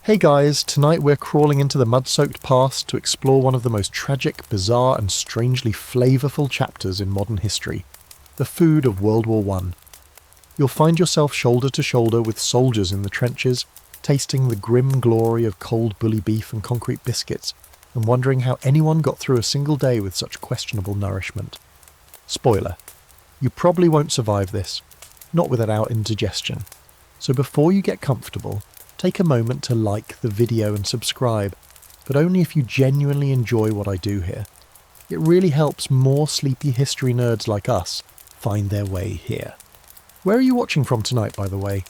Hey guys, tonight we're crawling into the mud-soaked past to explore one of the most tragic, bizarre and strangely flavourful chapters in modern history, the food of World War I. You'll find yourself shoulder to shoulder with soldiers in the trenches, tasting the grim glory of cold bully beef and concrete biscuits, and wondering how anyone got through a single day with such questionable nourishment. Spoiler: you probably won't survive this, not without indigestion. So before you get comfortable, take a moment to like the video and subscribe, but only if you genuinely enjoy what I do here. It really helps more sleepy history nerds like us find their way here. Where are you watching from tonight, by the way?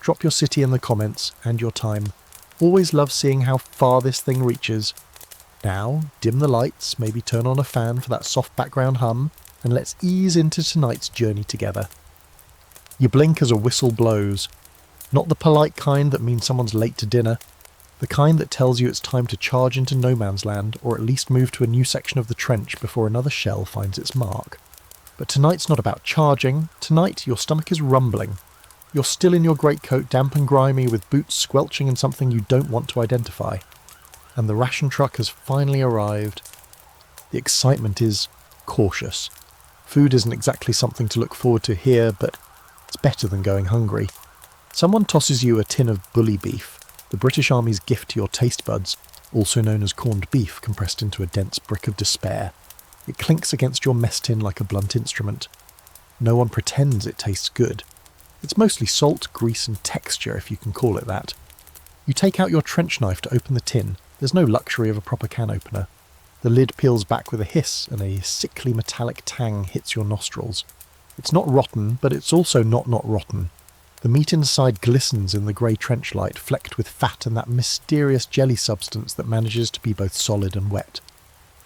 Drop your city in the comments and your time. Always love seeing how far this thing reaches. Now, dim the lights, maybe turn on a fan for that soft background hum, and let's ease into tonight's journey together. You blink as a whistle blows. Not the polite kind that means someone's late to dinner, the kind that tells you it's time to charge into no man's land, or at least move to a new section of the trench before another shell finds its mark. But tonight's not about charging. Tonight your stomach is rumbling. You're still in your greatcoat, damp and grimy, with boots squelching in something you don't want to identify. And the ration truck has finally arrived. The excitement is cautious. Food isn't exactly something to look forward to here, but it's better than going hungry. Someone tosses you a tin of bully beef, the British Army's gift to your taste buds, also known as corned beef compressed into a dense brick of despair. It clinks against your mess tin like a blunt instrument. No one pretends it tastes good. It's mostly salt, grease and texture, if you can call it that. You take out your trench knife to open the tin. There's no luxury of a proper can opener. The lid peels back with a hiss and a sickly metallic tang hits your nostrils. It's not rotten, but it's also not rotten. The meat inside glistens in the grey trench light, flecked with fat and that mysterious jelly substance that manages to be both solid and wet.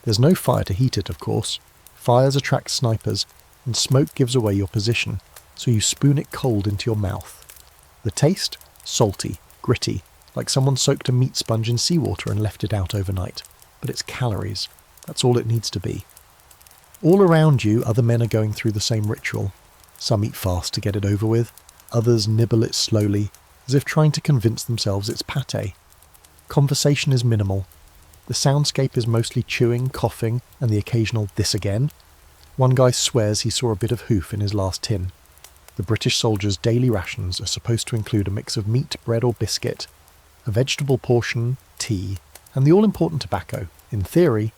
There's no fire to heat it, of course. Fires attract snipers, and smoke gives away your position, so you spoon it cold into your mouth. The taste? Salty, gritty, like someone soaked a meat sponge in seawater and left it out overnight. But it's calories. That's all it needs to be. All around you, other men are going through the same ritual. Some eat fast to get it over with. Others nibble it slowly, as if trying to convince themselves it's pâté. Conversation is minimal. The soundscape is mostly chewing, coughing, and the occasional "this again." One guy swears he saw a bit of hoof in his last tin. The British soldiers' daily rations are supposed to include a mix of meat, bread or biscuit, a vegetable portion, tea, and the all-important tobacco. In theory.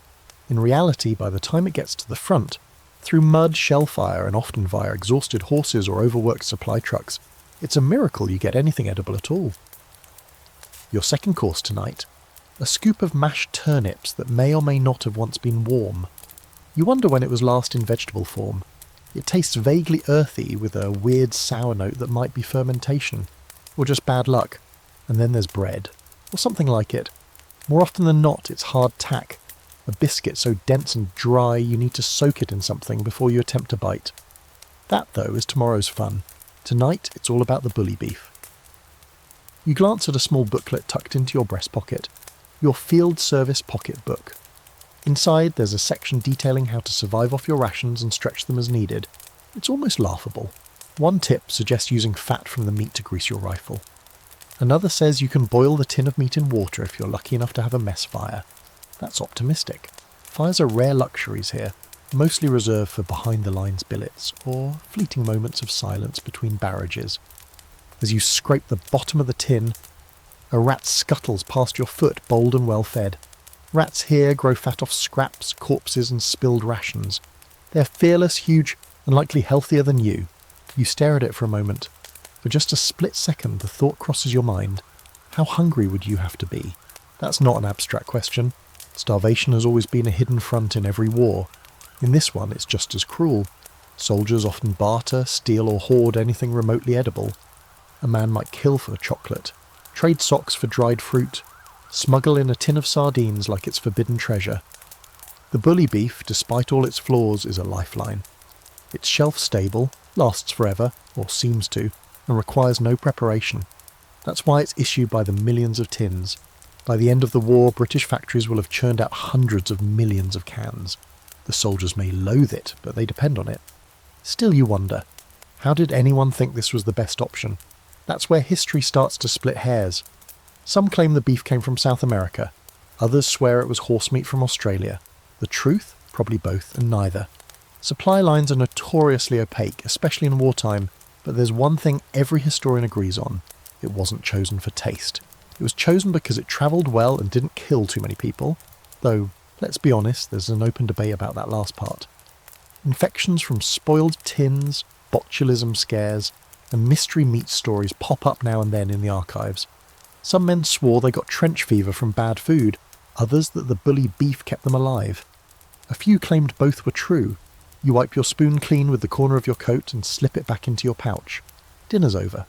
In reality, by the time it gets to the front, through mud, shellfire, and often via exhausted horses or overworked supply trucks, it's a miracle you get anything edible at all. Your second course tonight: a scoop of mashed turnips that may or may not have once been warm. You wonder when it was last in vegetable form. It tastes vaguely earthy, with a weird sour note that might be fermentation, or just bad luck. And then there's bread, or something like it. More often than not, it's hardtack, a biscuit so dense and dry you need to soak it in something before you attempt to bite. That, though, is tomorrow's fun. Tonight, it's all about the bully beef. You glance at a small booklet tucked into your breast pocket, your field service pocket book. Inside, there's a section detailing how to survive off your rations and stretch them as needed. It's almost laughable. One tip suggests using fat from the meat to grease your rifle. Another says you can boil the tin of meat in water if you're lucky enough to have a mess fire. That's optimistic. Fires are rare luxuries here, mostly reserved for behind-the-lines billets or fleeting moments of silence between barrages. As you scrape the bottom of the tin, a rat scuttles past your foot, bold and well-fed. Rats here grow fat off scraps, corpses and spilled rations. They're fearless, huge, and likely healthier than you. You stare at it for a moment. For just a split second, the thought crosses your mind. How hungry would you have to be? That's not an abstract question. Starvation has always been a hidden front in every war. In this one, it's just as cruel. Soldiers often barter, steal or hoard anything remotely edible. A man might kill for chocolate, trade socks for dried fruit, smuggle in a tin of sardines like it's forbidden treasure. The bully beef, despite all its flaws, is a lifeline. It's shelf-stable, lasts forever, or seems to, and requires no preparation. That's why it's issued by the millions of tins. By the end of the war, British factories will have churned out hundreds of millions of cans. The soldiers may loathe it, but they depend on it. Still you wonder, how did anyone think this was the best option? That's where history starts to split hairs. Some claim the beef came from South America. Others swear it was horse meat from Australia. The truth? Probably both and neither. Supply lines are notoriously opaque, especially in wartime, but there's one thing every historian agrees on. It wasn't chosen for taste. It was chosen because it travelled well and didn't kill too many people. Though, let's be honest, there's an open debate about that last part. Infections from spoiled tins, botulism scares, and mystery meat stories pop up now and then in the archives. Some men swore they got trench fever from bad food, others that the bully beef kept them alive. A few claimed both were true. You wipe your spoon clean with the corner of your coat and slip it back into your pouch. Dinner's over.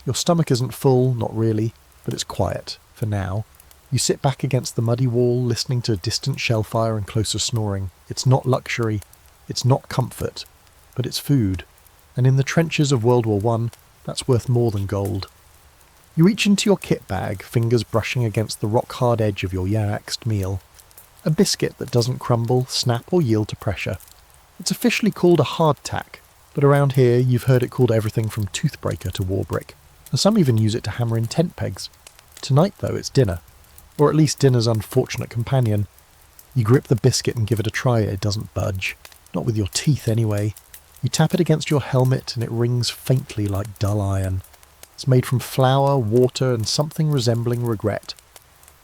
Your stomach isn't full, not really, but it's quiet, for now. You sit back against the muddy wall, listening to distant shellfire and closer snoring. It's not luxury, it's not comfort, but it's food. And in the trenches of World War I, that's worth more than gold. You reach into your kit bag, fingers brushing against the rock-hard edge of your yaxed meal. A biscuit that doesn't crumble, snap or yield to pressure. It's officially called a hardtack, but around here you've heard it called everything from toothbreaker to war brick, and some even use it to hammer in tent pegs. Tonight, though, it's dinner. Or at least dinner's unfortunate companion. You grip the biscuit and give it a try, it doesn't budge. Not with your teeth, anyway. You tap it against your helmet and it rings faintly like dull iron. It's made from flour, water, and something resembling regret.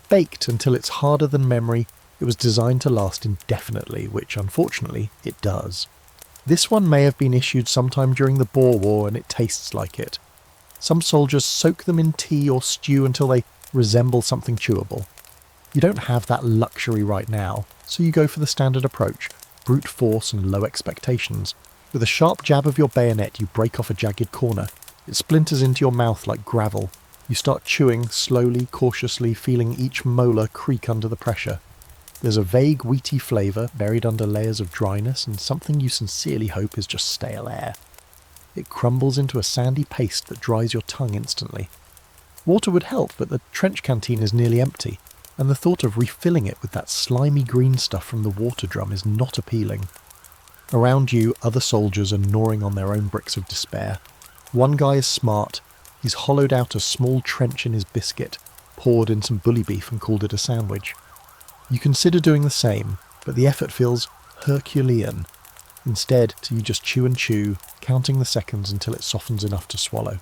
Baked until it's harder than memory, it was designed to last indefinitely, which, unfortunately, it does. This one may have been issued sometime during the Boer War and it tastes like it. Some soldiers soak them in tea or stew until they resemble something chewable. You don't have that luxury right now, so you go for the standard approach, brute force and low expectations. With a sharp jab of your bayonet, you break off a jagged corner. It splinters into your mouth like gravel. You start chewing, slowly, cautiously, feeling each molar creak under the pressure. There's a vague wheaty flavour buried under layers of dryness and something you sincerely hope is just stale air. It crumbles into a sandy paste that dries your tongue instantly. Water would help, but the trench canteen is nearly empty, and the thought of refilling it with that slimy green stuff from the water drum is not appealing. Around you, other soldiers are gnawing on their own bricks of despair. One guy is smart. He's hollowed out a small trench in his biscuit, poured in some bully beef and called it a sandwich. You consider doing the same, but the effort feels Herculean. Instead, you just chew and chew, counting the seconds until it softens enough to swallow.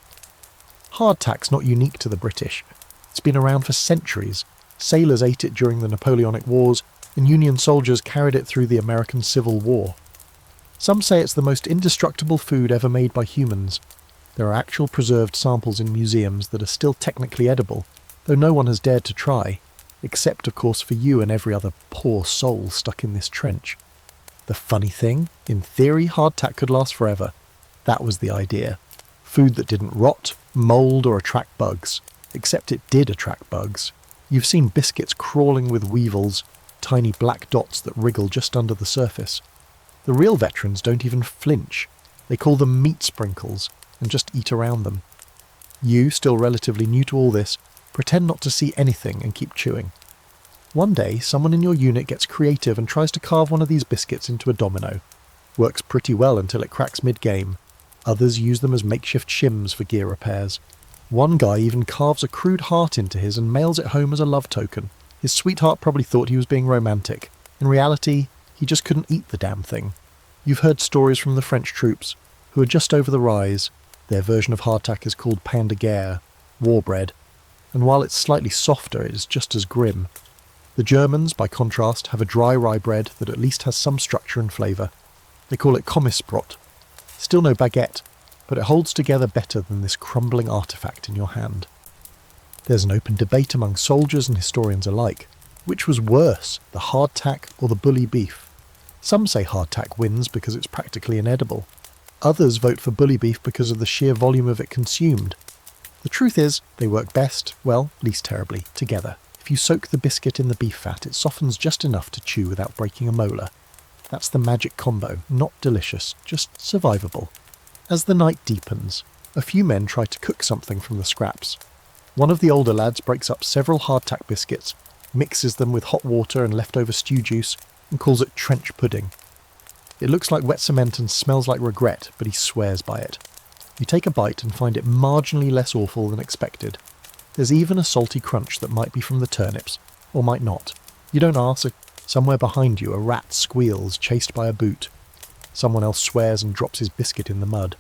Hardtack's not unique to the British. It's been around for centuries. Sailors ate it during the Napoleonic Wars, and Union soldiers carried it through the American Civil War. Some say it's the most indestructible food ever made by humans. There are actual preserved samples in museums that are still technically edible, though no one has dared to try, except of course for you and every other poor soul stuck in this trench. The funny thing, in theory hardtack could last forever. That was the idea. Food that didn't rot, mould or attract bugs. Except it did attract bugs. You've seen biscuits crawling with weevils, tiny black dots that wriggle just under the surface. The real veterans don't even flinch. They call them meat sprinkles, and just eat around them. You, still relatively new to all this, pretend not to see anything and keep chewing. One day, someone in your unit gets creative and tries to carve one of these biscuits into a domino. Works pretty well until it cracks mid-game. Others use them as makeshift shims for gear repairs. One guy even carves a crude heart into his and mails it home as a love token. His sweetheart probably thought he was being romantic. In reality, he just couldn't eat the damn thing. You've heard stories from the French troops, who are just over the rise. Their version of hardtack is called pain de guerre, war bread, and while it's slightly softer, it is just as grim. The Germans, by contrast, have a dry rye bread that at least has some structure and flavour. They call it Kommissbrot. Still no baguette, but it holds together better than this crumbling artefact in your hand. There's an open debate among soldiers and historians alike. Which was worse, the hardtack or the bully beef? Some say hardtack wins because it's practically inedible. Others vote for bully beef because of the sheer volume of it consumed. The truth is, they work best, well, least terribly, together. If you soak the biscuit in the beef fat, it softens just enough to chew without breaking a molar. That's the magic combo, not delicious, just survivable. As the night deepens, a few men try to cook something from the scraps. One of the older lads breaks up several hardtack biscuits, mixes them with hot water and leftover stew juice, and calls it trench pudding. It looks like wet cement and smells like regret, but he swears by it. You take a bite and find it marginally less awful than expected. There's even a salty crunch that might be from the turnips, or might not. You don't ask. Somewhere behind you, a rat squeals, chased by a boot. Someone else swears and drops his biscuit in the mud.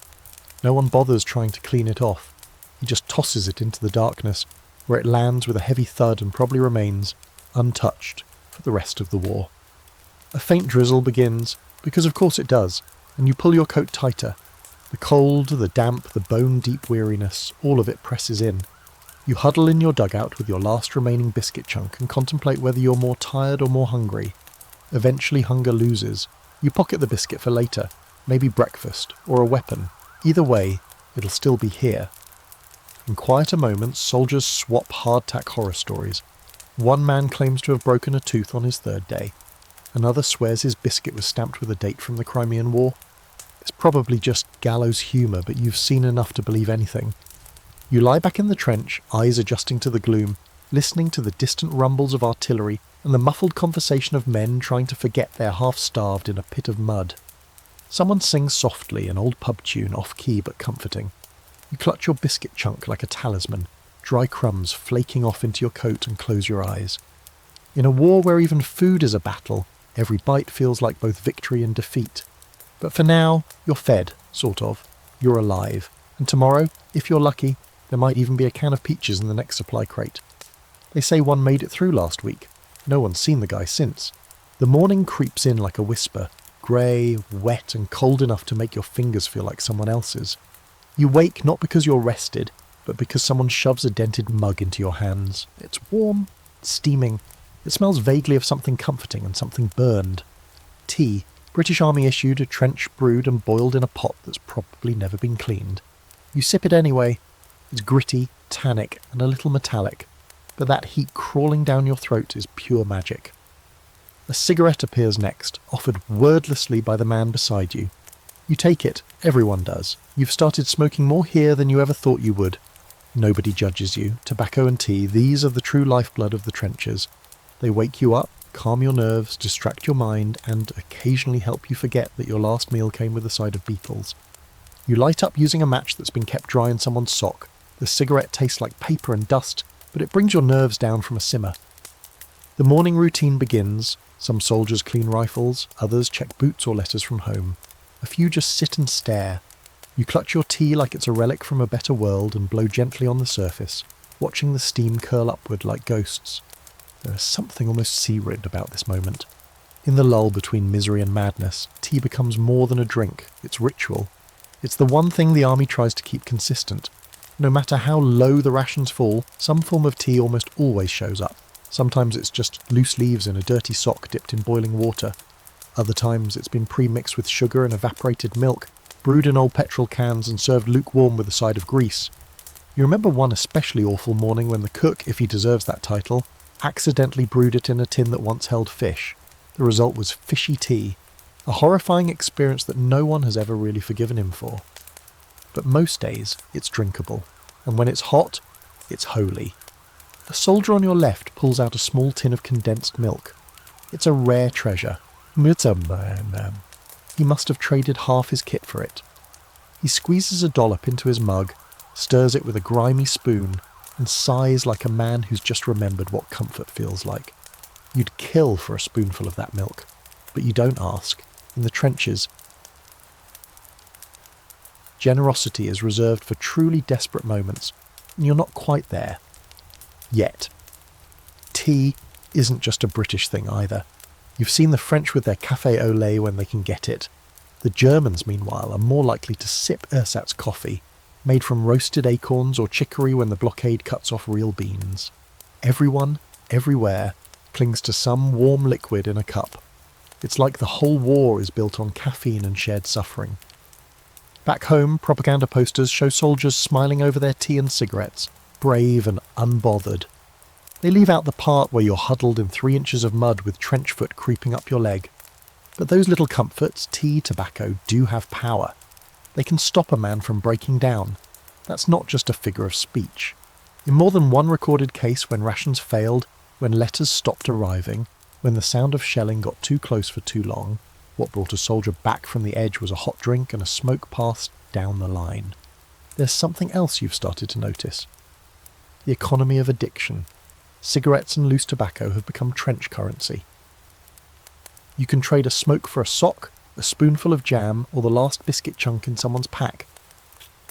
No one bothers trying to clean it off. He just tosses it into the darkness, where it lands with a heavy thud and probably remains, untouched, for the rest of the war. A faint drizzle begins, because of course it does, and you pull your coat tighter. The cold, the damp, the bone-deep weariness, all of it presses in. You huddle in your dugout with your last remaining biscuit chunk and contemplate whether you're more tired or more hungry. Eventually hunger loses. You pocket the biscuit for later, maybe breakfast, or a weapon. Either way, it'll still be here. In quieter moments, soldiers swap hardtack horror stories. One man claims to have broken a tooth on his third day. Another swears his biscuit was stamped with a date from the Crimean War. It's probably just gallows humour, but you've seen enough to believe anything. You lie back in the trench, eyes adjusting to the gloom, listening to the distant rumbles of artillery and the muffled conversation of men trying to forget they're half-starved in a pit of mud. Someone sings softly, an old pub tune, off-key but comforting. You clutch your biscuit chunk like a talisman, dry crumbs flaking off into your coat, and close your eyes. In a war where even food is a battle, every bite feels like both victory and defeat. But for now, you're fed, sort of. You're alive. And tomorrow, if you're lucky, there might even be a can of peaches in the next supply crate. They say one made it through last week. No one's seen the guy since. The morning creeps in like a whisper, grey, wet and cold enough to make your fingers feel like someone else's. You wake not because you're rested, but because someone shoves a dented mug into your hands. It's warm, steaming. It smells vaguely of something comforting and something burned. Tea, British Army issued, trench brewed and boiled in a pot that's probably never been cleaned. You sip it anyway. It's gritty, tannic and a little metallic, but that heat crawling down your throat is pure magic. A cigarette appears next, offered wordlessly by the man beside you. You take it, everyone does. You've started smoking more here than you ever thought you would. Nobody judges you. Tobacco and tea, these are the true lifeblood of the trenches. They wake you up, calm your nerves, distract your mind, and occasionally help you forget that your last meal came with a side of beetles. You light up using a match that's been kept dry in someone's sock. The cigarette tastes like paper and dust, but it brings your nerves down from a simmer. The morning routine begins. Some soldiers clean rifles, others check boots or letters from home. A few just sit and stare. You clutch your tea like it's a relic from a better world and blow gently on the surface, watching the steam curl upward like ghosts. There is something almost searid about this moment. In the lull between misery and madness, tea becomes more than a drink, it's ritual. It's the one thing the army tries to keep consistent. No matter how low the rations fall, some form of tea almost always shows up. Sometimes it's just loose leaves in a dirty sock dipped in boiling water. Other times it's been pre-mixed with sugar and evaporated milk, brewed in old petrol cans and served lukewarm with a side of grease. You remember one especially awful morning when the cook, if he deserves that title, accidentally brewed it in a tin that once held fish. The result was fishy tea, a horrifying experience that no one has ever really forgiven him for. But most days it's drinkable, and when it's hot, it's holy. A soldier on your left pulls out a small tin of condensed milk. It's a rare treasure. He must have traded half his kit for it. He squeezes a dollop into his mug, stirs it with a grimy spoon, and sighs like a man who's just remembered what comfort feels like. You'd kill for a spoonful of that milk, but you don't ask. In the trenches, generosity is reserved for truly desperate moments, and you're not quite there. Yet. Tea isn't just a British thing either. You've seen the French with their café au lait when they can get it. The Germans, meanwhile, are more likely to sip ersatz coffee, made from roasted acorns or chicory when the blockade cuts off real beans. Everyone, everywhere, clings to some warm liquid in a cup. It's like the whole war is built on caffeine and shared suffering. Back home, propaganda posters show soldiers smiling over their tea and cigarettes, brave and unbothered. They leave out the part where you're huddled in 3 inches of mud with trench foot creeping up your leg. But those little comforts, tea, tobacco, do have power. They can stop a man from breaking down. That's not just a figure of speech. In more than one recorded case when rations failed, when letters stopped arriving, when the sound of shelling got too close for too long, what brought a soldier back from the edge was a hot drink and a smoke passed down the line. There's something else you've started to notice. The economy of addiction. Cigarettes and loose tobacco have become trench currency. You can trade a smoke for a sock, a spoonful of jam, or the last biscuit chunk in someone's pack.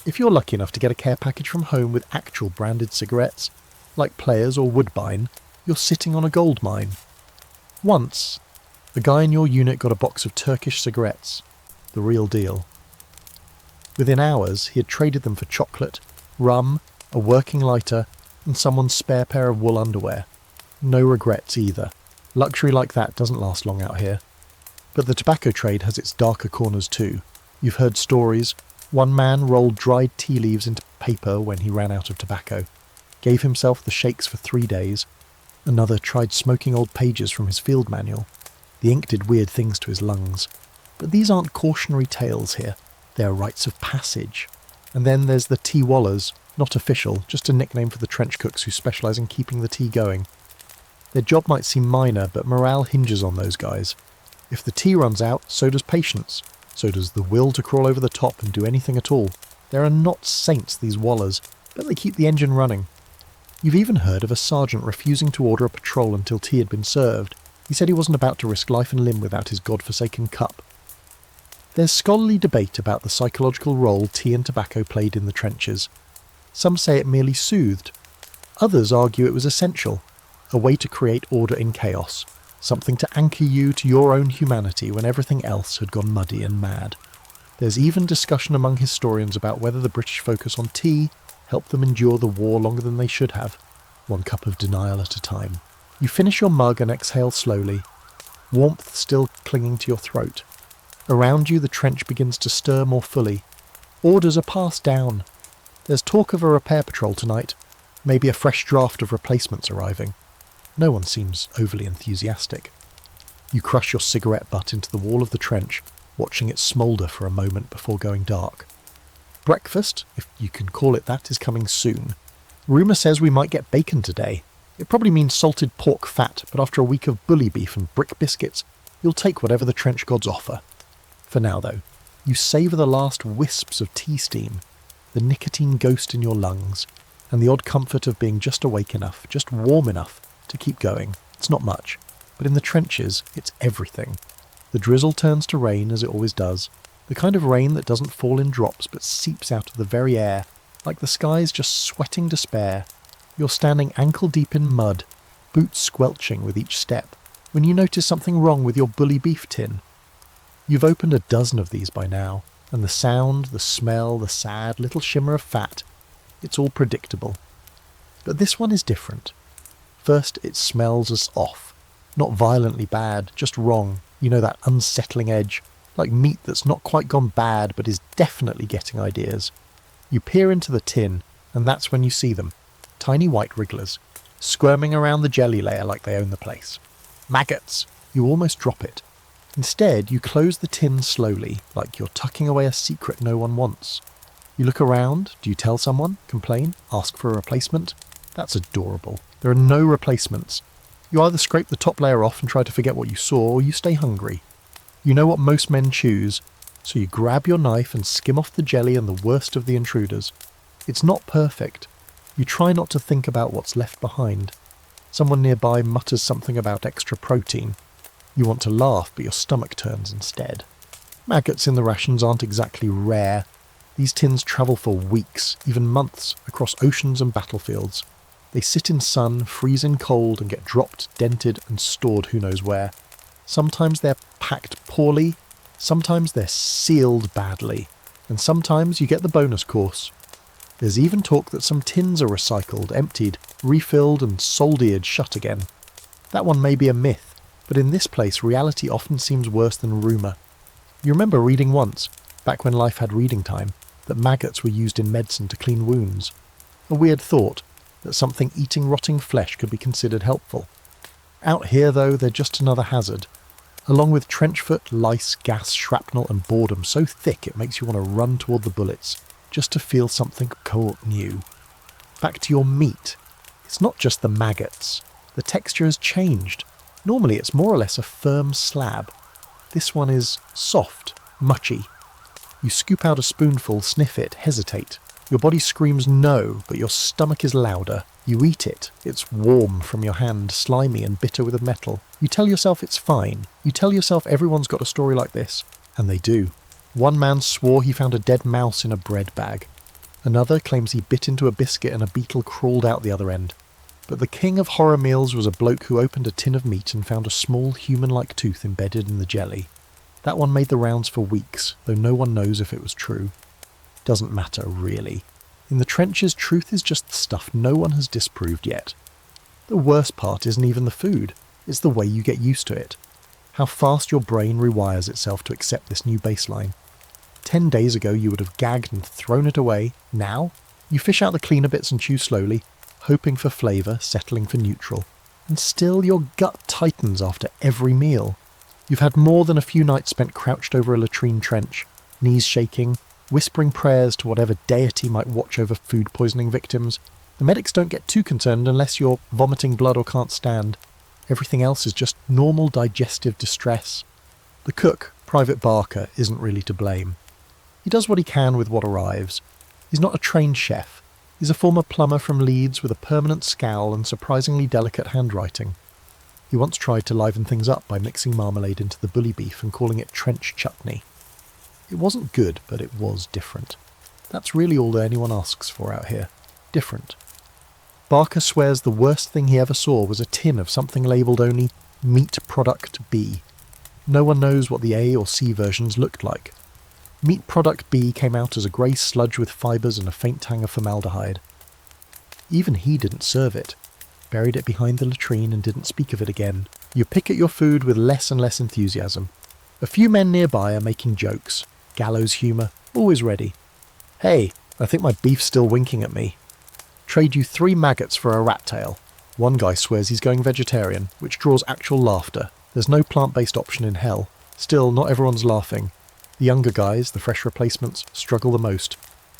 If you're lucky enough to get a care package from home with actual branded cigarettes, like Players or Woodbine, you're sitting on a gold mine. Once, a guy in your unit got a box of Turkish cigarettes, the real deal. Within hours, he had traded them for chocolate, rum, a working lighter, and someone's spare pair of wool underwear. No regrets either. Luxury like that doesn't last long out here. But the tobacco trade has its darker corners too. You've heard stories. One man rolled dried tea leaves into paper when he ran out of tobacco, gave himself the shakes for 3 days. Another tried smoking old pages from his field manual. The ink did weird things to his lungs. But these aren't cautionary tales here. They are rites of passage. And then there's the tea wallers, not official, just a nickname for the trench cooks who specialise in keeping the tea going. Their job might seem minor, but morale hinges on those guys. If the tea runs out, so does patience. So does the will to crawl over the top and do anything at all. There are not saints, these wallers, but they keep the engine running. You've even heard of a sergeant refusing to order a patrol until tea had been served. He said he wasn't about to risk life and limb without his godforsaken cup. There's scholarly debate about the psychological role tea and tobacco played in the trenches. Some say it merely soothed. Others argue it was essential, a way to create order in chaos, something to anchor you to your own humanity when everything else had gone muddy and mad. There's even discussion among historians about whether the British focus on tea helped them endure the war longer than they should have, one cup of denial at a time. You finish your mug and exhale slowly, warmth still clinging to your throat. Around you the trench begins to stir more fully. Orders are passed down. There's talk of a repair patrol tonight, maybe a fresh draft of replacements arriving. No one seems overly enthusiastic. You crush your cigarette butt into the wall of the trench, watching it smoulder for a moment before going dark. Breakfast, if you can call it that, is coming soon. Rumour says we might get bacon today. It probably means salted pork fat, but after a week of bully beef and brick biscuits, you'll take whatever the trench gods offer. For now, though, you savour the last wisps of tea steam, the nicotine ghost in your lungs, and the odd comfort of being just awake enough, just warm enough, to keep going. It's not much, but in the trenches, it's everything. The drizzle turns to rain, as it always does, the kind of rain that doesn't fall in drops but seeps out of the very air, like the sky's just sweating despair. You're standing ankle-deep in mud, boots squelching with each step, when you notice something wrong with your bully beef tin. You've opened a dozen of these by now, and the sound, the smell, the sad little shimmer of fat, it's all predictable. But this one is different. First, it smells as off. Not violently bad, just wrong. You know, that unsettling edge, like meat that's not quite gone bad but is definitely getting ideas. You peer into the tin, and that's when you see them. Tiny white wrigglers, squirming around the jelly layer like they own the place. Maggots! You almost drop it. Instead, you close the tin slowly, like you're tucking away a secret no one wants. You look around. Do you tell someone? Complain? Ask for a replacement? That's adorable. There are no replacements. You either scrape the top layer off and try to forget what you saw, or you stay hungry. You know what most men choose, so you grab your knife and skim off the jelly and the worst of the intruders. It's not perfect. You try not to think about what's left behind. Someone nearby mutters something about extra protein. You want to laugh, but your stomach turns instead. Maggots in the rations aren't exactly rare. These tins travel for weeks, even months, across oceans and battlefields. They sit in sun, freeze in cold, and get dropped, dented, and stored who knows where. Sometimes they're packed poorly, sometimes they're sealed badly, and sometimes you get the bonus course. There's even talk that some tins are recycled, emptied, refilled, and soldered shut again. That one may be a myth, but in this place reality often seems worse than rumour. You remember reading once, back when life had reading time, that maggots were used in medicine to clean wounds. A weird thought, that something eating rotting flesh could be considered helpful. Out here, though, they're just another hazard. Along with trenchfoot, lice, gas, shrapnel, and boredom so thick it makes you want to run toward the bullets, just to feel something cool new. Back to your meat. It's not just the maggots. The texture has changed. Normally it's more or less a firm slab. This one is soft, mushy. You scoop out a spoonful, sniff it, hesitate. Your body screams no, but your stomach is louder. You eat it. It's warm from your hand, slimy and bitter with metal. You tell yourself it's fine. You tell yourself everyone's got a story like this. And they do. One man swore he found a dead mouse in a bread bag. Another claims he bit into a biscuit and a beetle crawled out the other end. But the king of horror meals was a bloke who opened a tin of meat and found a small human-like tooth embedded in the jelly. That one made the rounds for weeks, though no one knows if it was true. Doesn't matter, really. In the trenches, truth is just the stuff no one has disproved yet. The worst part isn't even the food, it's the way you get used to it. How fast your brain rewires itself to accept this new baseline. 10 days ago you would have gagged and thrown it away. Now, you fish out the cleaner bits and chew slowly, hoping for flavour, settling for neutral. And still your gut tightens after every meal. You've had more than a few nights spent crouched over a latrine trench, knees shaking, whispering prayers to whatever deity might watch over food poisoning victims. The medics don't get too concerned unless you're vomiting blood or can't stand. Everything else is just normal digestive distress. The cook, Private Barker, isn't really to blame. He does what he can with what arrives. He's not a trained chef. He's a former plumber from Leeds with a permanent scowl and surprisingly delicate handwriting. He once tried to liven things up by mixing marmalade into the bully beef and calling it trench chutney. It wasn't good, but it was different. That's really all that anyone asks for out here. Different. Barker swears the worst thing he ever saw was a tin of something labelled only Meat Product B. No one knows what the A or C versions looked like. Meat Product B came out as a grey sludge with fibres and a faint tang of formaldehyde. Even he didn't serve it. Buried it behind the latrine and didn't speak of it again. You pick at your food with less and less enthusiasm. A few men nearby are making jokes. Gallows humour, always ready. Hey, I think my beef's still winking at me. Trade you 3 maggots for a rat tail. One guy swears he's going vegetarian, which draws actual laughter. There's no plant-based option in hell. Still, not everyone's laughing. The younger guys, the fresh replacements, struggle the most.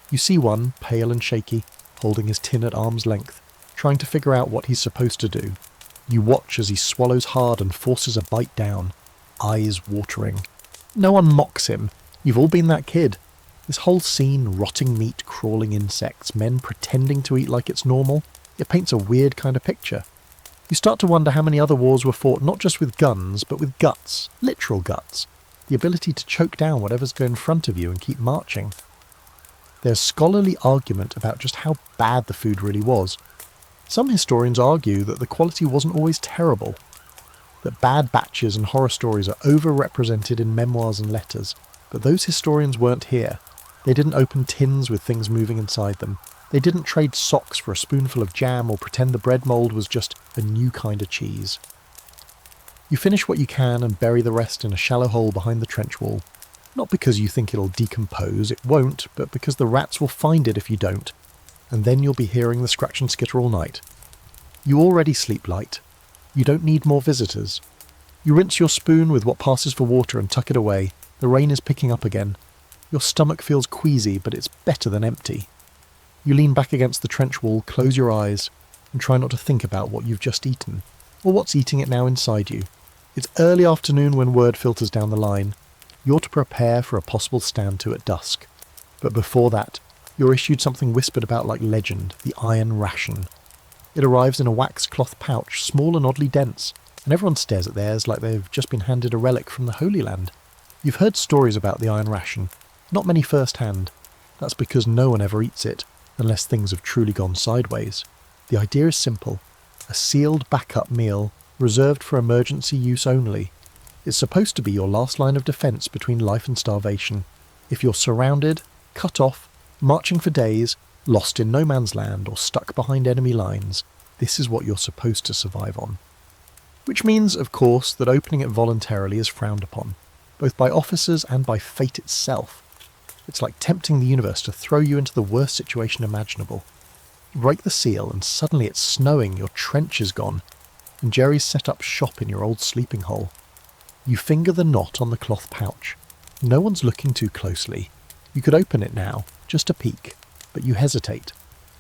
You see one, pale and shaky, holding his tin at arm's length, trying to figure out what he's supposed to do. You watch as he swallows hard and forces a bite down, eyes watering. No one mocks him. You've all been that kid. This whole scene, rotting meat, crawling insects, men pretending to eat like it's normal, it paints a weird kind of picture. You start to wonder how many other wars were fought not just with guns, but with guts, literal guts. The ability to choke down whatever's going in front of you and keep marching. There's scholarly argument about just how bad the food really was. Some historians argue that the quality wasn't always terrible, that bad batches and horror stories are overrepresented in memoirs and letters, but those historians weren't here. They didn't open tins with things moving inside them. They didn't trade socks for a spoonful of jam or pretend the bread mould was just a new kind of cheese. You finish what you can and bury the rest in a shallow hole behind the trench wall. Not because you think it'll decompose, it won't, but because the rats will find it if you don't. And then you'll be hearing the scratch and skitter all night. You already sleep light. You don't need more visitors. You rinse your spoon with what passes for water and tuck it away. The rain is picking up again. Your stomach feels queasy, but it's better than empty. You lean back against the trench wall, close your eyes, and try not to think about what you've just eaten, or what's eating it now inside you. It's early afternoon when word filters down the line. You're to prepare for a possible stand-to at dusk. But before that, you're issued something whispered about like legend, the iron ration. It arrives in a wax cloth pouch, small and oddly dense, and everyone stares at theirs like they've just been handed a relic from the Holy Land. You've heard stories about the iron ration, not many first-hand. That's because no one ever eats it, unless things have truly gone sideways. The idea is simple. A sealed backup meal, reserved for emergency use only. It's supposed to be your last line of defence between life and starvation. If you're surrounded, cut off, marching for days, lost in no man's land or stuck behind enemy lines, this is what you're supposed to survive on. Which means, of course, that opening it voluntarily is frowned upon, both by officers and by fate itself. It's like tempting the universe to throw you into the worst situation imaginable. You break the seal and suddenly it's snowing, your trench is gone, and Jerry's set up shop in your old sleeping hole. You finger the knot on the cloth pouch. No one's looking too closely. You could open it now, just a peek, but you hesitate.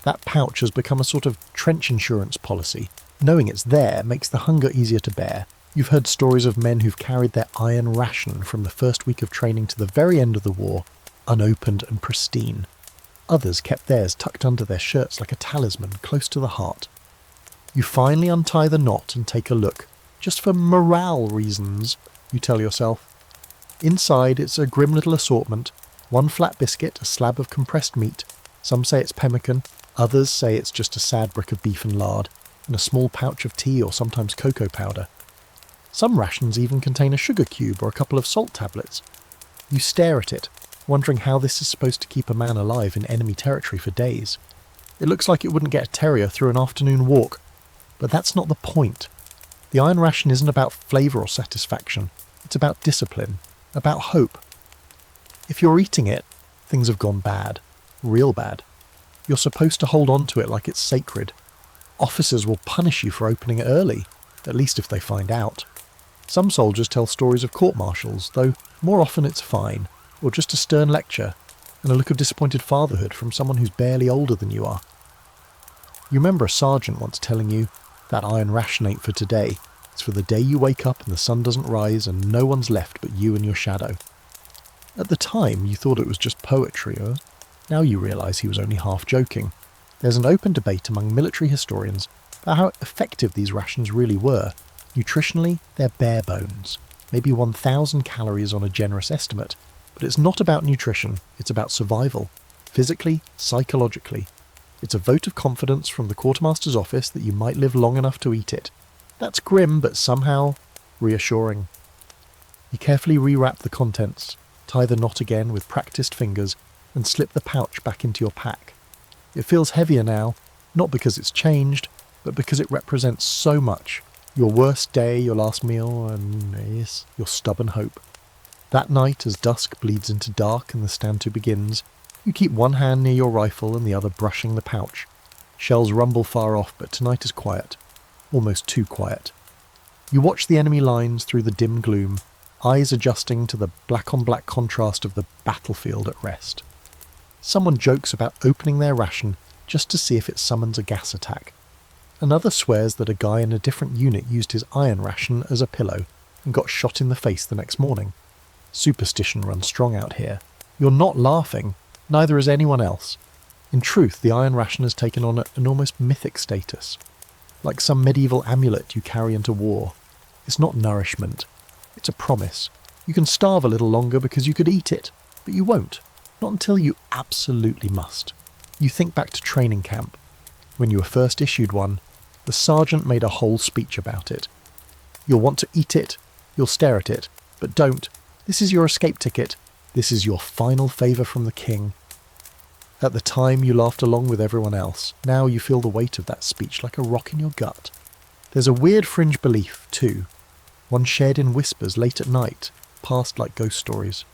That pouch has become a sort of trench insurance policy. Knowing it's there makes the hunger easier to bear. You've heard stories of men who've carried their iron ration from the first week of training to the very end of the war, unopened and pristine. Others kept theirs tucked under their shirts like a talisman close to the heart. You finally untie the knot and take a look. Just for morale reasons, you tell yourself. Inside, it's a grim little assortment. One flat biscuit, a slab of compressed meat. Some say it's pemmican, others say it's just a sad brick of beef and lard, and a small pouch of tea or sometimes cocoa powder. Some rations even contain a sugar cube or a couple of salt tablets. You stare at it, wondering how this is supposed to keep a man alive in enemy territory for days. It looks like it wouldn't get a terrier through an afternoon walk, but that's not the point. The iron ration isn't about flavour or satisfaction, it's about discipline, about hope. If you're eating it, things have gone bad, real bad. You're supposed to hold on to it like it's sacred. Officers will punish you for opening it early, at least if they find out. Some soldiers tell stories of court-martials, though more often it's a fine, or just a stern lecture, and a look of disappointed fatherhood from someone who's barely older than you are. You remember a sergeant once telling you, that iron ration ain't for today, it's for the day you wake up and the sun doesn't rise and no one's left but you and your shadow. At the time you thought it was just poetry, or now you realise he was only half joking. There's an open debate among military historians about how effective these rations really were. Nutritionally, they're bare bones, maybe 1,000 calories on a generous estimate, but it's not about nutrition, it's about survival, physically, psychologically. It's a vote of confidence from the quartermaster's office that you might live long enough to eat it. That's grim, but somehow reassuring. You carefully rewrap the contents, tie the knot again with practiced fingers, and slip the pouch back into your pack. It feels heavier now, not because it's changed, but because it represents so much. Your worst day, your last meal, and yes, your stubborn hope. That night, as dusk bleeds into dark and the stand-to begins, you keep one hand near your rifle and the other brushing the pouch. Shells rumble far off, but tonight is quiet. Almost too quiet. You watch the enemy lines through the dim gloom, eyes adjusting to the black-on-black contrast of the battlefield at rest. Someone jokes about opening their ration just to see if it summons a gas attack. Another swears that a guy in a different unit used his iron ration as a pillow and got shot in the face the next morning. Superstition runs strong out here. You're not laughing, neither is anyone else. In truth, the iron ration has taken on an almost mythic status. Like some medieval amulet you carry into war. It's not nourishment. It's a promise. You can starve a little longer because you could eat it, but you won't. Not until you absolutely must. You think back to training camp. When you were first issued one, the sergeant made a whole speech about it. You'll want to eat it, you'll stare at it, but don't. This is your escape ticket. This is your final favour from the king. At the time you laughed along with everyone else. Now you feel the weight of that speech like a rock in your gut. There's a weird fringe belief, too. One shared in whispers late at night, passed like ghost stories.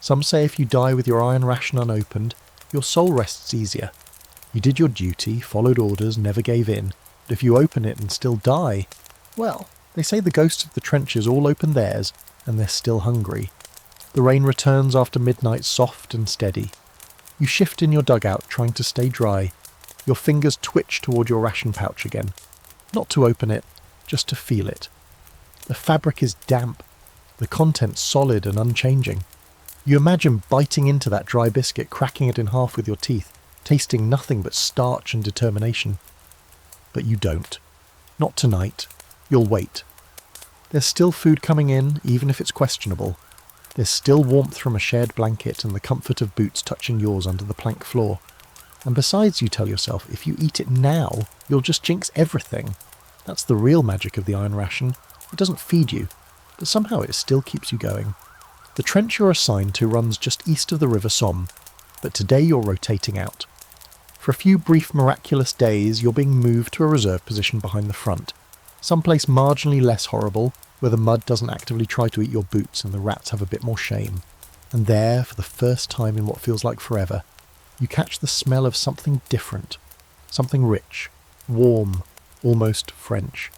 Some say if you die with your iron ration unopened, your soul rests easier. You did your duty, followed orders, never gave in. But if you open it and still die, well, they say the ghosts of the trenches all open theirs, and they're still hungry. The rain returns after midnight soft and steady. You shift in your dugout, trying to stay dry. Your fingers twitch toward your ration pouch again. Not to open it, just to feel it. The fabric is damp, the contents solid and unchanging. You imagine biting into that dry biscuit, cracking it in half with your teeth, tasting nothing but starch and determination. But you don't. Not tonight. You'll wait. There's still food coming in, even if it's questionable. There's still warmth from a shared blanket and the comfort of boots touching yours under the plank floor. And besides, you tell yourself, if you eat it now, you'll just jinx everything. That's the real magic of the iron ration. It doesn't feed you, but somehow it still keeps you going. The trench you're assigned to runs just east of the River Somme, but today you're rotating out. For a few brief miraculous days, you're being moved to a reserve position behind the front, someplace marginally less horrible, where the mud doesn't actively try to eat your boots and the rats have a bit more shame. And there, for the first time in what feels like forever, you catch the smell of something different, something rich, warm, almost French.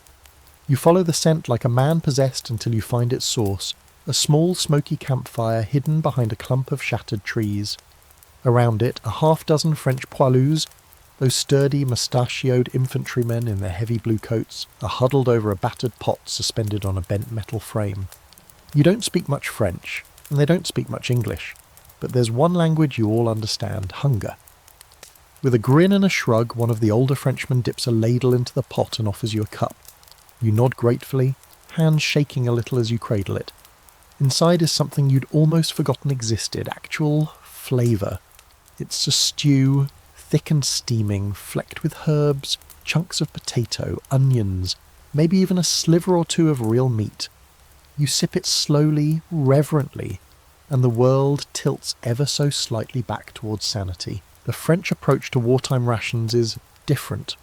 You follow the scent like a man possessed until you find its source, a small smoky campfire hidden behind a clump of shattered trees. Around it, a half-dozen French poilus, those sturdy, mustachioed infantrymen in their heavy blue coats, are huddled over a battered pot suspended on a bent metal frame. You don't speak much French, and they don't speak much English, but there's one language you all understand: hunger. With a grin and a shrug, one of the older Frenchmen dips a ladle into the pot and offers you a cup. You nod gratefully, hands shaking a little as you cradle it. Inside is something you'd almost forgotten existed, actual flavour. It's a stew, thick and steaming, flecked with herbs, chunks of potato, onions, maybe even a sliver or two of real meat. You sip it slowly, reverently, and the world tilts ever so slightly back towards sanity. The French approach to wartime rations is different.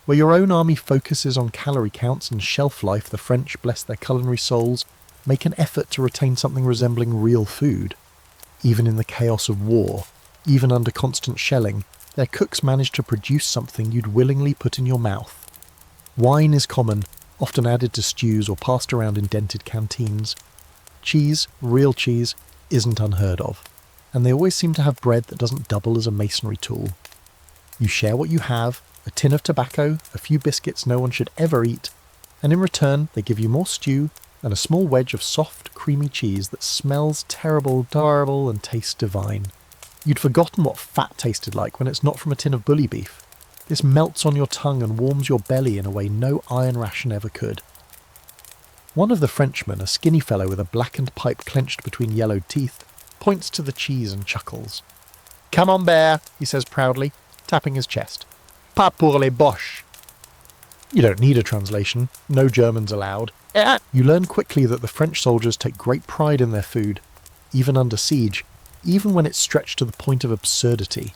Where your own army focuses on calorie counts and shelf life, the French, bless their culinary souls, make an effort to retain something resembling real food. Even in the chaos of war, even under constant shelling, their cooks manage to produce something you'd willingly put in your mouth. Wine is common, often added to stews or passed around in dented canteens. Cheese, real cheese, isn't unheard of, and they always seem to have bread that doesn't double as a masonry tool. You share what you have, a tin of tobacco, a few biscuits no one should ever eat, and in return they give you more stew and a small wedge of soft, creamy cheese that smells terrible, and tastes divine. You'd forgotten what fat tasted like when it's not from a tin of bully beef. This melts on your tongue and warms your belly in a way no iron ration ever could. One of the Frenchmen, a skinny fellow with a blackened pipe clenched between yellowed teeth, points to the cheese and chuckles. "Camembert," he says proudly, tapping his chest. "Pas pour les boches." You don't need a translation, no Germans allowed. You learn quickly that the French soldiers take great pride in their food, even under siege, even when it's stretched to the point of absurdity.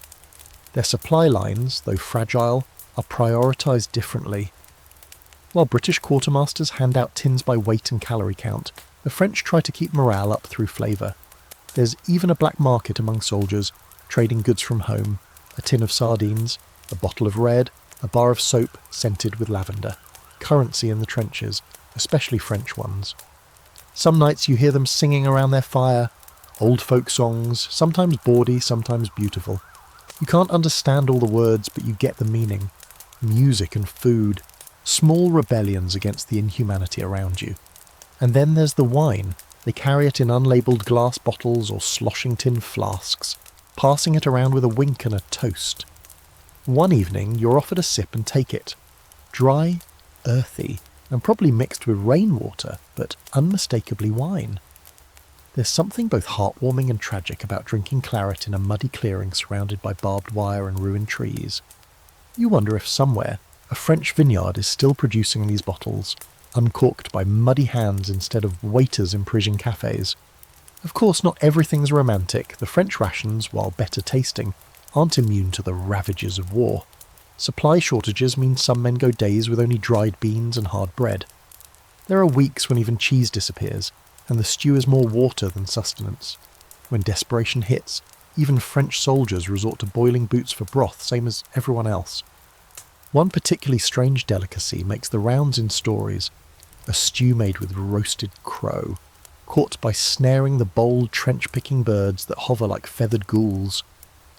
Their supply lines, though fragile, are prioritised differently. While British quartermasters hand out tins by weight and calorie count, the French try to keep morale up through flavour. There's even a black market among soldiers, trading goods from home, a tin of sardines, a bottle of red, a bar of soap scented with lavender. Currency in the trenches, especially French ones. Some nights you hear them singing around their fire, old folk songs, sometimes bawdy, sometimes beautiful. You can't understand all the words, but you get the meaning. Music and food, small rebellions against the inhumanity around you. And then there's the wine. They carry it in unlabelled glass bottles or sloshing tin flasks, passing it around with a wink and a toast. One evening you're offered a sip and take it. Dry, earthy, and probably mixed with rainwater, but unmistakably wine. There's something both heartwarming and tragic about drinking claret in a muddy clearing surrounded by barbed wire and ruined trees. You wonder if somewhere a French vineyard is still producing these bottles, uncorked by muddy hands instead of waiters in Parisian cafes. Of course, not everything's romantic. The French rations, while better tasting, aren't immune to the ravages of war. Supply shortages mean some men go days with only dried beans and hard bread. There are weeks when even cheese disappears, and the stew is more water than sustenance. When desperation hits, even French soldiers resort to boiling boots for broth, same as everyone else. One particularly strange delicacy makes the rounds in stories: a stew made with roasted crow, caught by snaring the bold trench-picking birds that hover like feathered ghouls.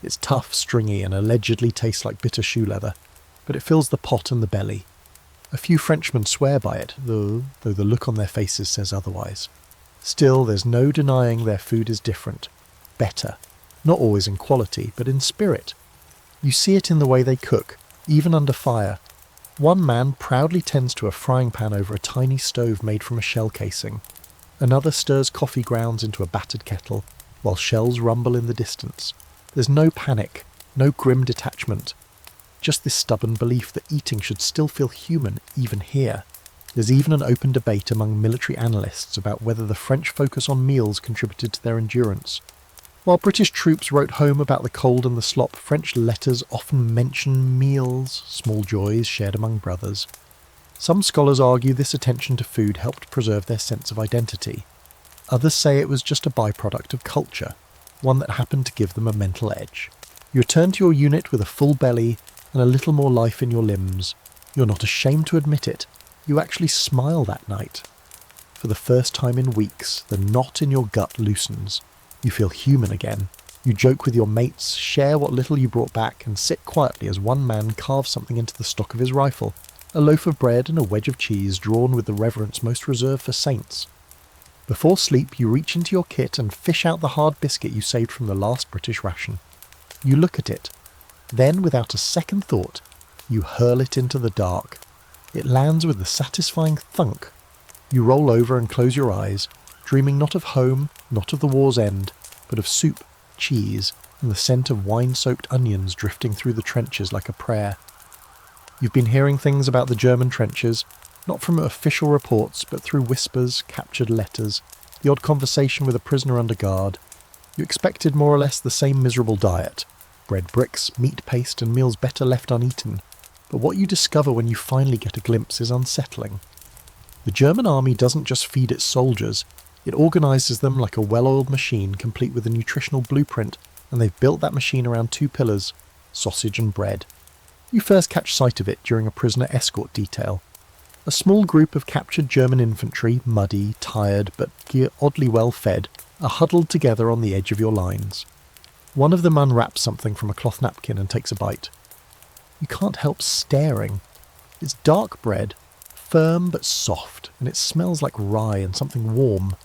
It's tough, stringy, and allegedly tastes like bitter shoe leather, but it fills the pot and the belly. A few Frenchmen swear by it, though the look on their faces says otherwise. Still, there's no denying their food is different. Better. Not always in quality, but in spirit. You see it in the way they cook, even under fire. One man proudly tends to a frying pan over a tiny stove made from a shell casing. Another stirs coffee grounds into a battered kettle, while shells rumble in the distance. There's no panic, no grim detachment. Just this stubborn belief that eating should still feel human, even here. There's even an open debate among military analysts about whether the French focus on meals contributed to their endurance. While British troops wrote home about the cold and the slop, French letters often mention meals, small joys shared among brothers. Some scholars argue this attention to food helped preserve their sense of identity. Others say it was just a byproduct of culture, one that happened to give them a mental edge. You return to your unit with a full belly and a little more life in your limbs. You're not ashamed to admit it. You actually smile that night. For the first time in weeks, the knot in your gut loosens. You feel human again. You joke with your mates, share what little you brought back, and sit quietly as one man carves something into the stock of his rifle, a loaf of bread and a wedge of cheese drawn with the reverence most reserved for saints. Before sleep, you reach into your kit and fish out the hard biscuit you saved from the last British ration. You look at it. Then, without a second thought, you hurl it into the dark. It lands with a satisfying thunk. You roll over and close your eyes, dreaming not of home, not of the war's end, but of soup, cheese, and the scent of wine-soaked onions drifting through the trenches like a prayer. You've been hearing things about the German trenches, not from official reports, but through whispers, captured letters, the odd conversation with a prisoner under guard. You expected more or less the same miserable diet: bread bricks, meat paste, and meals better left uneaten. But what you discover when you finally get a glimpse is unsettling. The German army doesn't just feed its soldiers, it organises them like a well-oiled machine complete with a nutritional blueprint, and they've built that machine around two pillars: sausage and bread. You first catch sight of it during a prisoner escort detail. A small group of captured German infantry, muddy, tired, but oddly well fed, are huddled together on the edge of your lines. One of them unwraps something from a cloth napkin and takes a bite. You can't help staring. It's dark bread, firm but soft, and it smells like rye and something warm.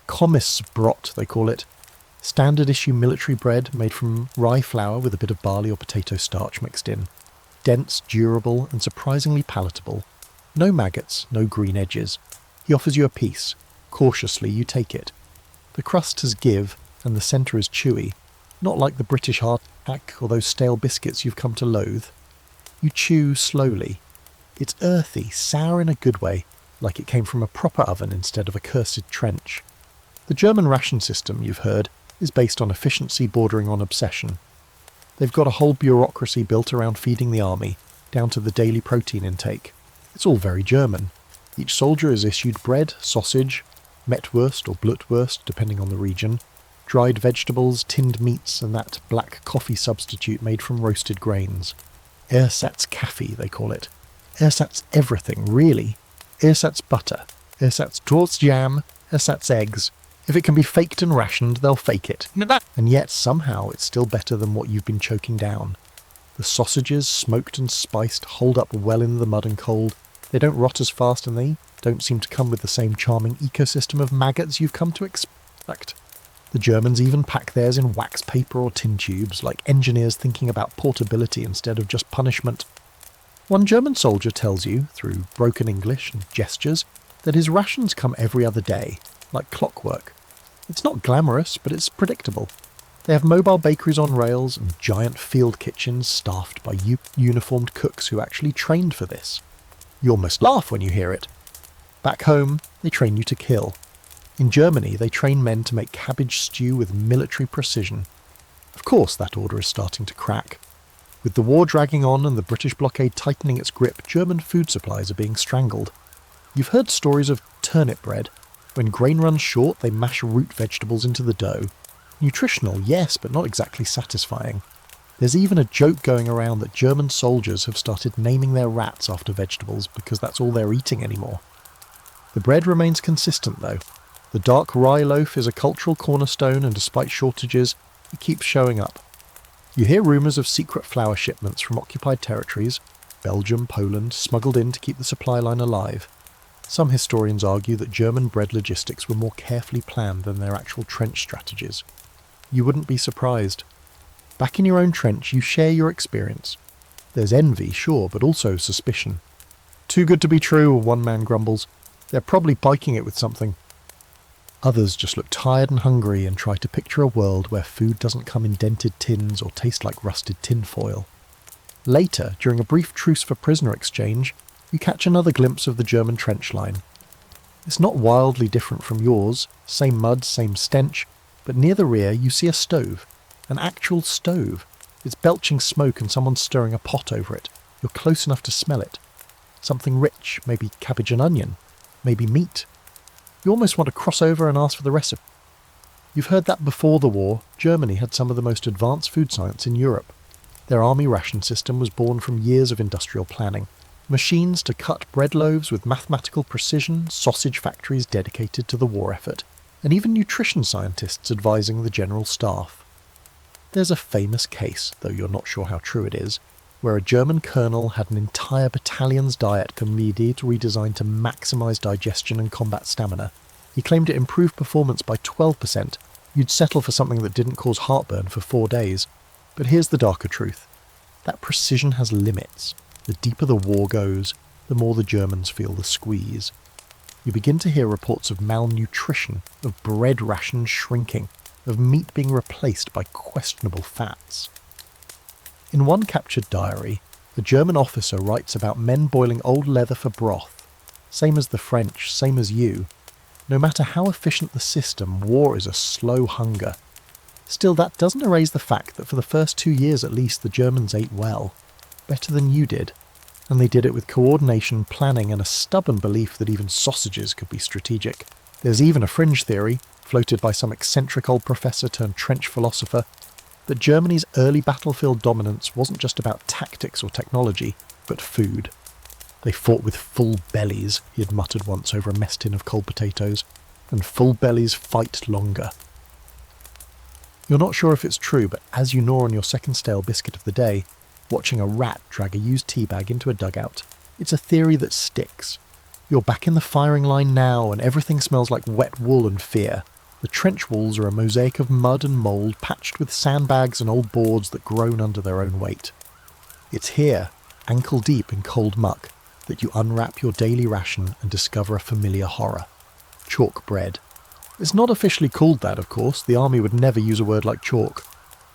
Kommissbrot, they call it. Standard issue military bread made from rye flour with a bit of barley or potato starch mixed in. Dense, durable, and surprisingly palatable. No maggots, no green edges. He offers you a piece. Cautiously, you take it. The crust has give, and the centre is chewy, not like the British hardtack or those stale biscuits you've come to loathe. You chew slowly. It's earthy, sour in a good way, like it came from a proper oven instead of a cursed trench. The German ration system, you've heard, is based on efficiency bordering on obsession. They've got a whole bureaucracy built around feeding the army, down to the daily protein intake. It's all very German. Each soldier is issued bread, sausage, Mettwurst or Blutwurst, depending on the region, dried vegetables, tinned meats, and that black coffee substitute made from roasted grains. Ersatz-Kaffee, they call it. Ersatz everything, really. Ersatz butter, ersatz toast jam, ersatz eggs. If it can be faked and rationed, they'll fake it. And yet, somehow, it's still better than what you've been choking down. The sausages, smoked and spiced, hold up well in the mud and cold. They don't rot as fast, and they don't seem to come with the same charming ecosystem of maggots you've come to expect. The Germans even pack theirs in wax paper or tin tubes, like engineers thinking about portability instead of just punishment. One German soldier tells you, through broken English and gestures, that his rations come every other day, like clockwork. It's not glamorous, but it's predictable. They have mobile bakeries on rails and giant field kitchens staffed by uniformed cooks who actually trained for this. You almost laugh when you hear it. Back home, they train you to kill. In Germany, they train men to make cabbage stew with military precision. Of course, that order is starting to crack. With the war dragging on and the British blockade tightening its grip, German food supplies are being strangled. You've heard stories of turnip bread. When grain runs short, they mash root vegetables into the dough. Nutritional, yes, but not exactly satisfying. There's even a joke going around that German soldiers have started naming their rats after vegetables because that's all they're eating anymore. The bread remains consistent, though. The dark rye loaf is a cultural cornerstone, and despite shortages, it keeps showing up. You hear rumours of secret flour shipments from occupied territories, Belgium, Poland, smuggled in to keep the supply line alive. Some historians argue that German bread logistics were more carefully planned than their actual trench strategies. You wouldn't be surprised. Back in your own trench, you share your experience. There's envy, sure, but also suspicion. Too good to be true, one man grumbles. They're probably biking it with something. Others just look tired and hungry and try to picture a world where food doesn't come in dented tins or taste like rusted tinfoil. Later, during a brief truce for prisoner exchange, you catch another glimpse of the German trench line. It's not wildly different from yours, same mud, same stench, but near the rear you see a stove. An actual stove. It's belching smoke and someone's stirring a pot over it. You're close enough to smell it. Something rich, maybe cabbage and onion, maybe meat. You almost want to cross over and ask for the recipe. You've heard that before the war, Germany had some of the most advanced food science in Europe. Their army ration system was born from years of industrial planning. Machines to cut bread loaves with mathematical precision, sausage factories dedicated to the war effort, and even nutrition scientists advising the general staff. There's a famous case, though you're not sure how true it is, where a German colonel had an entire battalion's diet redesigned to maximise digestion and combat stamina. He claimed it improved performance by 12%. You'd settle for something that didn't cause heartburn for 4 days. But here's the darker truth. that precision has limits. The deeper the war goes, the more the Germans feel the squeeze. You begin to hear reports of malnutrition, of bread rations shrinking, of meat being replaced by questionable fats. In one captured diary, the German officer writes about men boiling old leather for broth. Same as the French, same as you. No matter how efficient the system, war is a slow hunger. Still, that doesn't erase the fact that for the first 2 years at least, the Germans ate well. Better than you did. And they did it with coordination, planning, and a stubborn belief that even sausages could be strategic. There's even a fringe theory, floated by some eccentric old professor turned trench philosopher, that Germany's early battlefield dominance wasn't just about tactics or technology, but food. They fought with full bellies, he had muttered once over a mess tin of cold potatoes, and full bellies fight longer. You're not sure if it's true, but as you gnaw on your second stale biscuit of the day, watching a rat drag a used teabag into a dugout, it's a theory that sticks. You're back in the firing line now, and everything smells like wet wool and fear. The trench walls are a mosaic of mud and mould patched with sandbags and old boards that groan under their own weight. It's here, ankle deep in cold muck, that you unwrap your daily ration and discover a familiar horror. Chalk bread. It's not officially called that, of course. The army would never use a word like chalk.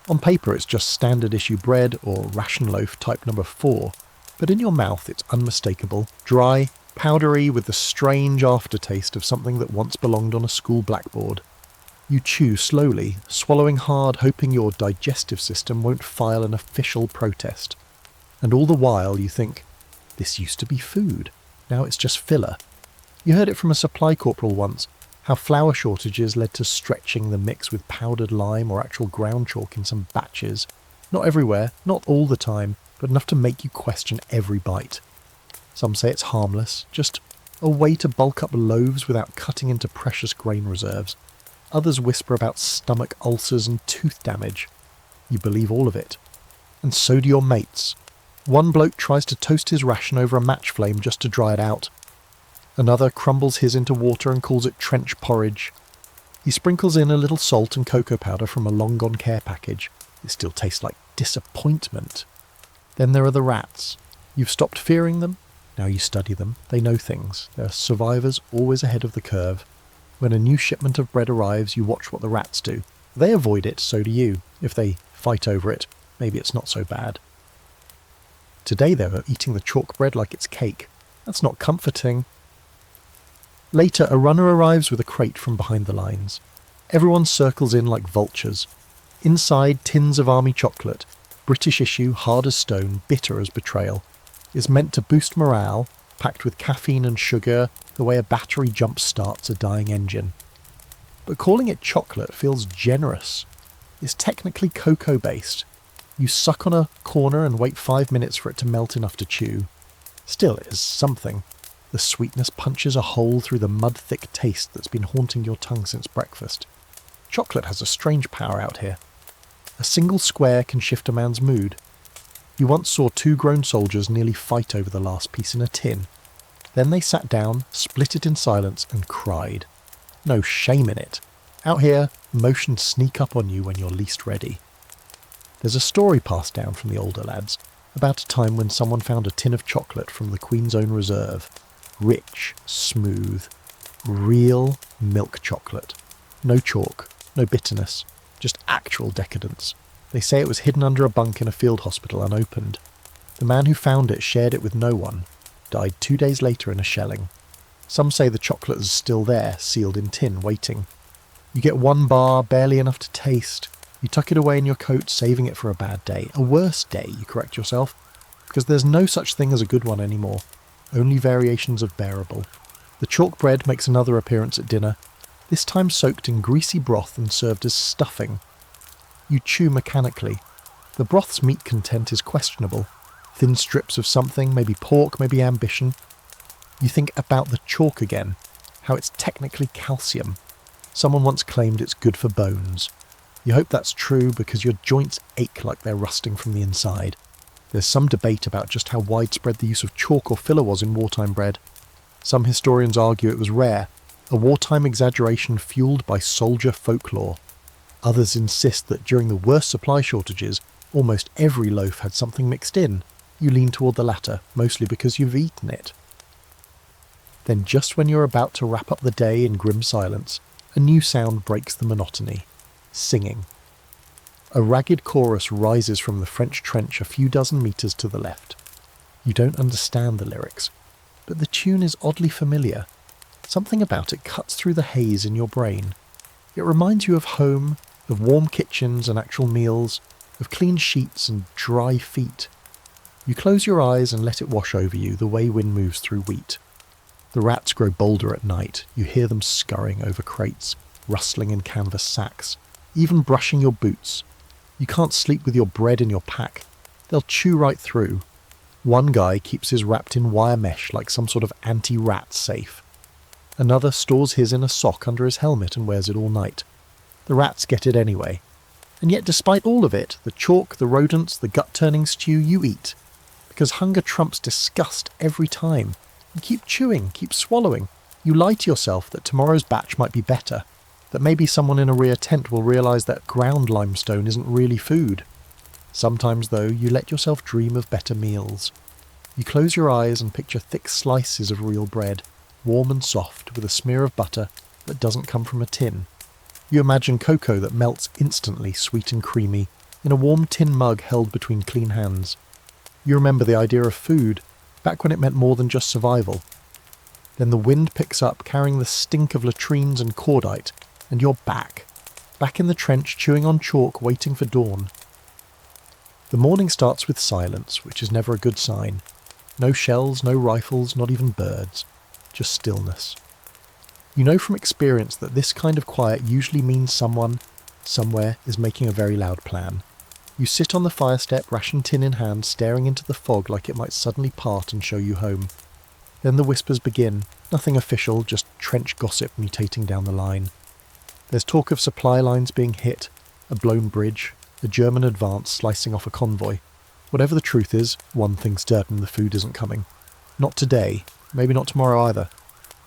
On paper it's just standard issue bread or ration loaf type number 4, but in your mouth it's unmistakable, dry, powdery with the strange aftertaste of something that once belonged on a school blackboard. You chew slowly, swallowing hard, hoping your digestive system won't file an official protest. And all the while you think, this used to be food, now it's just filler. You heard it from a supply corporal once, how flour shortages led to stretching the mix with powdered lime or actual ground chalk in some batches. Not everywhere, not all the time, but enough to make you question every bite. Some say it's harmless, just a way to bulk up loaves without cutting into precious grain reserves. Others whisper about stomach ulcers and tooth damage. You believe all of it. And so do your mates. One bloke tries to toast his ration over a match flame just to dry it out. Another crumbles his into water and calls it trench porridge. He sprinkles in a little salt and cocoa powder from a long-gone care package. It still tastes like disappointment. Then there are the rats. You've stopped fearing them. Now you study them. They know things. They're survivors always ahead of the curve. When a new shipment of bread arrives, you watch what the rats do. They avoid it, so do you. If they fight over it, maybe it's not so bad. Today they were eating the chalk bread like it's cake. That's not comforting. Later, a runner arrives with a crate from behind the lines. Everyone circles in like vultures. Inside, tins of army chocolate, British issue, hard as stone, bitter as betrayal, is meant to boost morale, packed with caffeine and sugar, the way a battery jump starts a dying engine. But calling it chocolate feels generous. It's technically cocoa-based. You suck on a corner and wait 5 minutes for it to melt enough to chew. Still, it is something. The sweetness punches a hole through the mud-thick taste that's been haunting your tongue since breakfast. Chocolate has a strange power out here. A single square can shift a man's mood. You once saw 2 grown soldiers nearly fight over the last piece in a tin. Then they sat down, split it in silence, and cried. No shame in it. Out here, emotions sneak up on you when you're least ready. There's a story passed down from the older lads about a time when someone found a tin of chocolate from the Queen's Own Reserve. Rich, smooth, real milk chocolate. No chalk, no bitterness, just actual decadence. They say it was hidden under a bunk in a field hospital unopened. The man who found it shared it with no one, died 2 days later in a shelling. Some say the chocolate is still there, sealed in tin, waiting. You get 1 bar, barely enough to taste. You tuck it away in your coat, saving it for a bad day. A worse day, you correct yourself, because there's no such thing as a good one anymore. Only variations of bearable. The chalk bread makes another appearance at dinner, this time soaked in greasy broth and served as stuffing. You chew mechanically. The broth's meat content is questionable. Thin strips of something, maybe pork, maybe ambition. You think about the chalk again, how it's technically calcium. Someone once claimed it's good for bones. You hope that's true because your joints ache like they're rusting from the inside. There's some debate about just how widespread the use of chalk or filler was in wartime bread. Some historians argue it was rare, a wartime exaggeration fueled by soldier folklore. Others insist that during the worst supply shortages, Almost every loaf had something mixed in. You lean toward the latter, mostly because you've eaten it. Then just when you're about to wrap up the day in grim silence, a new sound breaks the monotony. Singing. A ragged chorus rises from the French trench a few dozen metres to the left. You don't understand the lyrics, but the tune is oddly familiar. Something about it cuts through the haze in your brain. It reminds you of home, of warm kitchens and actual meals, of clean sheets and dry feet. You close your eyes and let it wash over you the way wind moves through wheat. The rats grow bolder at night. You hear them scurrying over crates, rustling in canvas sacks, even brushing your boots. You can't sleep with your bread in your pack. They'll chew right through. One guy keeps his wrapped in wire mesh like some sort of anti-rat safe. Another stores his in a sock under his helmet and wears it all night. The rats get it anyway. And yet despite all of it, the chalk, the rodents, the gut-turning stew, you eat. Because hunger trumps disgust every time. You keep chewing, keep swallowing. You lie to yourself that tomorrow's batch might be better. That maybe someone in a rear tent will realise that ground limestone isn't really food. Sometimes, though, you let yourself dream of better meals. You close your eyes and picture thick slices of real bread, warm and soft, with a smear of butter that doesn't come from a tin. You imagine cocoa that melts instantly, sweet and creamy, in a warm tin mug held between clean hands. You remember the idea of food, back when it meant more than just survival. Then the wind picks up, carrying the stink of latrines and cordite, and you're back in the trench, chewing on chalk, waiting for dawn. The morning starts with silence, which is never a good sign. No shells, no rifles, not even birds. Just stillness. You know from experience that this kind of quiet usually means someone, somewhere, is making a very loud plan. You sit on the fire step, ration tin in hand, staring into the fog like it might suddenly part and show you home. Then the whispers begin, nothing official, just trench gossip mutating down the line. There's talk of supply lines being hit, a blown bridge, a German advance slicing off a convoy. Whatever the truth is, one thing's certain: the food isn't coming. Not today, maybe not tomorrow either.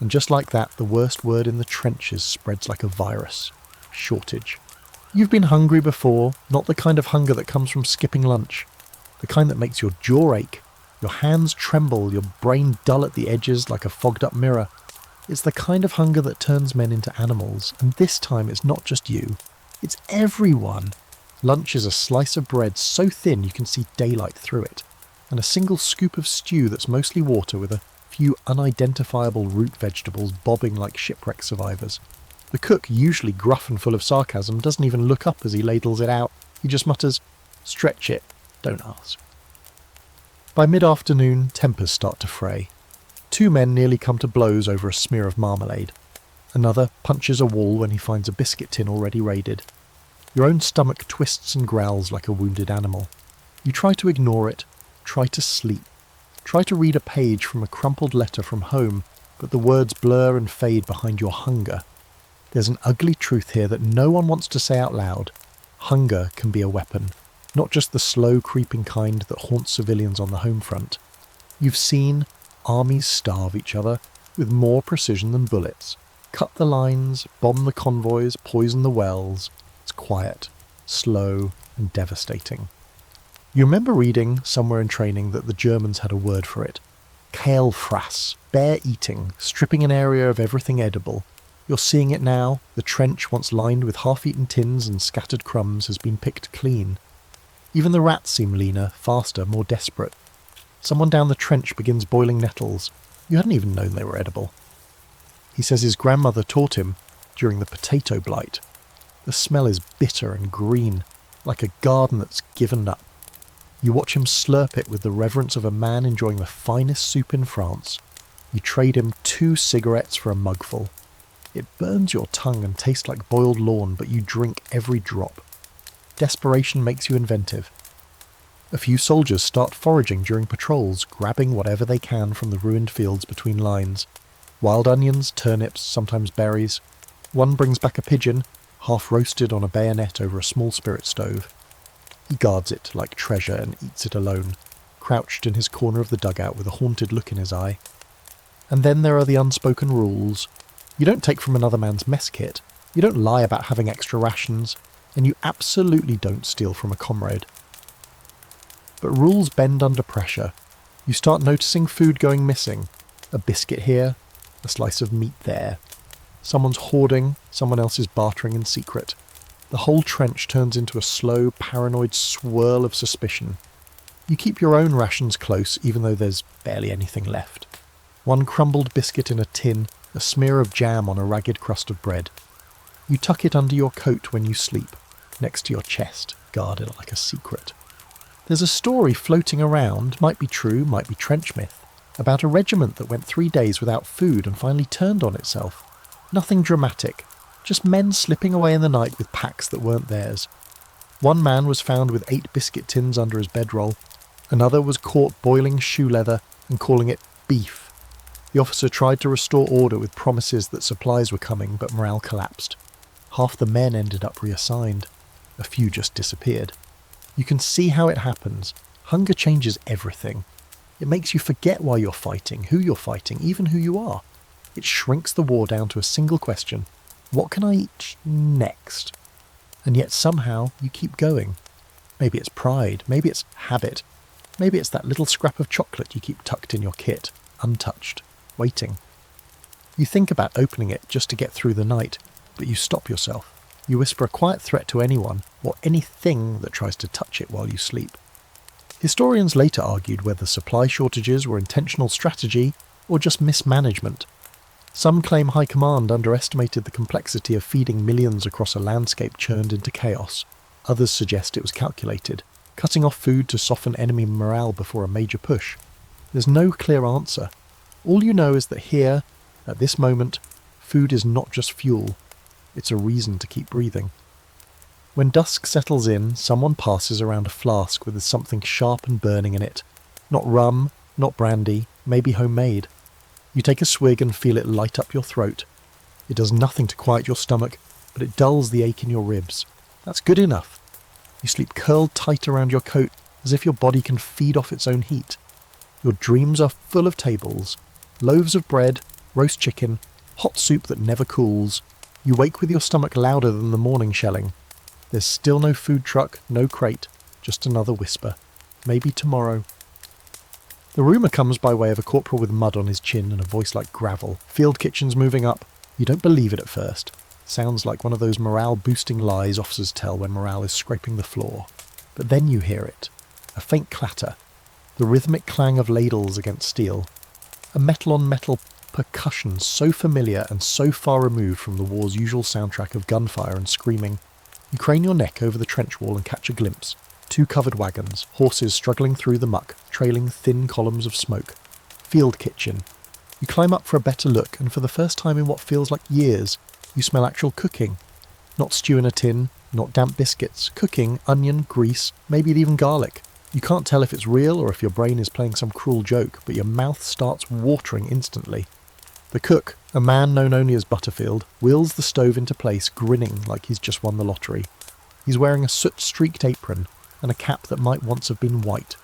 And just like that, the worst word in the trenches spreads like a virus. Shortage. You've been hungry before, not the kind of hunger that comes from skipping lunch. The kind that makes your jaw ache, your hands tremble, your brain dull at the edges like a fogged up mirror. It's the kind of hunger that turns men into animals, and this time it's not just you. It's everyone. Lunch is a slice of bread so thin you can see daylight through it, and a single scoop of stew that's mostly water with a few unidentifiable root vegetables bobbing like shipwreck survivors. The cook, usually gruff and full of sarcasm, doesn't even look up as he ladles it out. He just mutters, "Stretch it, don't ask." By mid-afternoon, tempers start to fray. Two men nearly come to blows over a smear of marmalade. Another punches a wall when he finds a biscuit tin already raided. Your own stomach twists and growls like a wounded animal. You try to ignore it, try to sleep, try to read a page from a crumpled letter from home, but the words blur and fade behind your hunger. There's an ugly truth here that no one wants to say out loud. Hunger can be a weapon, not just the slow creeping kind that haunts civilians on the home front. You've seen armies starve each other with more precision than bullets. Cut the lines, bomb the convoys, poison the wells. It's quiet, slow, and devastating. You remember reading, somewhere in training, that the Germans had a word for it. Kehlfraß, bear eating, stripping an area of everything edible. You're seeing it now. The trench, once lined with half-eaten tins and scattered crumbs, has been picked clean. Even the rats seem leaner, faster, more desperate. Someone down the trench begins boiling nettles. You hadn't even known they were edible. He says his grandmother taught him during the potato blight. The smell is bitter and green, like a garden that's given up. You watch him slurp it with the reverence of a man enjoying the finest soup in France. You trade him 2 cigarettes for a mugful. It burns your tongue and tastes like boiled lawn, but you drink every drop. Desperation makes you inventive. A few soldiers start foraging during patrols, grabbing whatever they can from the ruined fields between lines. Wild onions, turnips, sometimes berries. One brings back a pigeon, half roasted on a bayonet over a small spirit stove. He guards it like treasure and eats it alone, crouched in his corner of the dugout with a haunted look in his eye. And then there are the unspoken rules. You don't take from another man's mess kit, you don't lie about having extra rations, and you absolutely don't steal from a comrade. But rules bend under pressure. You start noticing food going missing. A biscuit here, a slice of meat there. Someone's hoarding, someone else is bartering in secret. The whole trench turns into a slow, paranoid swirl of suspicion. You keep your own rations close, even though there's barely anything left. One crumbled biscuit in a tin, a smear of jam on a ragged crust of bread. You tuck it under your coat when you sleep, next to your chest, guarded like a secret. There's a story floating around, might be true, might be trench myth, about a regiment that went 3 days without food and finally turned on itself. Nothing dramatic, just men slipping away in the night with packs that weren't theirs. One man was found with 8 biscuit tins under his bedroll. Another was caught boiling shoe leather and calling it beef. The officer tried to restore order with promises that supplies were coming, but morale collapsed. Half the men ended up reassigned. A few just disappeared. You can see how it happens. Hunger changes everything. It makes you forget why you're fighting, who you're fighting, even who you are. It shrinks the war down to a single question. What can I eat next? And yet somehow you keep going. Maybe it's pride, maybe it's habit, maybe it's that little scrap of chocolate you keep tucked in your kit, untouched, waiting. You think about opening it just to get through the night, but you stop yourself. You whisper a quiet threat to anyone or anything that tries to touch it while you sleep. Historians later argued whether supply shortages were intentional strategy or just mismanagement. Some claim high command underestimated the complexity of feeding millions across a landscape churned into chaos. Others suggest it was calculated, cutting off food to soften enemy morale before a major push. There's no clear answer. All you know is that here, at this moment, food is not just fuel. It's a reason to keep breathing. When dusk settles in, someone passes around a flask with something sharp and burning in it. Not rum, not brandy, maybe homemade. You take a swig and feel it light up your throat. It does nothing to quiet your stomach, but it dulls the ache in your ribs. That's good enough. You sleep curled tight around your coat as if your body can feed off its own heat. Your dreams are full of tables, loaves of bread, roast chicken, hot soup that never cools. You wake with your stomach louder than the morning shelling. There's still no food truck, no crate, just another whisper. Maybe tomorrow. The rumour comes by way of a corporal with mud on his chin and a voice like gravel. Field kitchens moving up. You don't believe it at first. Sounds like one of those morale-boosting lies officers tell when morale is scraping the floor. But then you hear it. A faint clatter. The rhythmic clang of ladles against steel. A metal-on-metal percussion so familiar and so far removed from the war's usual soundtrack of gunfire and screaming. You crane your neck over the trench wall and catch a glimpse. 2 covered wagons, horses struggling through the muck, trailing thin columns of smoke. Field kitchen. You climb up for a better look, and for the first time in what feels like years, you smell actual cooking. Not stew in a tin, not damp biscuits. Cooking, onion, grease, maybe even garlic. You can't tell if it's real or if your brain is playing some cruel joke, but your mouth starts watering instantly. The cook, a man known only as Butterfield, wheels the stove into place, grinning like he's just won the lottery. He's wearing a soot-streaked apron and a cap that might once have been white.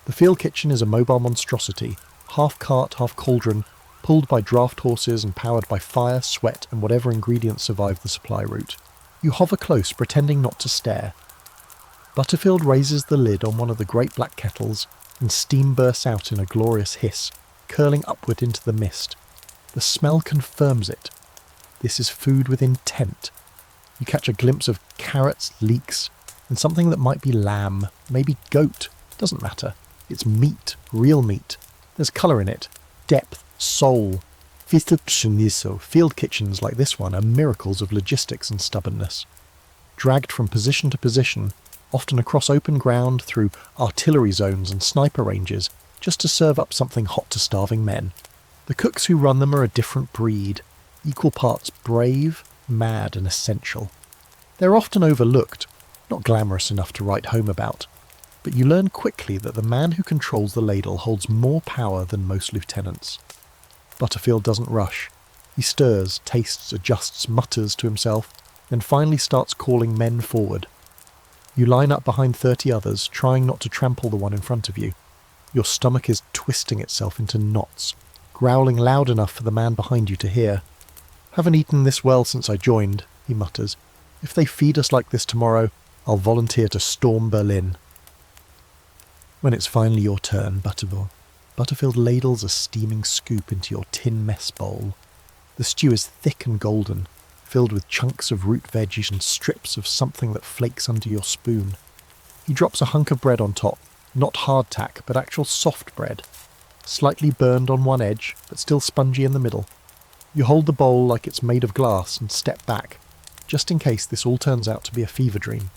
The field kitchen is a mobile monstrosity, half cart, half cauldron, pulled by draft horses and powered by fire, sweat, and whatever ingredients survive the supply route. You hover close, pretending not to stare. Butterfield raises the lid on one of the great black kettles, and steam bursts out in a glorious hiss, curling upward into the mist. The smell confirms it. This is food with intent. You catch a glimpse of carrots, leeks, and something that might be lamb, maybe goat. Doesn't matter. It's meat, real meat. There's colour in it, depth, soul. Field kitchens like this one are miracles of logistics and stubbornness. Dragged from position to position, often across open ground through artillery zones and sniper ranges, just to serve up something hot to starving men. The cooks who run them are a different breed, equal parts brave, mad and essential. They're often overlooked, not glamorous enough to write home about, but you learn quickly that the man who controls the ladle holds more power than most lieutenants. Butterfield doesn't rush. He stirs, tastes, adjusts, mutters to himself, then finally starts calling men forward. You line up behind 30 others, trying not to trample the one in front of you. Your stomach is twisting itself into knots, growling loud enough for the man behind you to hear. "Haven't eaten this well since I joined," he mutters. "If they feed us like this tomorrow, I'll volunteer to storm Berlin." When it's finally your turn, Butterfield ladles a steaming scoop into your tin mess bowl. The stew is thick and golden, filled with chunks of root veggies and strips of something that flakes under your spoon. He drops a hunk of bread on top, not hardtack, but actual soft bread, slightly burned on one edge, but still spongy in the middle. You hold the bowl like it's made of glass and step back, just in case this all turns out to be a fever dream.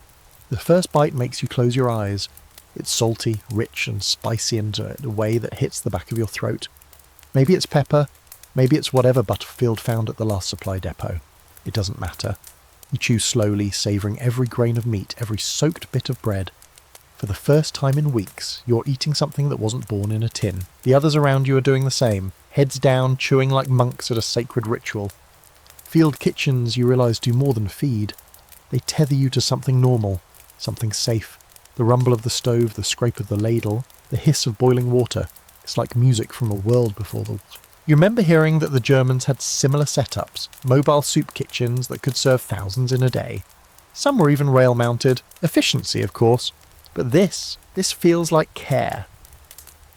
The first bite makes you close your eyes. It's salty, rich and spicy in a way that hits the back of your throat. Maybe it's pepper, maybe it's whatever Butterfield found at the last supply depot. It doesn't matter. You chew slowly, savouring every grain of meat, every soaked bit of bread. For the first time in weeks, you're eating something that wasn't born in a tin. The others around you are doing the same, heads down, chewing like monks at a sacred ritual. Field kitchens, you realise, do more than feed. They tether you to something normal, something safe. The rumble of the stove, the scrape of the ladle, the hiss of boiling water. It's like music from a world before the war. You remember hearing that the Germans had similar setups, mobile soup kitchens that could serve thousands in a day. Some were even rail-mounted. Efficiency, of course. But this feels like care.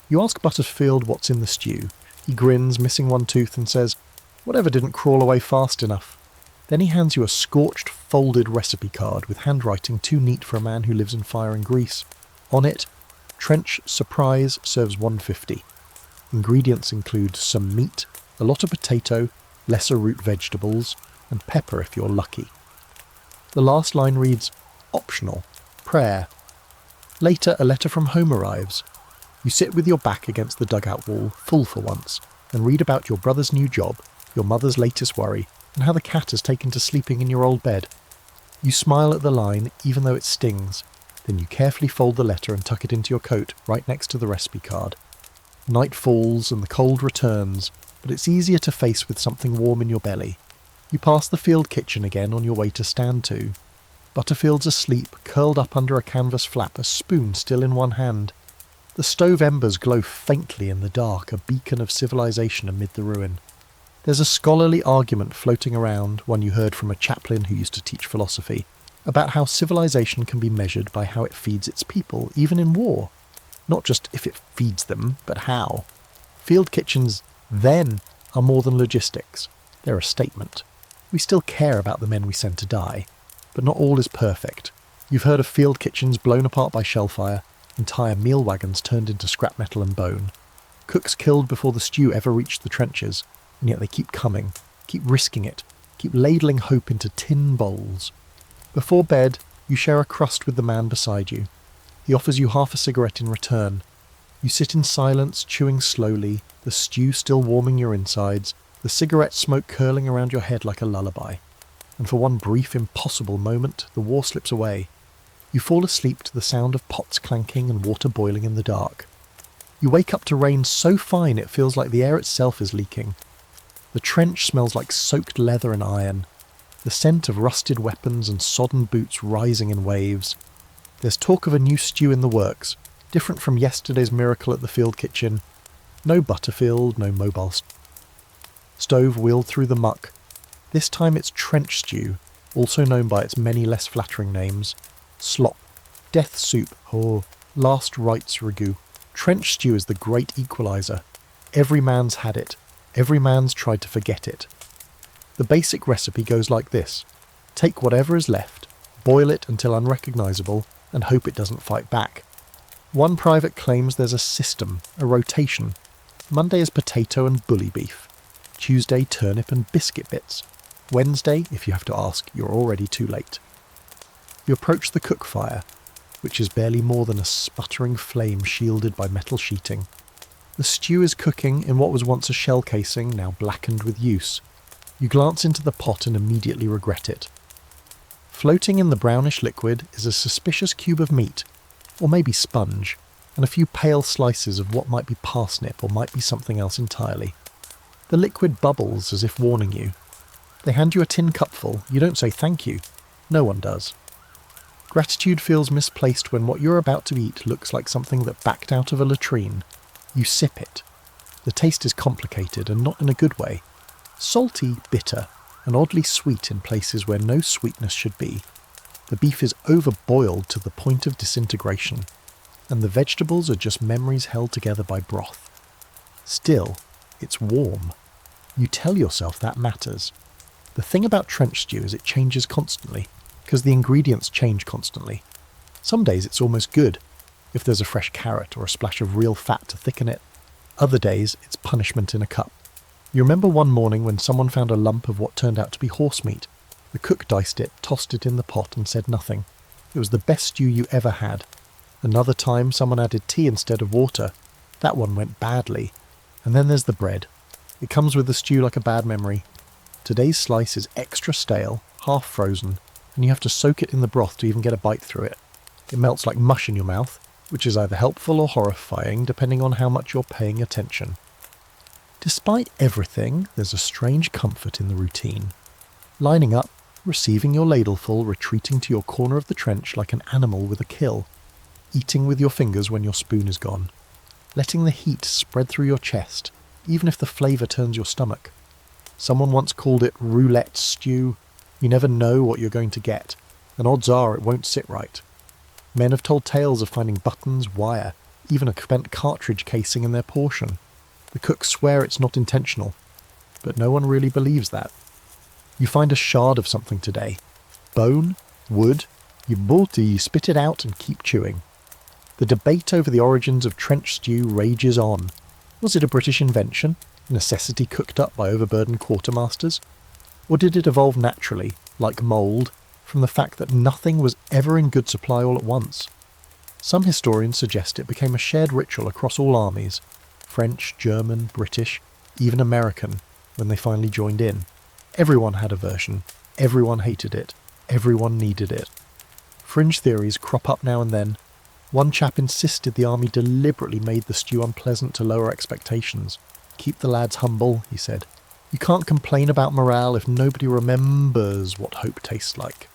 You ask Butterfield what's in the stew. He grins, missing one tooth, and says, "Whatever didn't crawl away fast enough." Then he hands you a scorched, folded recipe card with handwriting too neat for a man who lives in fire and grease. On it, Trench Surprise serves 150. Ingredients include some meat, a lot of potato, lesser root vegetables, and pepper if you're lucky. The last line reads, "Optional. Prayer." Later, a letter from home arrives. You sit with your back against the dugout wall, full for once, and read about your brother's new job, your mother's latest worry, and how the cat has taken to sleeping in your old bed. You smile at the line, even though it stings. Then you carefully fold the letter and tuck it into your coat, right next to the recipe card. Night falls and the cold returns, but it's easier to face with something warm in your belly. You pass the field kitchen again on your way to stand to. Butterfield's asleep, curled up under a canvas flap, a spoon still in one hand. The stove embers glow faintly in the dark, a beacon of civilization amid the ruin. There's a scholarly argument floating around, one you heard from a chaplain who used to teach philosophy, about how civilization can be measured by how it feeds its people, even in war. Not just if it feeds them, but how. Field kitchens, then, are more than logistics. They're a statement. We still care about the men we send to die, but not all is perfect. You've heard of field kitchens blown apart by shellfire, entire meal wagons turned into scrap metal and bone, cooks killed before the stew ever reached the trenches, and yet they keep coming, keep risking it, keep ladling hope into tin bowls. Before bed, you share a crust with the man beside you. He offers you half a cigarette in return. You sit in silence, chewing slowly, the stew still warming your insides, the cigarette smoke curling around your head like a lullaby. And for one brief, impossible moment, the war slips away. You fall asleep to the sound of pots clanking and water boiling in the dark. You wake up to rain so fine it feels like the air itself is leaking. The trench smells like soaked leather and iron, the scent of rusted weapons and sodden boots rising in waves. There's talk of a new stew in the works, different from yesterday's miracle at the field kitchen. No Butterfield, no mobile stove wheeled through the muck. This time it's trench stew, also known by its many less flattering names. Slop, death soup, or last rites ragout. Trench stew is the great equaliser. Every man's had it. Every man's tried to forget it. The basic recipe goes like this. Take whatever is left, boil it until unrecognisable, and hope it doesn't fight back. One private claims there's a system, a rotation. Monday is potato and bully beef. Tuesday, turnip and biscuit bits. Wednesday, if you have to ask, you're already too late. You approach the cook fire, which is barely more than a sputtering flame shielded by metal sheeting. The stew is cooking in what was once a shell casing, now blackened with use. You glance into the pot and immediately regret it. Floating in the brownish liquid is a suspicious cube of meat, or maybe sponge, and a few pale slices of what might be parsnip or might be something else entirely. The liquid bubbles as if warning you. They hand you a tin cupful. You don't say thank you. No one does. Gratitude feels misplaced when what you're about to eat looks like something that backed out of a latrine. You sip it. The taste is complicated and not in a good way. Salty, bitter, and oddly sweet in places where no sweetness should be. The beef is overboiled to the point of disintegration. and the vegetables are just memories held together by broth. Still, it's warm. You tell yourself that matters. The thing about trench stew is it changes constantly, because the ingredients change constantly. Some days it's almost good, if there's a fresh carrot or a splash of real fat to thicken it. Other days it's punishment in a cup. You remember one morning when someone found a lump of what turned out to be horse meat. The cook diced it, tossed it in the pot and said nothing. It was the best stew you ever had. Another time someone added tea instead of water. That one went badly. And then there's the bread. It comes with the stew like a bad memory. Today's slice is extra stale, half frozen, and you have to soak it in the broth to even get a bite through it. It melts like mush in your mouth, which is either helpful or horrifying depending on how much you're paying attention. Despite everything, there's a strange comfort in the routine. Lining up, receiving your ladleful, retreating to your corner of the trench like an animal with a kill, eating with your fingers when your spoon is gone, letting the heat spread through your chest, even if the flavour turns your stomach. Someone once called it roulette stew. You never know what you're going to get, and odds are it won't sit right. Men have told tales of finding buttons, wire, even a spent cartridge casing in their portion. The cooks swear it's not intentional, but no one really believes that. You find a shard of something today. Bone, wood, you spit it out and keep chewing. The debate over the origins of trench stew rages on. Was it a British invention, a necessity cooked up by overburdened quartermasters? Or did it evolve naturally, like mould, from the fact that nothing was ever in good supply all at once? Some historians suggest it became a shared ritual across all armies, French, German, British, even American, when they finally joined in. Everyone had a version, everyone hated it, everyone needed it. Fringe theories crop up now and then. One chap insisted the army deliberately made the stew unpleasant to lower expectations. Keep the lads humble, he said. You can't complain about morale if nobody remembers what hope tastes like.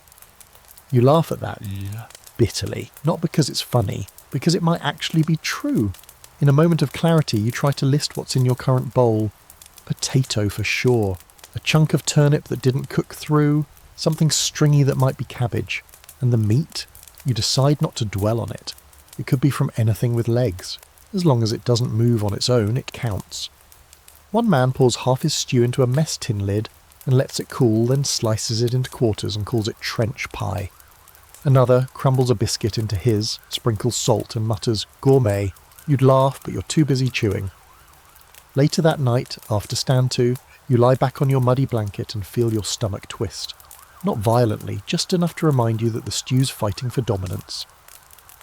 You laugh at that bitterly, not because it's funny, because it might actually be true. In a moment of clarity, you try to list what's in your current bowl. Potato for sure. A chunk of turnip that didn't cook through. Something stringy that might be cabbage. And the meat? You decide not to dwell on it. It could be from anything with legs. As long as it doesn't move on its own, it counts. One man pours half his stew into a mess tin lid and lets it cool, then slices it into quarters and calls it trench pie. Another crumbles a biscuit into his, sprinkles salt and mutters, "Gourmet." You'd laugh, but you're too busy chewing. Later that night, after stand to, you lie back on your muddy blanket and feel your stomach twist. Not violently, just enough to remind you that the stew's fighting for dominance.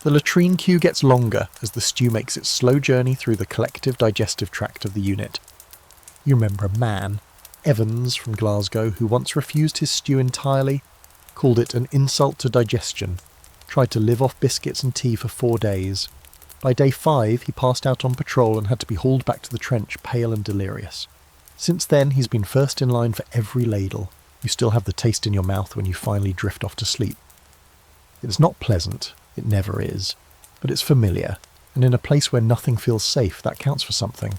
The latrine queue gets longer as the stew makes its slow journey through the collective digestive tract of the unit. You remember a man, Evans from Glasgow, who once refused his stew entirely, called it an insult to digestion, tried to live off biscuits and tea for 4 days. By day 5, he passed out on patrol and had to be hauled back to the trench, pale and delirious. Since then, he's been first in line for every ladle. You still have the taste in your mouth when you finally drift off to sleep. It's not pleasant, it never is, but it's familiar, and in a place where nothing feels safe, that counts for something.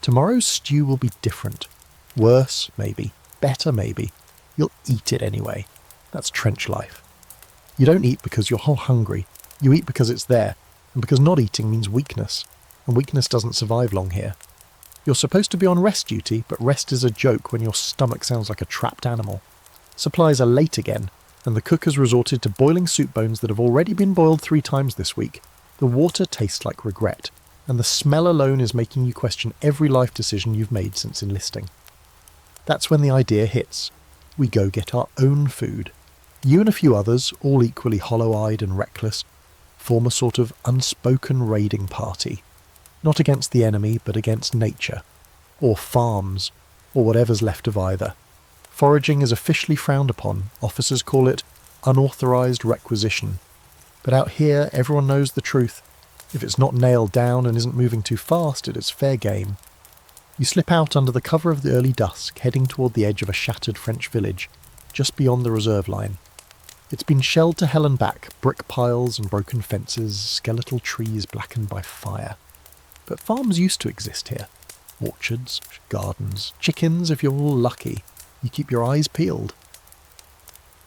Tomorrow's stew will be different. Worse, maybe. Better, maybe. You'll eat it anyway. That's trench life. You don't eat because you're hungry. You eat because it's there, and because not eating means weakness, and weakness doesn't survive long here. You're supposed to be on rest duty, but rest is a joke when your stomach sounds like a trapped animal. Supplies are late again, and the cook has resorted to boiling soup bones that have already been boiled 3 times this week. The water tastes like regret, and the smell alone is making you question every life decision you've made since enlisting. That's when the idea hits. We go get our own food. You and a few others, all equally hollow-eyed and reckless, form a sort of unspoken raiding party. Not against the enemy, but against nature. Or farms. Or whatever's left of either. Foraging is officially frowned upon. Officers call it unauthorized requisition. But out here, everyone knows the truth. If it's not nailed down and isn't moving too fast, it is fair game. You slip out under the cover of the early dusk, heading toward the edge of a shattered French village, just beyond the reserve line. It's been shelled to hell and back, brick piles and broken fences, skeletal trees blackened by fire. But farms used to exist here. Orchards, gardens, chickens if you're all lucky. You keep your eyes peeled.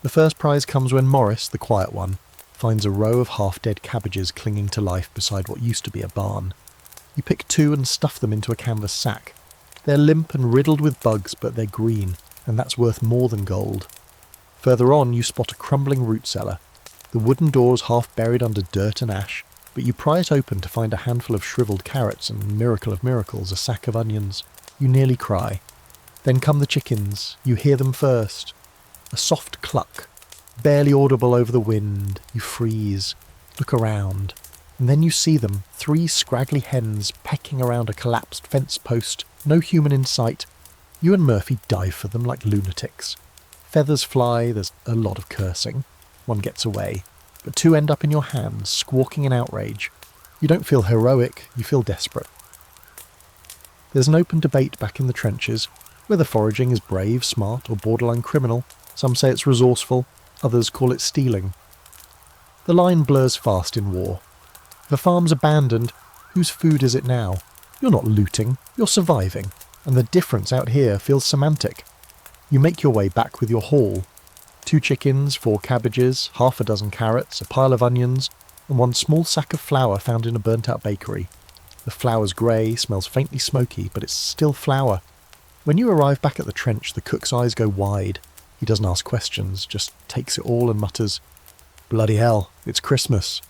The first prize comes when Morris, the quiet one, finds a row of half-dead cabbages clinging to life beside what used to be a barn. You pick 2 and stuff them into a canvas sack. They're limp and riddled with bugs, but they're green, and that's worth more than gold. Further on, you spot a crumbling root cellar. The wooden door's half buried under dirt and ash, but you pry it open to find a handful of shriveled carrots and, miracle of miracles, a sack of onions. You nearly cry. Then come the chickens. You hear them first. A soft cluck, barely audible over the wind. You freeze, look around, and then you see them, 3 scraggly hens pecking around a collapsed fence post, no human in sight. You and Murphy dive for them like lunatics. Feathers fly, there's a lot of cursing. One gets away, but 2 end up in your hands, squawking in outrage. You don't feel heroic, you feel desperate. There's an open debate back in the trenches, whether foraging is brave, smart, or borderline criminal. Some say it's resourceful, others call it stealing. The line blurs fast in war. If a farm's abandoned, whose food is it now? You're not looting, you're surviving, and the difference out here feels semantic. You make your way back with your haul. 2 chickens, 4 cabbages, half a dozen carrots, a pile of onions, and 1 small sack of flour found in a burnt-out bakery. The flour's grey, smells faintly smoky, but it's still flour. When you arrive back at the trench, the cook's eyes go wide. He doesn't ask questions, just takes it all and mutters, "Bloody hell, it's Christmas."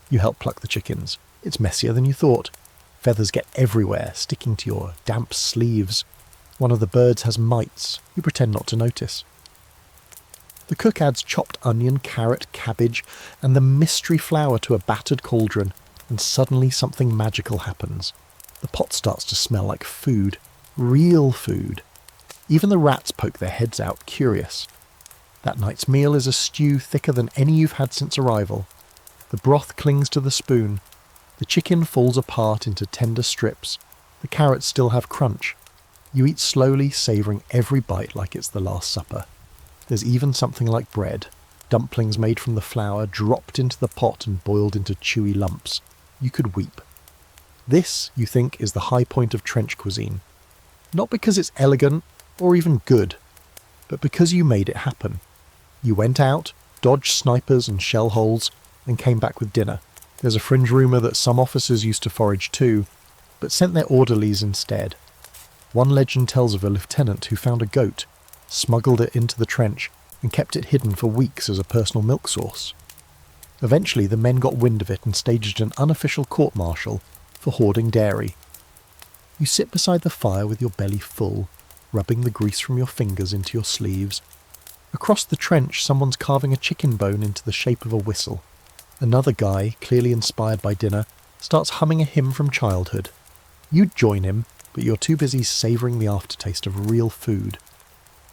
You help pluck the chickens. It's messier than you thought. Feathers get everywhere, sticking to your damp sleeves. One of the birds has mites. You pretend not to notice. The cook adds chopped onion, carrot, cabbage, and the mystery flour to a battered cauldron, and suddenly something magical happens. The pot starts to smell like food. Real food. Even the rats poke their heads out, curious. That night's meal is a stew thicker than any you've had since arrival. The broth clings to the spoon. The chicken falls apart into tender strips. The carrots still have crunch. You eat slowly, savouring every bite like it's the Last Supper. There's even something like bread. Dumplings made from the flour, dropped into the pot and boiled into chewy lumps. You could weep. This, you think, is the high point of trench cuisine. Not because it's elegant, or even good, but because you made it happen. You went out, dodged snipers and shell holes, and came back with dinner. There's a fringe rumour that some officers used to forage too, but sent their orderlies instead. One legend tells of a lieutenant who found a goat, smuggled it into the trench, and kept it hidden for weeks as a personal milk source. Eventually the men got wind of it and staged an unofficial court-martial for hoarding dairy. You sit beside the fire with your belly full, rubbing the grease from your fingers into your sleeves. Across the trench, someone's carving a chicken bone into the shape of a whistle. Another guy, clearly inspired by dinner, starts humming a hymn from childhood. You'd join him, but you're too busy savouring the aftertaste of real food.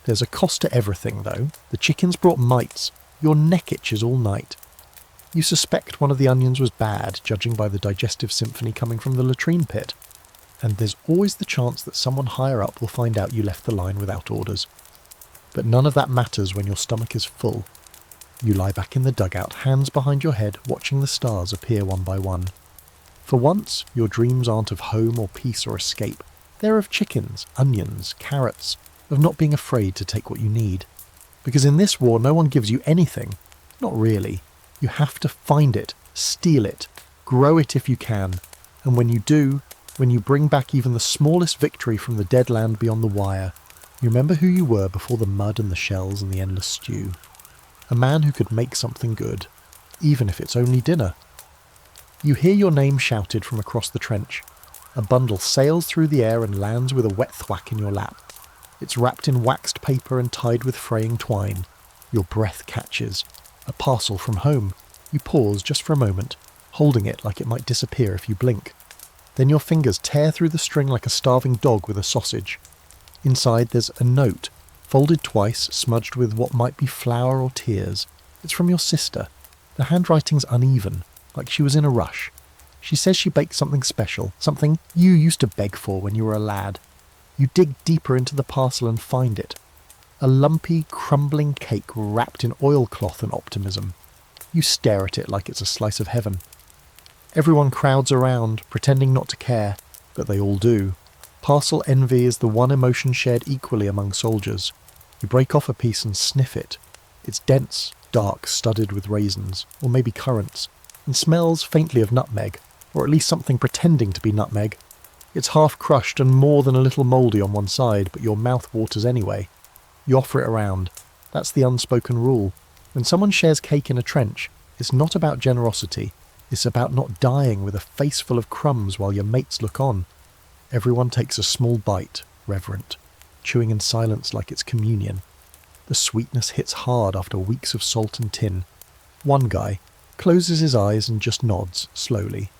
There's a cost to everything, though. The chickens brought mites. Your neck itches all night. You suspect one of the onions was bad, judging by the digestive symphony coming from the latrine pit. And there's always the chance that someone higher up will find out you left the line without orders. But none of that matters when your stomach is full. You lie back in the dugout, hands behind your head, watching the stars appear one by one. For once, your dreams aren't of home or peace or escape. They're of chickens, onions, carrots, of not being afraid to take what you need. Because in this war, no one gives you anything. Not really. You have to find it, steal it, grow it if you can. And when you do, when you bring back even the smallest victory from the dead land beyond the wire, you remember who you were before the mud and the shells and the endless stew. A man who could make something good, even if it's only dinner. You hear your name shouted from across the trench. A bundle sails through the air and lands with a wet thwack in your lap. It's wrapped in waxed paper and tied with fraying twine. Your breath catches. A parcel from home. You pause just for a moment, holding it like it might disappear if you blink. Then your fingers tear through the string like a starving dog with a sausage. Inside there's a note, folded twice, smudged with what might be flour or tears. It's from your sister. The handwriting's uneven, like she was in a rush. She says she baked something special, something you used to beg for when you were a lad. You dig deeper into the parcel and find it. A lumpy, crumbling cake wrapped in oilcloth and optimism. You stare at it like it's a slice of heaven. Everyone crowds around, pretending not to care, but they all do. Parcel envy is the one emotion shared equally among soldiers. You break off a piece and sniff it. It's dense, dark, studded with raisins, or maybe currants, and smells faintly of nutmeg, or at least something pretending to be nutmeg. It's half crushed and more than a little mouldy on one side, but your mouth waters anyway. You offer it around. That's the unspoken rule. When someone shares cake in a trench, it's not about generosity. It's about not dying with a face full of crumbs while your mates look on. Everyone takes a small bite, reverent, chewing in silence like it's communion. The sweetness hits hard after weeks of salt and tin. One guy closes his eyes and just nods, slowly.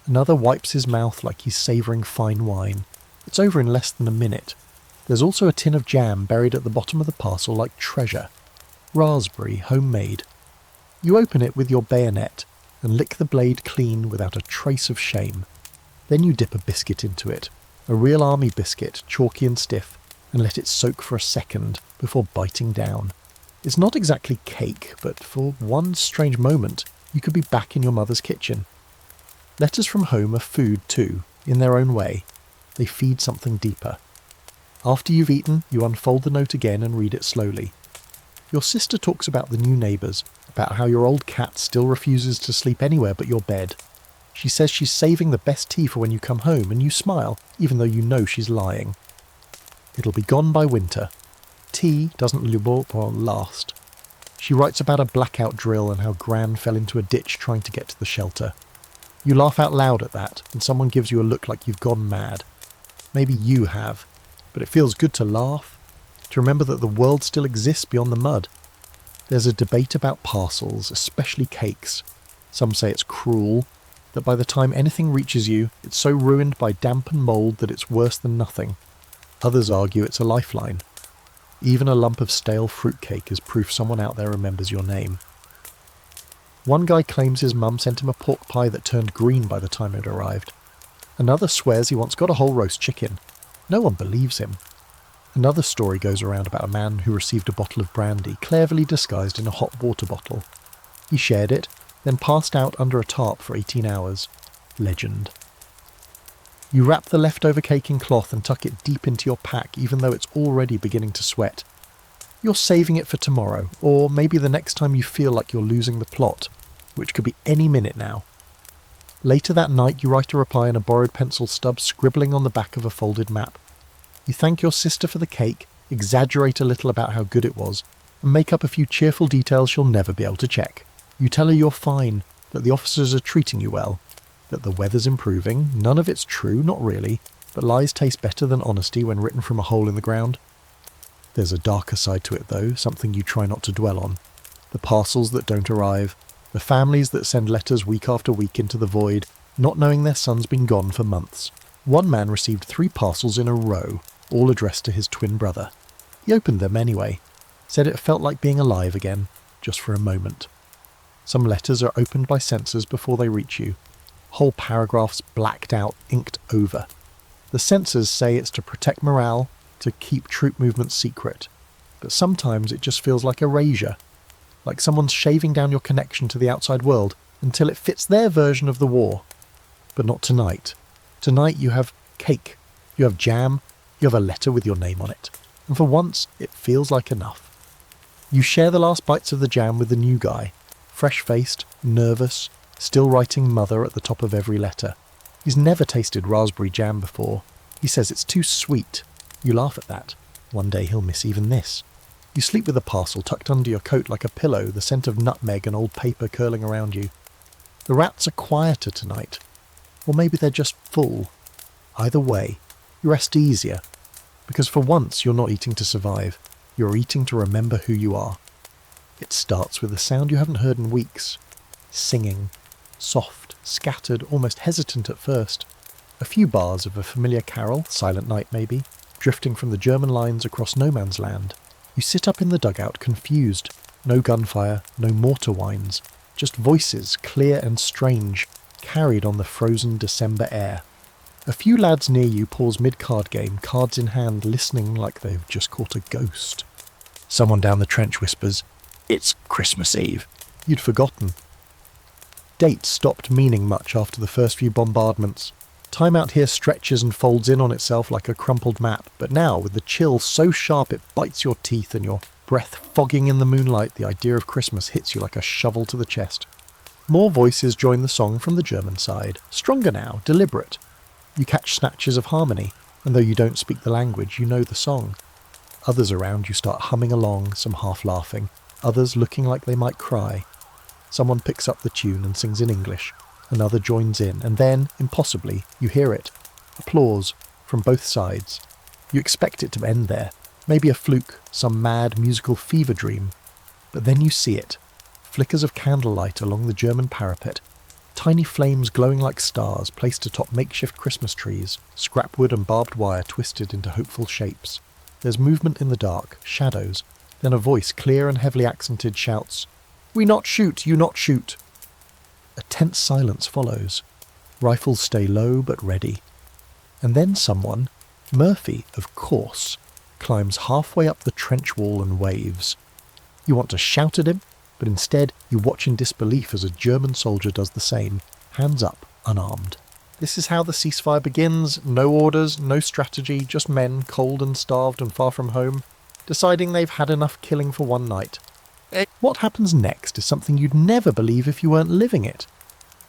Another wipes his mouth like he's savouring fine wine. It's over in less than a minute. There's also a tin of jam buried at the bottom of the parcel like treasure. Raspberry, homemade. You open it with your bayonet and lick the blade clean without a trace of shame. Then you dip a biscuit into it, a real army biscuit, chalky and stiff, and let it soak for a second before biting down. It's not exactly cake, but for one strange moment, you could be back in your mother's kitchen. Letters from home are food too, in their own way. They feed something deeper. After you've eaten, you unfold the note again and read it slowly. Your sister talks about the new neighbours, about how your old cat still refuses to sleep anywhere but your bed. She says she's saving the best tea for when you come home, and you smile, even though you know she's lying. It'll be gone by winter. Tea doesn't last. She writes about a blackout drill and how Gran fell into a ditch trying to get to the shelter. You laugh out loud at that, and someone gives you a look like you've gone mad. Maybe you have, but it feels good to laugh, to remember that the world still exists beyond the mud. There's a debate about parcels, especially cakes. Some say it's cruel, that by the time anything reaches you, it's so ruined by damp and mould that it's worse than nothing. Others argue it's a lifeline. Even a lump of stale fruitcake is proof someone out there remembers your name. One guy claims his mum sent him a pork pie that turned green by the time it arrived. Another swears he once got a whole roast chicken. No one believes him. Another story goes around about a man who received a bottle of brandy, cleverly disguised in a hot water bottle. He shared it, then passed out under a tarp for 18 hours. Legend. You wrap the leftover cake in cloth and tuck it deep into your pack, even though it's already beginning to sweat. You're saving it for tomorrow, or maybe the next time you feel like you're losing the plot, which could be any minute now. Later that night you write a reply in a borrowed pencil stub, scribbling on the back of a folded map. You thank your sister for the cake, exaggerate a little about how good it was, and make up a few cheerful details she'll never be able to check. You tell her you're fine, that the officers are treating you well, that the weather's improving. None of it's true, not really, but lies taste better than honesty when written from a hole in the ground. There's a darker side to it though, something you try not to dwell on. The parcels that don't arrive, the families that send letters week after week into the void, not knowing their son's been gone for months. One man received 3 parcels in a row, all addressed to his twin brother. He opened them anyway, said it felt like being alive again, just for a moment. Some letters are opened by censors before they reach you. Whole paragraphs blacked out, inked over. The censors say it's to protect morale, to keep troop movements secret. But sometimes it just feels like erasure, like someone's shaving down your connection to the outside world until it fits their version of the war. But not tonight. Tonight you have cake, you have jam, you have a letter with your name on it. And for once, it feels like enough. You share the last bites of the jam with the new guy, fresh-faced, nervous, still writing mother at the top of every letter. He's never tasted raspberry jam before. He says it's too sweet. You laugh at that. One day he'll miss even this. You sleep with a parcel tucked under your coat like a pillow, the scent of nutmeg and old paper curling around you. The rats are quieter tonight. Or maybe they're just full. Either way, you rest easier. Because for once you're not eating to survive. You're eating to remember who you are. It starts with a sound you haven't heard in weeks. Singing. Soft, scattered, almost hesitant at first. A few bars of a familiar carol, Silent Night maybe, drifting from the German lines across no man's land. You sit up in the dugout, confused. No gunfire, no mortar whines. Just voices, clear and strange, carried on the frozen December air. A few lads near you pause mid-card game, cards in hand, listening like they've just caught a ghost. Someone down the trench whispers, "It's Christmas Eve." You'd forgotten. Dates stopped meaning much after the first few bombardments. Time out here stretches and folds in on itself like a crumpled map, but now, with the chill so sharp it bites your teeth and your Breath fogging in the moonlight, the idea of Christmas hits you like a shovel to the chest. More voices join the song from the German side, stronger now, deliberate. You catch snatches of harmony, and though you don't speak the language, you know the song. Others around you start humming along, some half laughing, others looking like they might cry. Someone picks up the tune and sings in English, another joins in, and then, impossibly, you hear it. Applause, from both sides. You expect it to end there, maybe a fluke, some mad musical fever dream. But then you see it. Flickers of candlelight along the German parapet, tiny flames glowing like stars placed atop makeshift Christmas trees, scrapwood and barbed wire twisted into hopeful shapes. There's movement in the dark, shadows, then a voice, clear and heavily accented, shouts, "We not shoot, you not shoot!" A tense silence follows. Rifles stay low but ready. And then someone, Murphy, of course, climbs halfway up the trench wall and waves. You want to shout at him, but instead you watch in disbelief as a German soldier does the same, hands up, unarmed. This is how the ceasefire begins. No orders, no strategy, just men, cold and starved and far from home, deciding they've had enough killing for one night. What happens next is something you'd never believe if you weren't living it.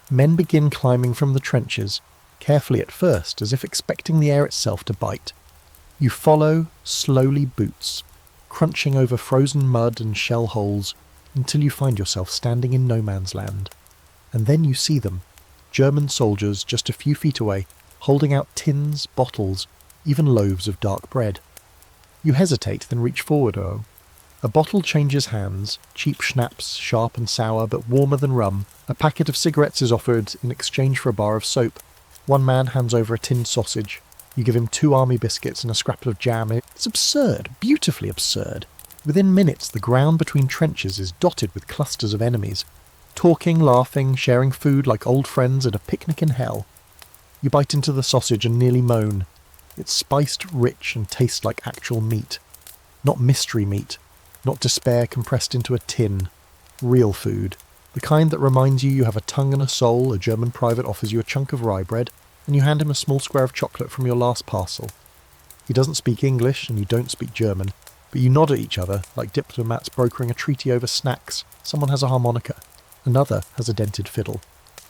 Men begin climbing from the trenches, carefully at first, as if expecting the air itself to bite. You follow, slowly boots, crunching over frozen mud and shell holes, until you find yourself standing in no man's land. And then you see them, German soldiers just a few feet away, holding out tins, bottles, even loaves of dark bread. You hesitate, then reach forward. A bottle changes hands, cheap schnapps, sharp and sour, but warmer than rum. A packet of cigarettes is offered in exchange for a bar of soap. One man hands over a tinned sausage. You give him 2 army biscuits and a scrap of jam. It's absurd, beautifully absurd. Within minutes, the ground between trenches is dotted with clusters of enemies, talking, laughing, sharing food like old friends at a picnic in hell. You bite into the sausage and nearly moan. It's spiced, rich, and tastes like actual meat. Not mystery meat, not despair compressed into a tin. Real food. The kind that reminds you have a tongue and a soul. A German private offers you a chunk of rye bread, and you hand him a small square of chocolate from your last parcel. He doesn't speak English, and you don't speak German, but you nod at each other like diplomats brokering a treaty over snacks. Someone has a harmonica. Another has a dented fiddle.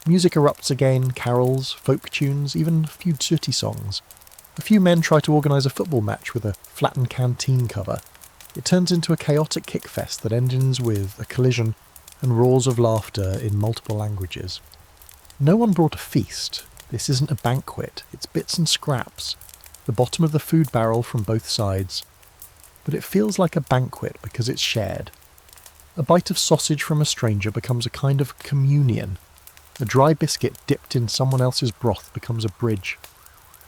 Music erupts again, carols, folk tunes, even a few dirty songs. A few men try to organise a football match with a flattened canteen cover. It turns into a chaotic kickfest that ends with a collision and roars of laughter in multiple languages. No one brought a feast. This isn't a banquet. It's bits and scraps. The bottom of the food barrel from both sides. But it feels like a banquet because it's shared. A bite of sausage from a stranger becomes a kind of communion. A dry biscuit dipped in someone else's broth becomes a bridge.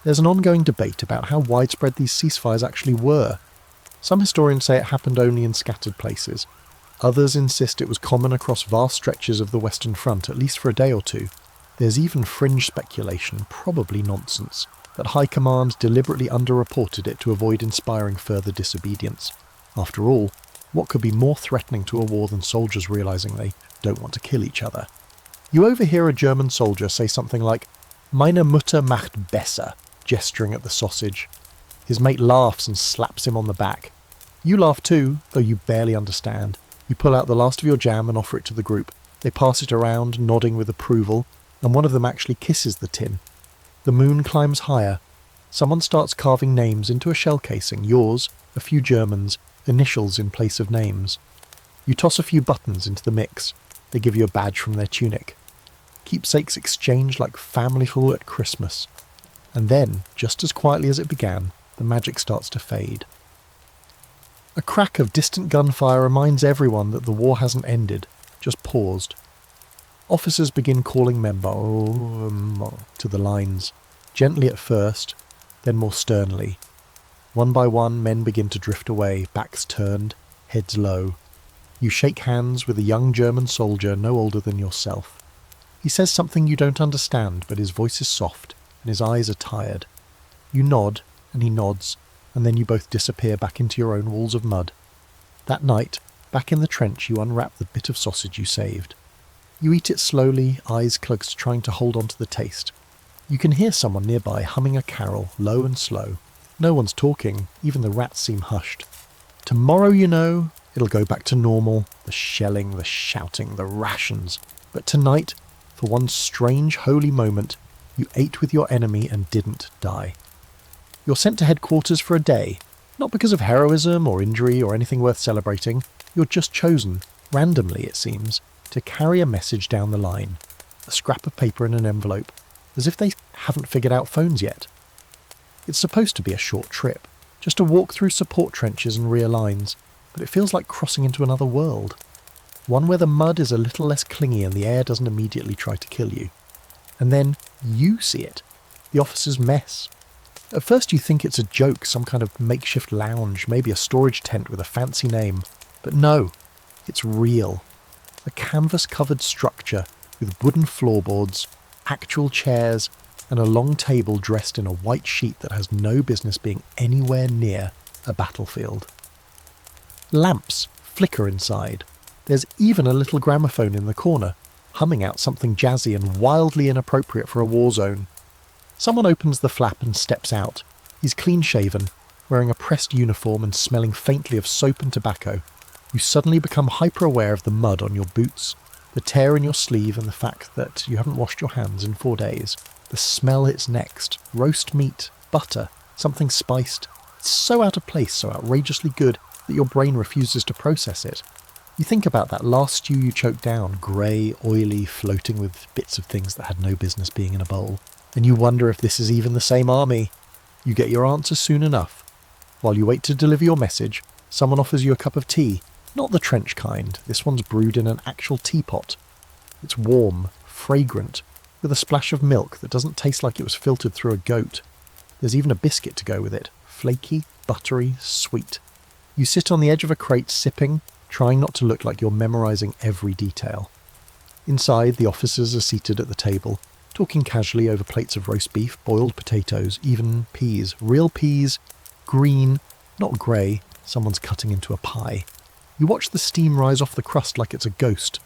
There's an ongoing debate about how widespread these ceasefires actually were. Some historians say it happened only in scattered places. Others insist it was common across vast stretches of the Western Front, at least for a day or two. There's even fringe speculation, probably nonsense, that High Command deliberately underreported it to avoid inspiring further disobedience. After all, what could be more threatening to a war than soldiers realising they don't want to kill each other? You overhear a German soldier say something like, "Meine Mutter macht besser," gesturing at the sausage. His mate laughs and slaps him on the back. You laugh too, though you barely understand. You pull out the last of your jam and offer it to the group. They pass it around, nodding with approval, and one of them actually kisses the tin. The moon climbs higher. Someone starts carving names into a shell casing, yours, a few Germans, initials in place of names. You toss a few buttons into the mix. They give you a badge from their tunic. Keepsakes exchange like family at Christmas. And then, just as quietly as it began, the magic starts to fade. A crack of distant gunfire reminds everyone that the war hasn't ended, just paused. Officers begin calling men to the lines, gently at first, then more sternly. One by one, men begin to drift away, backs turned, heads low. You shake hands with a young German soldier no older than yourself. He says something you don't understand, but his voice is soft, and his eyes are tired. You nod, and he nods, and then you both disappear back into your own walls of mud. That night, back in the trench, you unwrap the bit of sausage you saved. You eat it slowly, eyes closed, trying to hold on to the taste. You can hear someone nearby humming a carol, low and slow. No one's talking, even the rats seem hushed. Tomorrow, you know, It'll go back to normal, the shelling, the shouting, the rations. But tonight, for one strange holy moment, you ate with your enemy and didn't die. You're sent to headquarters for a day, not because of heroism or injury or anything worth celebrating. You're just chosen, randomly it seems, to carry a message down the line. A scrap of paper in an envelope, as if they haven't figured out phones yet. It's supposed to be a short trip, just a walk through support trenches and rear lines, but it feels like crossing into another world. One where the mud is a little less clingy and the air doesn't immediately try to kill you. And then you see it, the officer's mess. At first you think it's a joke, some kind of makeshift lounge, maybe a storage tent with a fancy name. But no, it's real. A canvas-covered structure with wooden floorboards, actual chairs, and a long table dressed in a white sheet that has no business being anywhere near a battlefield. Lamps flicker inside. There's even a little gramophone in the corner, humming out something jazzy and wildly inappropriate for a war zone. Someone opens the flap and steps out. He's clean-shaven, wearing a pressed uniform and smelling faintly of soap and tobacco. You suddenly become hyper-aware of the mud on your boots, the tear in your sleeve, and the fact that you haven't washed your hands in 4 days. The smell hits next. Roast meat, butter, something spiced. It's so out of place, so outrageously good, that your brain refuses to process it. You think about that last stew you choked down, grey, oily, floating with bits of things that had no business being in a bowl. And you wonder if this is even the same army. You get your answer soon enough. While you wait to deliver your message, someone offers you a cup of tea. Not the trench kind, this one's brewed in an actual teapot. It's warm, fragrant, with a splash of milk that doesn't taste like it was filtered through a goat. There's even a biscuit to go with it, flaky, buttery, sweet. You sit on the edge of a crate sipping, trying not to look like you're memorising every detail. Inside, the officers are seated at the table, talking casually over plates of roast beef, boiled potatoes, even peas. Real peas, green, not grey, someone's cutting into a pie. You watch the steam rise off the crust like it's a ghost.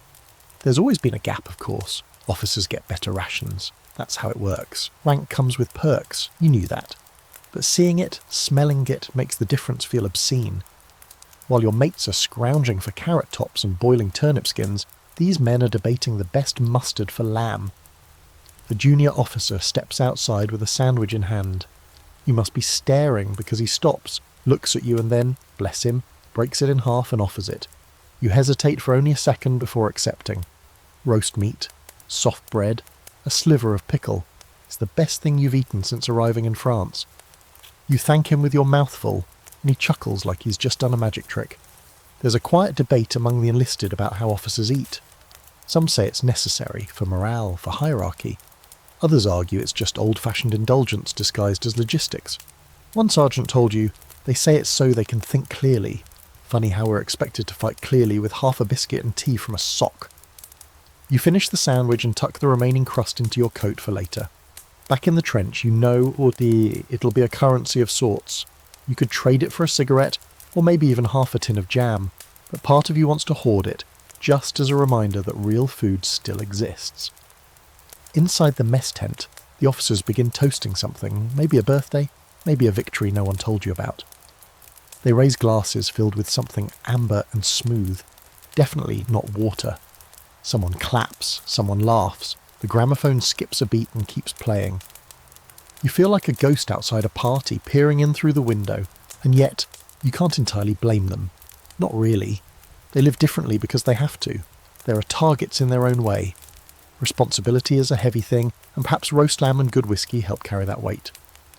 There's always been a gap, of course. Officers get better rations. That's how it works. Rank comes with perks. You knew that. But seeing it, smelling it, makes the difference feel obscene. While your mates are scrounging for carrot tops and boiling turnip skins, these men are debating the best mustard for lamb. The junior officer steps outside with a sandwich in hand. You must be staring because he stops, looks at you and then, bless him, breaks it in half and offers it. You hesitate for only a second before accepting. Roast meat, soft bread, a sliver of pickle. It's the best thing you've eaten since arriving in France. You thank him with your mouth full, and he chuckles like he's just done a magic trick. There's a quiet debate among the enlisted about how officers eat. Some say it's necessary, for morale, for hierarchy. Others argue it's just old-fashioned indulgence disguised as logistics. One sergeant told you, they say it's so they can think clearly. Funny how we're expected to fight clearly with half a biscuit and tea from a sock. You finish the sandwich and tuck the remaining crust into your coat for later. Back in the trench, you know it'll be a currency of sorts. You could trade it for a cigarette, or maybe even half a tin of jam, but part of you wants to hoard it, just as a reminder that real food still exists. Inside the mess tent, the officers begin toasting something, maybe a birthday, maybe a victory no one told you about. They raise glasses filled with something amber and smooth, definitely not water. Someone claps, someone laughs, the gramophone skips a beat and keeps playing. You feel like a ghost outside a party, peering in through the window, and yet you can't entirely blame them. Not really. They live differently because they have to. There are targets in their own way. Responsibility is a heavy thing, and perhaps roast lamb and good whiskey help carry that weight.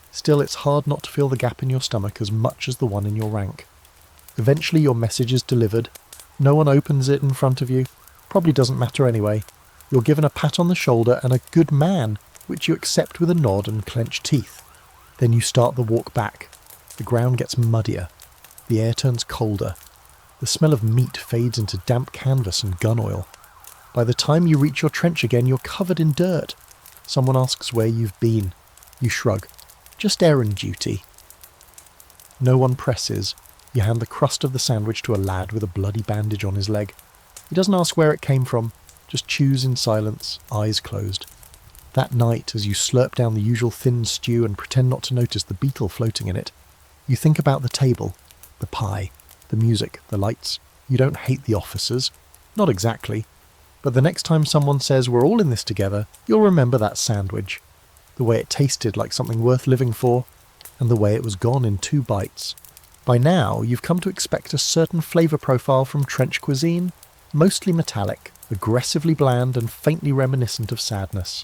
Still, it's hard not to feel the gap in your stomach as much as the one in your rank. Eventually your message is delivered. No one opens it in front of you. Probably doesn't matter anyway. You're given a pat on the shoulder and a good man, which you accept with a nod and clenched teeth. Then you start the walk back. The ground gets muddier. The air turns colder. The smell of meat fades into damp canvas and gun oil. By the time you reach your trench again, you're covered in dirt. Someone asks where you've been. You shrug. Just errand duty. No one presses. You hand the crust of the sandwich to a lad with a bloody bandage on his leg. He doesn't ask where it came from, just chews in silence, eyes closed. That night, as you slurp down the usual thin stew and pretend not to notice the beetle floating in it, you think about the table, the pie, the music, the lights. You don't hate the officers. Not exactly. But the next time someone says we're all in this together, you'll remember that sandwich. The way it tasted like something worth living for, and the way it was gone in 2 bites. By now, you've come to expect a certain flavour profile from trench cuisine, mostly metallic, aggressively bland and faintly reminiscent of sadness.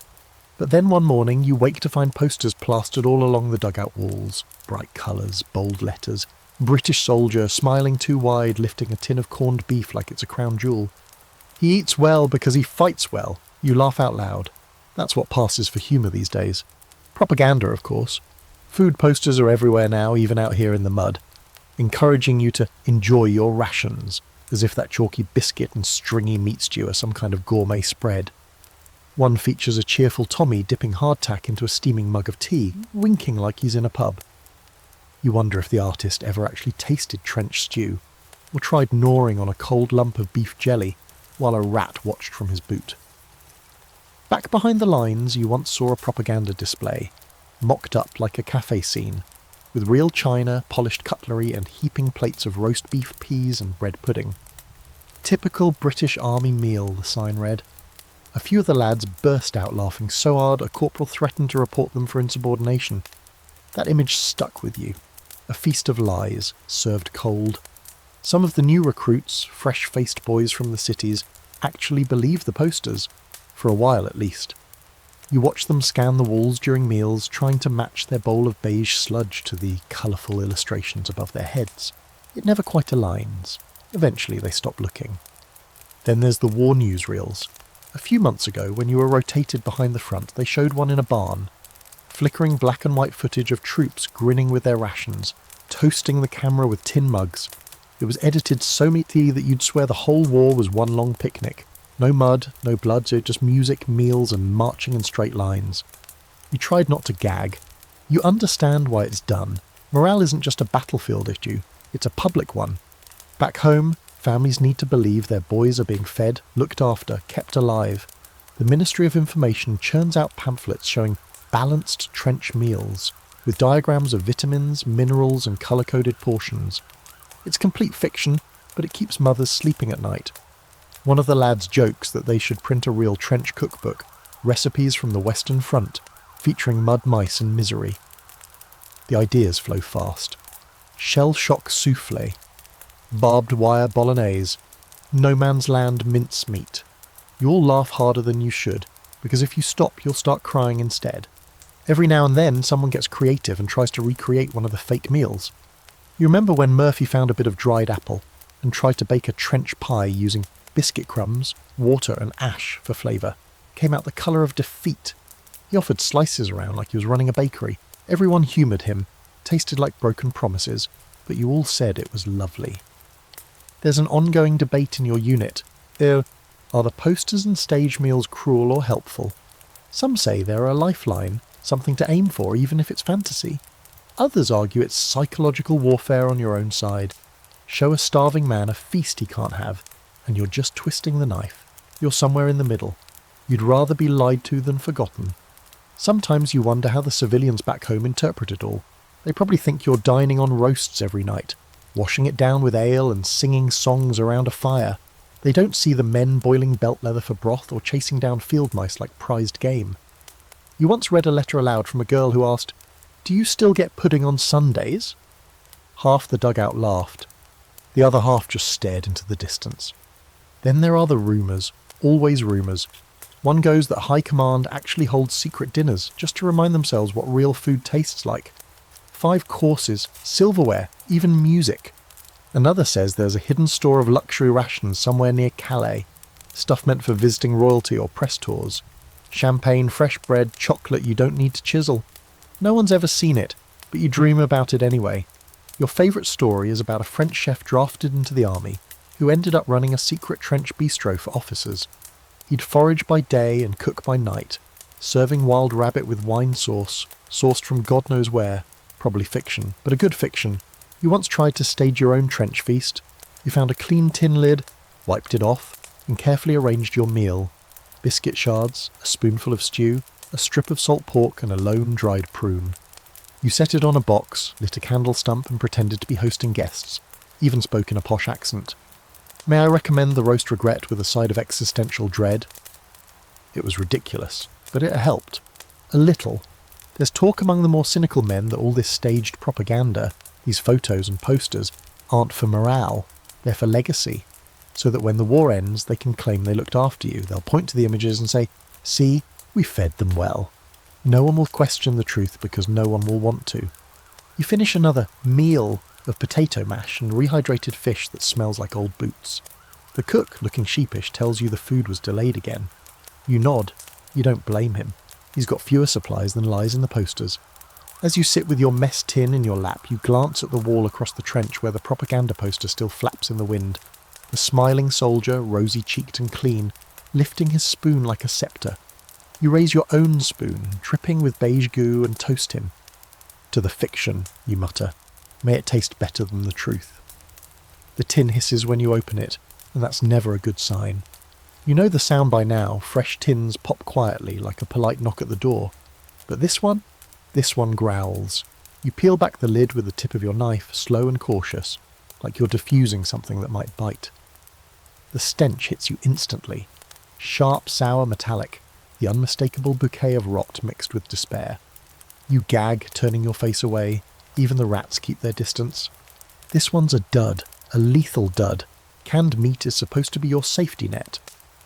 But then one morning you wake to find posters plastered all along the dugout walls, bright colours, bold letters, British soldier, smiling too wide, lifting a tin of corned beef like it's a crown jewel. He eats well because he fights well. You laugh out loud. That's what passes for humour these days. Propaganda, of course. Food posters are everywhere now, even out here in the mud, encouraging you to enjoy your rations, as if that chalky biscuit and stringy meat stew are some kind of gourmet spread. One features a cheerful Tommy dipping hardtack into a steaming mug of tea, winking like he's in a pub. You wonder if the artist ever actually tasted trench stew, or tried gnawing on a cold lump of beef jelly while a rat watched from his boot. Back behind the lines you once saw a propaganda display, mocked up like a cafe scene, with real china, polished cutlery and heaping plates of roast beef, peas and bread pudding. Typical British Army meal, the sign read. A few of the lads burst out laughing so hard a corporal threatened to report them for insubordination. That image stuck with you. A feast of lies, served cold. Some of the new recruits, fresh-faced boys from the cities, actually believed the posters, for a while at least. You watch them scan the walls during meals, trying to match their bowl of beige sludge to the colourful illustrations above their heads. It never quite aligns. Eventually they stop looking. Then there's the war newsreels. A few months ago, when you were rotated behind the front, they showed one in a barn. Flickering black and white footage of troops grinning with their rations, toasting the camera with tin mugs. It was edited so neatly that you'd swear the whole war was one long picnic. No mud, no blood, so just music, meals and marching in straight lines. You tried not to gag. You understand why it's done. Morale isn't just a battlefield issue, it's a public one. Back home, families need to believe their boys are being fed, looked after, kept alive. The Ministry of Information churns out pamphlets showing balanced trench meals, with diagrams of vitamins, minerals and colour-coded portions. It's complete fiction, but it keeps mothers sleeping at night. One of the lads jokes that they should print a real trench cookbook, recipes from the Western Front, featuring mud mice and misery. The ideas flow fast. Shell shock souffle, barbed wire bolognese, no man's land mincemeat. You'll laugh harder than you should, because if you stop you'll start crying instead. Every now and then someone gets creative and tries to recreate one of the fake meals. You remember when Murphy found a bit of dried apple and tried to bake a trench pie using biscuit crumbs, water and ash for flavour. Came out the colour of defeat. He offered slices around like he was running a bakery. Everyone humoured him, tasted like broken promises, but you all said it was lovely. There's an ongoing debate in your unit. Are the posters and stage meals cruel or helpful? Some say they're a lifeline, something to aim for even if it's fantasy. Others argue it's psychological warfare on your own side. Show a starving man a feast he can't have, and you're just twisting the knife. You're somewhere in the middle. You'd rather be lied to than forgotten. Sometimes you wonder how the civilians back home interpret it all. They probably think you're dining on roasts every night, washing it down with ale and singing songs around a fire. They don't see the men boiling belt leather for broth or chasing down field mice like prized game. You once read a letter aloud from a girl who asked, "Do you still get pudding on Sundays?" Half the dugout laughed. The other half just stared into the distance. Then there are the rumours, always rumours. One goes that High Command actually holds secret dinners just to remind themselves what real food tastes like. 5 courses, silverware, even music. Another says there's a hidden store of luxury rations somewhere near Calais, stuff meant for visiting royalty or press tours. Champagne, fresh bread, chocolate you don't need to chisel. No one's ever seen it, but you dream about it anyway. Your favourite story is about a French chef drafted into the army, who ended up running a secret trench bistro for officers. He'd forage by day and cook by night, serving wild rabbit with wine sauce, sourced from God knows where. Probably fiction, but a good fiction. You once tried to stage your own trench feast. You found a clean tin lid, wiped it off, and carefully arranged your meal. Biscuit shards, a spoonful of stew, a strip of salt pork and a lone dried prune. You set it on a box, lit a candle stump and pretended to be hosting guests, even spoke in a posh accent. May I recommend the roast regret with a side of existential dread? It was ridiculous, but it helped. A little. There's talk among the more cynical men that all this staged propaganda, these photos and posters, aren't for morale, they're for legacy, so that when the war ends they can claim they looked after you. They'll point to the images and say, "See, we fed them well." No one will question the truth because no one will want to. You finish another meal of potato mash and rehydrated fish that smells like old boots. The cook, looking sheepish, tells you the food was delayed again. You nod. You don't blame him. He's got fewer supplies than lies in the posters. As you sit with your mess tin in your lap, you glance at the wall across the trench where the propaganda poster still flaps in the wind. The smiling soldier, rosy-cheeked and clean, lifting his spoon like a sceptre. You raise your own spoon, dripping with beige goo, and toast him. To the fiction, you mutter. May it taste better than the truth. The tin hisses when you open it, and that's never a good sign. You know the sound by now. Fresh tins pop quietly like a polite knock at the door. But this one growls. You peel back the lid with the tip of your knife, slow and cautious, like you're diffusing something that might bite. The stench hits you instantly. Sharp, sour, metallic, the unmistakable bouquet of rot mixed with despair. You gag, turning your face away. Even the rats keep their distance. This one's a dud, a lethal dud. Canned meat is supposed to be your safety net.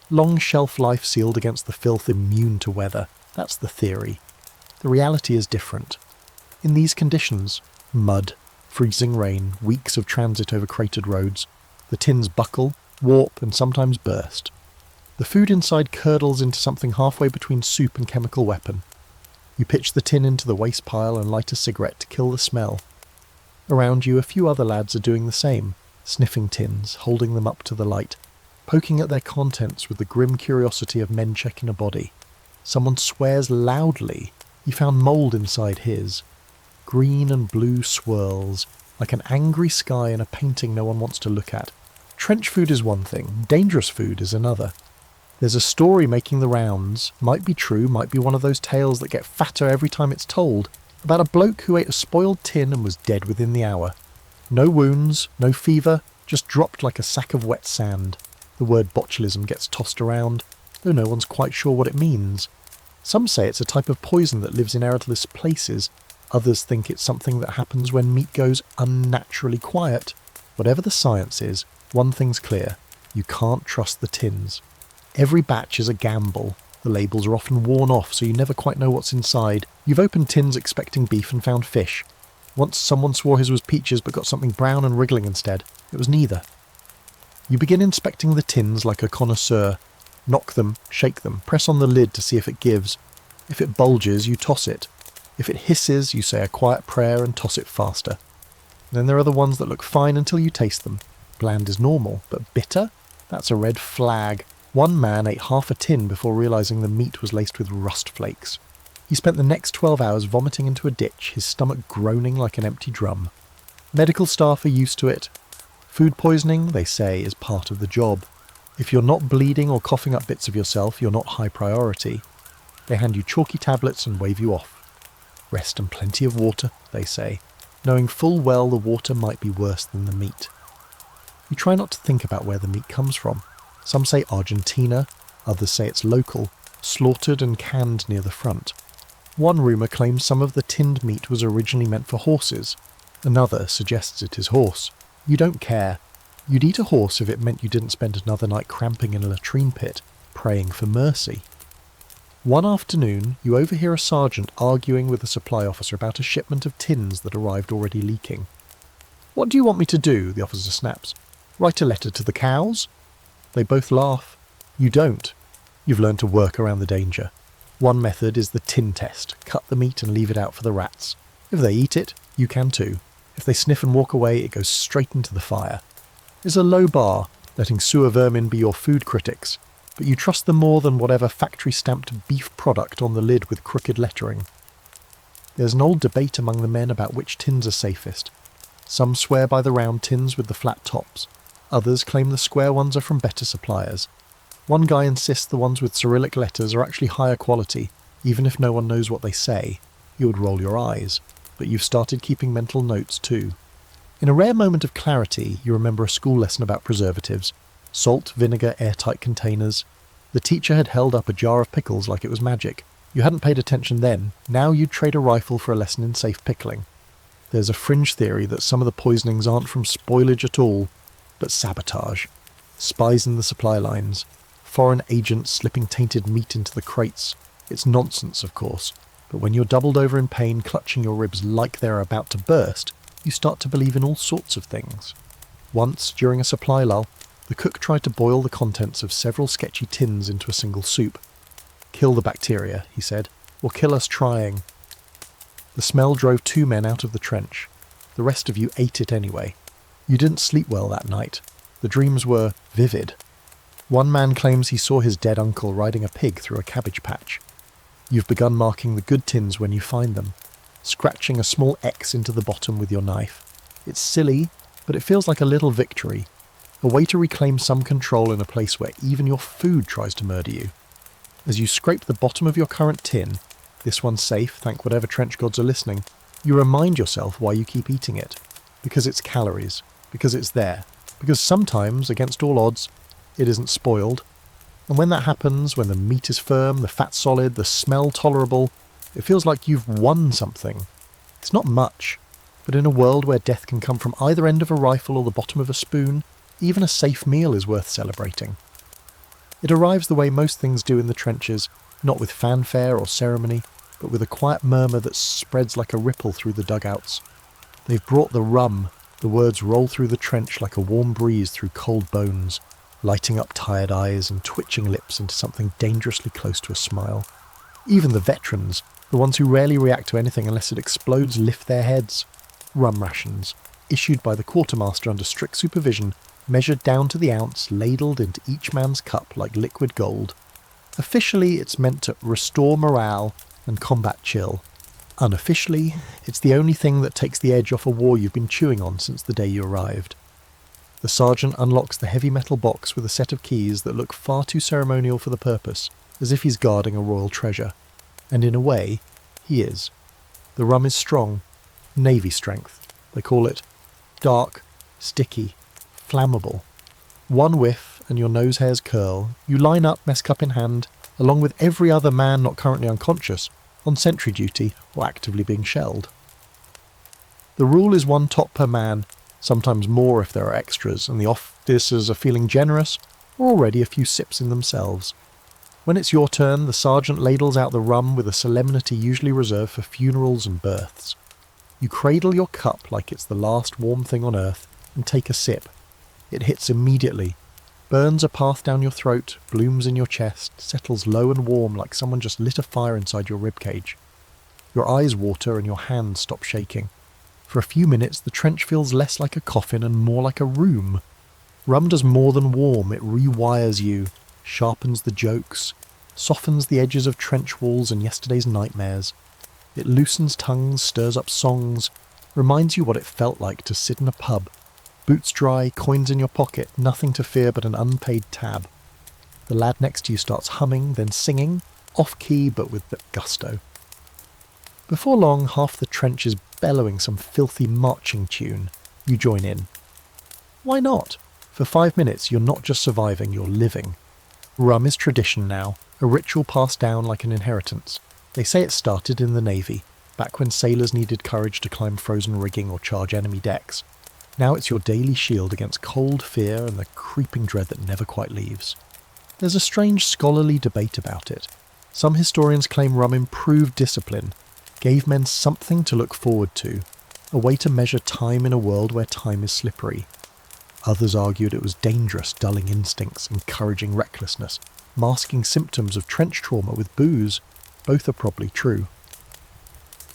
Long shelf life sealed against the filth, immune to weather. That's the theory. The reality is different. In these conditions, mud, freezing rain, weeks of transit over cratered roads, the tins buckle, warp, and sometimes burst. The food inside curdles into something halfway between soup and chemical weapon. You pitch the tin into the waste pile and light a cigarette to kill the smell. Around you, a few other lads are doing the same, sniffing tins, holding them up to the light, poking at their contents with the grim curiosity of men checking a body. Someone swears loudly. He found mould inside his. Green and blue swirls, like an angry sky in a painting no one wants to look at. Trench food is one thing, dangerous food is another. There's a story making the rounds, might be true, might be one of those tales that get fatter every time it's told, about a bloke who ate a spoiled tin and was dead within the hour. No wounds, no fever, just dropped like a sack of wet sand. The word botulism gets tossed around, though no one's quite sure what it means. Some say it's a type of poison that lives in airless places. Others think it's something that happens when meat goes unnaturally quiet. Whatever the science is, one thing's clear. You can't trust the tins. Every batch is a gamble. The labels are often worn off, so you never quite know what's inside. You've opened tins expecting beef and found fish. Once someone swore his was peaches but got something brown and wriggling instead. It was neither. You begin inspecting the tins like a connoisseur. Knock them, shake them, press on the lid to see if it gives. If it bulges, you toss it. If it hisses, you say a quiet prayer and toss it faster. Then there are the ones that look fine until you taste them. Bland is normal, but bitter? That's a red flag. One man ate half a tin before realising the meat was laced with rust flakes. He spent the next 12 hours vomiting into a ditch, his stomach groaning like an empty drum. Medical staff are used to it. Food poisoning, they say, is part of the job. If you're not bleeding or coughing up bits of yourself, you're not high priority. They hand you chalky tablets and wave you off. Rest and plenty of water, they say, knowing full well the water might be worse than the meat. You try not to think about where the meat comes from. Some say Argentina, others say it's local, slaughtered and canned near the front. One rumour claims some of the tinned meat was originally meant for horses. Another suggests it is horse. You don't care. You'd eat a horse if it meant you didn't spend another night cramping in a latrine pit, praying for mercy. One afternoon, you overhear a sergeant arguing with a supply officer about a shipment of tins that arrived already leaking. "What do you want me to do?" the officer snaps. "Write a letter to the cows?" They both laugh. You don't. You've learned to work around the danger. One method is the tin test. Cut the meat and leave it out for the rats. If they eat it, you can too. If they sniff and walk away, it goes straight into the fire. It's a low bar, letting sewer vermin be your food critics, but you trust them more than whatever factory-stamped beef product on the lid with crooked lettering. There's an old debate among the men about which tins are safest. Some swear by the round tins with the flat tops. Others claim the square ones are from better suppliers. One guy insists the ones with Cyrillic letters are actually higher quality, even if no one knows what they say. You would roll your eyes, but you've started keeping mental notes too. In a rare moment of clarity, you remember a school lesson about preservatives. Salt, vinegar, airtight containers. The teacher had held up a jar of pickles like it was magic. You hadn't paid attention then. Now you'd trade a rifle for a lesson in safe pickling. There's a fringe theory that some of the poisonings aren't from spoilage at all, but sabotage. Spies in the supply lines. Foreign agents slipping tainted meat into the crates. It's nonsense, of course, but when you're doubled over in pain, clutching your ribs like they're about to burst, you start to believe in all sorts of things. Once, during a supply lull, the cook tried to boil the contents of several sketchy tins into a single soup. "Kill the bacteria," he said, "or kill us trying." The smell drove 2 men out of the trench. The rest of you ate it anyway. You didn't sleep well that night. The dreams were vivid. One man claims he saw his dead uncle riding a pig through a cabbage patch. You've begun marking the good tins when you find them, scratching a small X into the bottom with your knife. It's silly, but it feels like a little victory. A way to reclaim some control in a place where even your food tries to murder you. As you scrape the bottom of your current tin, this one's safe, thank whatever trench gods are listening, you remind yourself why you keep eating it. Because it's calories. Because it's there. Because sometimes, against all odds, it isn't spoiled. And when that happens, when the meat is firm, the fat solid, the smell tolerable, it feels like you've won something. It's not much, but in a world where death can come from either end of a rifle or the bottom of a spoon, even a safe meal is worth celebrating. It arrives the way most things do in the trenches, not with fanfare or ceremony, but with a quiet murmur that spreads like a ripple through the dugouts. They've brought the rum. The words roll through the trench like a warm breeze through cold bones, lighting up tired eyes and twitching lips into something dangerously close to a smile. Even the veterans, the ones who rarely react to anything unless it explodes, lift their heads. Rum rations, issued by the quartermaster under strict supervision, measured down to the ounce, ladled into each man's cup like liquid gold. Officially, it's meant to restore morale and combat chill. Unofficially, it's the only thing that takes the edge off a war you've been chewing on since the day you arrived. The sergeant unlocks the heavy metal box with a set of keys that look far too ceremonial for the purpose, as if he's guarding a royal treasure. And in a way, he is. The rum is strong, Navy strength. They call it dark, sticky, flammable. One whiff and your nose hairs curl. You line up, mess cup in hand, along with every other man not currently unconscious, on sentry duty or actively being shelled. The rule is 1 tot per man, sometimes more if there are extras and the officers are feeling generous or already a few sips in themselves. When it's your turn, the sergeant ladles out the rum with a solemnity usually reserved for funerals and births. You cradle your cup like it's the last warm thing on earth and take a sip. It hits immediately, burns a path down your throat, blooms in your chest, settles low and warm like someone just lit a fire inside your ribcage. Your eyes water and your hands stop shaking. For a few minutes the trench feels less like a coffin and more like a room. Rum does more than warm, it rewires you, sharpens the jokes, softens the edges of trench walls and yesterday's nightmares. It loosens tongues, stirs up songs, reminds you what it felt like to sit in a pub. Boots dry, coins in your pocket, nothing to fear but an unpaid tab. The lad next to you starts humming, then singing, off-key but with gusto. Before long, half the trench is bellowing some filthy marching tune. You join in. Why not? For 5 minutes you're not just surviving, you're living. Rum is tradition now, a ritual passed down like an inheritance. They say it started in the Navy, back when sailors needed courage to climb frozen rigging or charge enemy decks. Now it's your daily shield against cold fear and the creeping dread that never quite leaves. There's a strange scholarly debate about it. Some historians claim rum improved discipline, gave men something to look forward to, a way to measure time in a world where time is slippery. Others argued it was dangerous, dulling instincts, encouraging recklessness, masking symptoms of trench trauma with booze. Both are probably true.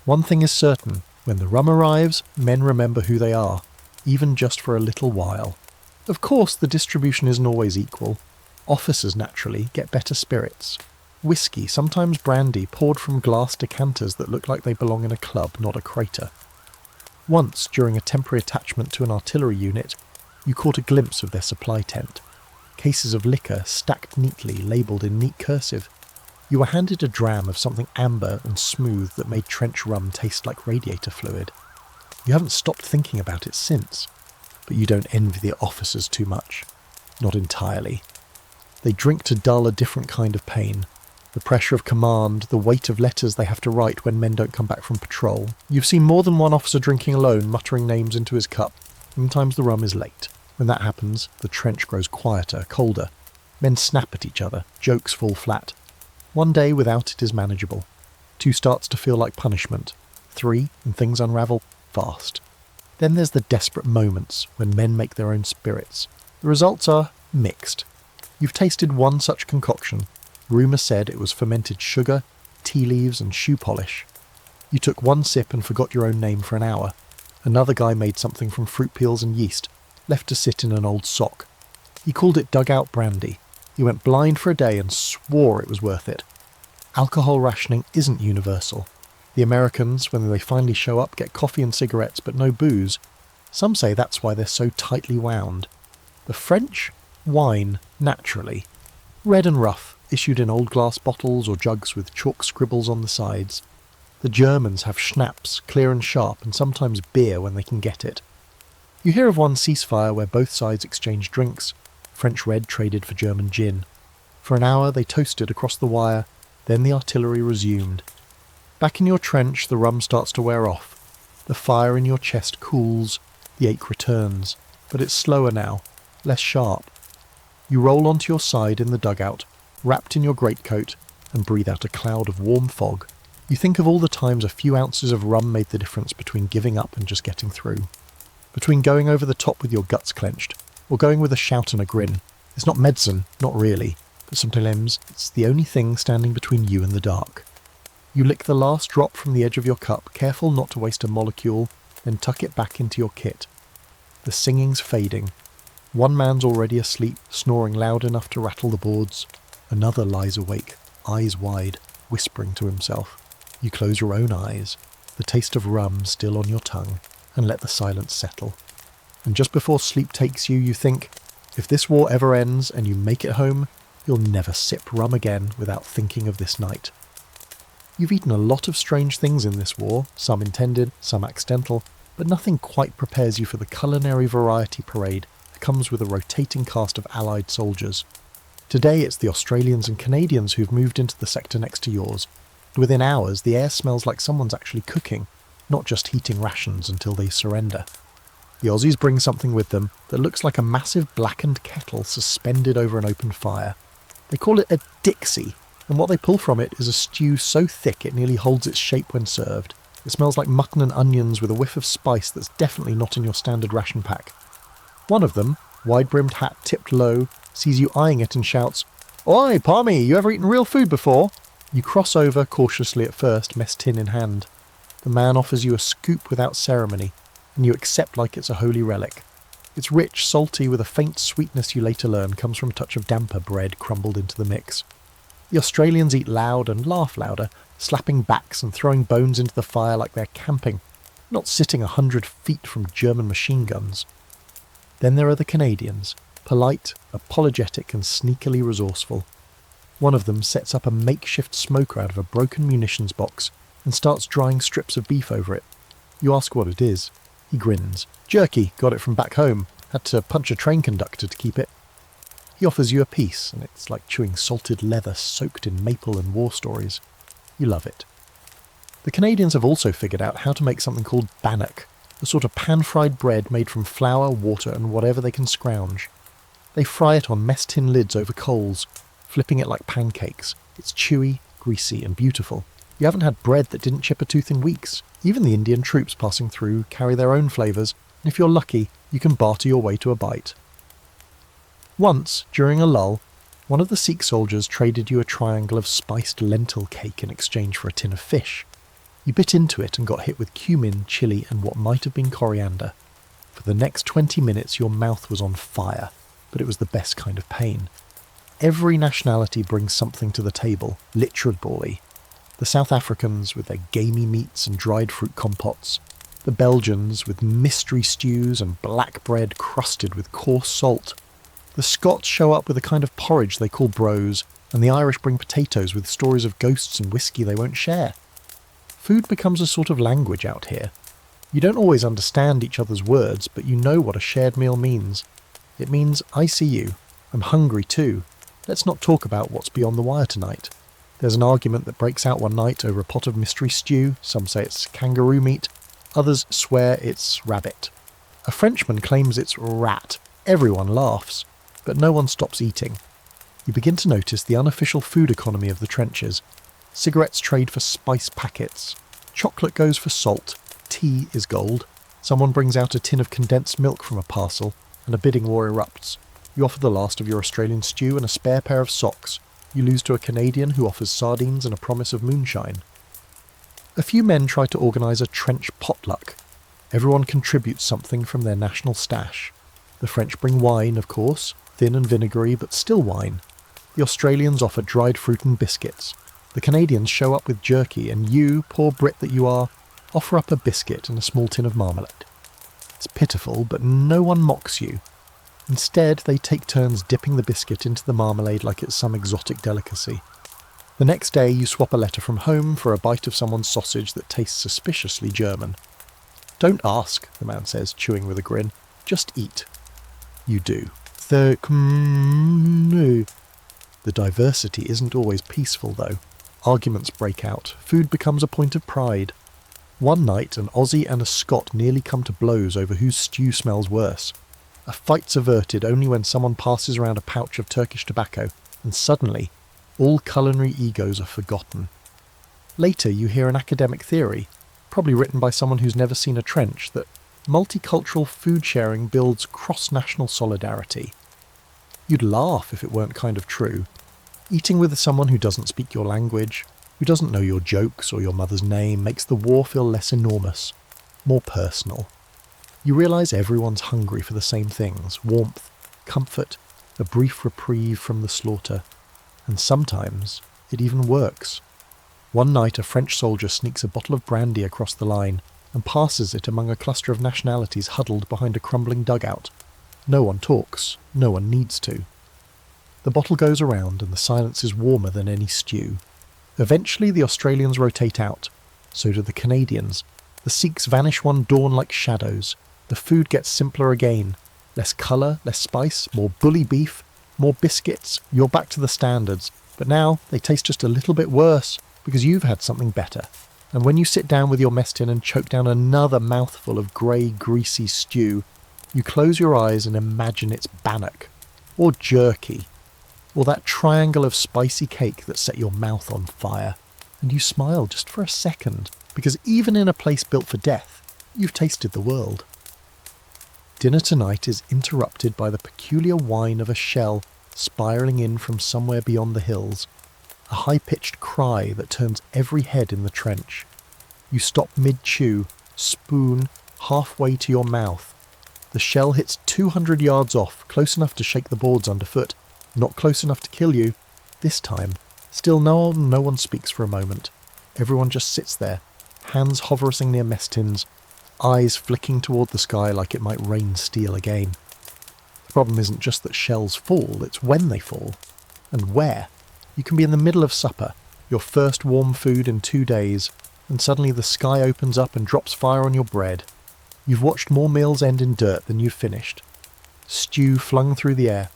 One thing is certain, when the rum arrives, men remember who they are, even just for a little while. Of course, the distribution isn't always equal. Officers, naturally, get better spirits. Whiskey, sometimes brandy, poured from glass decanters that look like they belong in a club, not a crater. Once, during a temporary attachment to an artillery unit, you caught a glimpse of their supply tent. Cases of liquor stacked neatly, labelled in neat cursive. You were handed a dram of something amber and smooth that made trench rum taste like radiator fluid. You haven't stopped thinking about it since, but you don't envy the officers too much. Not entirely. They drink to dull a different kind of pain. The pressure of command, the weight of letters they have to write when men don't come back from patrol. You've seen more than one officer drinking alone, muttering names into his cup. Sometimes the rum is late. When that happens, the trench grows quieter, colder. Men snap at each other, jokes fall flat. 1 day without it is manageable. 2 starts to feel like punishment. 3, and things unravel fast. Then there's the desperate moments when men make their own spirits. The results are mixed. You've tasted one such concoction. Rumour said it was fermented sugar, tea leaves and shoe polish. You took 1 sip and forgot your own name for an hour. Another guy made something from fruit peels and yeast, left to sit in an old sock. He called it dugout brandy. He went blind for a day and swore it was worth it. Alcohol rationing isn't universal. The Americans, when they finally show up, get coffee and cigarettes but no booze. Some say that's why they're so tightly wound. The French? Wine, naturally. Red and rough, issued in old glass bottles or jugs with chalk scribbles on the sides. The Germans have schnapps, clear and sharp, and sometimes beer when they can get it. You hear of one ceasefire where both sides exchanged drinks. French red traded for German gin. For an hour they toasted across the wire, then the artillery resumed. Back in your trench the rum starts to wear off. The fire in your chest cools, the ache returns, but it's slower now, less sharp. You roll onto your side in the dugout, wrapped in your greatcoat, and breathe out a cloud of warm fog. You think of all the times a few ounces of rum made the difference between giving up and just getting through. Between going over the top with your guts clenched, or going with a shout and a grin. It's not medicine, not really, but sometimes it's the only thing standing between you and the dark. You lick the last drop from the edge of your cup, careful not to waste a molecule, then tuck it back into your kit. The singing's fading. One man's already asleep, snoring loud enough to rattle the boards. Another lies awake, eyes wide, whispering to himself. You close your own eyes, the taste of rum still on your tongue, and let the silence settle. And just before sleep takes you, you think, if this war ever ends and you make it home, you'll never sip rum again without thinking of this night. You've eaten a lot of strange things in this war, some intended, some accidental, but nothing quite prepares you for the culinary variety parade that comes with a rotating cast of Allied soldiers. Today it's the Australians and Canadians who've moved into the sector next to yours. Within hours, the air smells like someone's actually cooking, not just heating rations until they surrender. The Aussies bring something with them that looks like a massive blackened kettle suspended over an open fire. They call it a Dixie, and what they pull from it is a stew so thick it nearly holds its shape when served. It smells like mutton and onions with a whiff of spice that's definitely not in your standard ration pack. One of them, wide-brimmed hat tipped low, sees you eyeing it and shouts, "Oi, Palmy, you ever eaten real food before?" You cross over cautiously at first, mess tin in hand. The man offers you a scoop without ceremony, and you accept like it's a holy relic. It's rich, salty, with a faint sweetness you later learn comes from a touch of damper bread crumbled into the mix. The Australians eat loud and laugh louder, slapping backs and throwing bones into the fire like they're camping, not sitting 100 feet from German machine guns. Then there are the Canadians, polite, apologetic and sneakily resourceful. One of them sets up a makeshift smoker out of a broken munitions box and starts drying strips of beef over it. You ask what it is. He grins. "Jerky, got it from back home. Had to punch a train conductor to keep it." He offers you a piece, and it's like chewing salted leather soaked in maple and war stories. You love it. The Canadians have also figured out how to make something called bannock, a sort of pan-fried bread made from flour, water and whatever they can scrounge. They fry it on mess tin lids over coals, flipping it like pancakes. It's chewy, greasy and beautiful. You haven't had bread that didn't chip a tooth in weeks. Even the Indian troops passing through carry their own flavours, and if you're lucky, you can barter your way to a bite. Once, during a lull, one of the Sikh soldiers traded you a triangle of spiced lentil cake in exchange for a tin of fish. You bit into it and got hit with cumin, chilli and what might have been coriander. For the next 20 minutes your mouth was on fire, but it was the best kind of pain. Every nationality brings something to the table, literally. The South Africans with their gamey meats and dried fruit compotes. The Belgians with mystery stews and black bread crusted with coarse salt. The Scots show up with a kind of porridge they call brose, and the Irish bring potatoes with stories of ghosts and whiskey they won't share. Food becomes a sort of language out here. You don't always understand each other's words, but you know what a shared meal means. It means, I see you. I'm hungry too. Let's not talk about what's beyond the wire tonight. There's an argument that breaks out one night over a pot of mystery stew. Some say it's kangaroo meat. Others swear it's rabbit. A Frenchman claims it's rat. Everyone laughs, but no one stops eating. You begin to notice the unofficial food economy of the trenches. Cigarettes trade for spice packets. Chocolate goes for salt. Tea is gold. Someone brings out a tin of condensed milk from a parcel, and a bidding war erupts. You offer the last of your Australian stew and a spare pair of socks. You lose to a Canadian who offers sardines and a promise of moonshine. A few men try to organise a trench potluck. Everyone contributes something from their national stash. The French bring wine, of course, thin and vinegary, but still wine. The Australians offer dried fruit and biscuits. The Canadians show up with jerky, and you, poor Brit that you are, offer up a biscuit and a small tin of marmalade. It's pitiful, but no one mocks you. Instead, they take turns dipping the biscuit into the marmalade like it's some exotic delicacy. The next day, you swap a letter from home for a bite of someone's sausage that tastes suspiciously German. Don't ask, the man says, chewing with a grin. Just eat. You do. The diversity isn't always peaceful, though. Arguments break out. Food becomes a point of pride. One night, an Aussie and a Scot nearly come to blows over whose stew smells worse. A fight's averted only when someone passes around a pouch of Turkish tobacco, and suddenly, all culinary egos are forgotten. Later, you hear an academic theory, probably written by someone who's never seen a trench, that multicultural food sharing builds cross-national solidarity. You'd laugh if it weren't kind of true. Eating with someone who doesn't speak your language, who doesn't know your jokes or your mother's name, makes the war feel less enormous, more personal. You realise everyone's hungry for the same things: warmth, comfort, a brief reprieve from the slaughter. And sometimes it even works. One night a French soldier sneaks a bottle of brandy across the line and passes it among a cluster of nationalities huddled behind a crumbling dugout. No one talks, no one needs to. The bottle goes around and the silence is warmer than any stew. Eventually the Australians rotate out. So do the Canadians. The Sikhs vanish one dawn like shadows. The food gets simpler again. Less colour, less spice, more bully beef, more biscuits. You're back to the standards. But now they taste just a little bit worse because you've had something better. And when you sit down with your mess tin and choke down another mouthful of grey, greasy stew, you close your eyes and imagine it's bannock, or jerky, or that triangle of spicy cake that set your mouth on fire. And you smile just for a second, because even in a place built for death, you've tasted the world. Dinner tonight is interrupted by the peculiar whine of a shell spiralling in from somewhere beyond the hills, a high-pitched cry that turns every head in the trench. You stop mid-chew, spoon halfway to your mouth. The shell hits 200 yards off, close enough to shake the boards underfoot, not close enough to kill you. This time, still no one speaks for a moment. Everyone just sits there, hands hovering near mess tins, eyes flicking toward the sky like it might rain steel again. The problem isn't just that shells fall, it's when they fall. And where. You can be in the middle of supper, your first warm food in 2 days, and suddenly the sky opens up and drops fire on your bread. You've watched more meals end in dirt than you've finished. Stew flung through the air.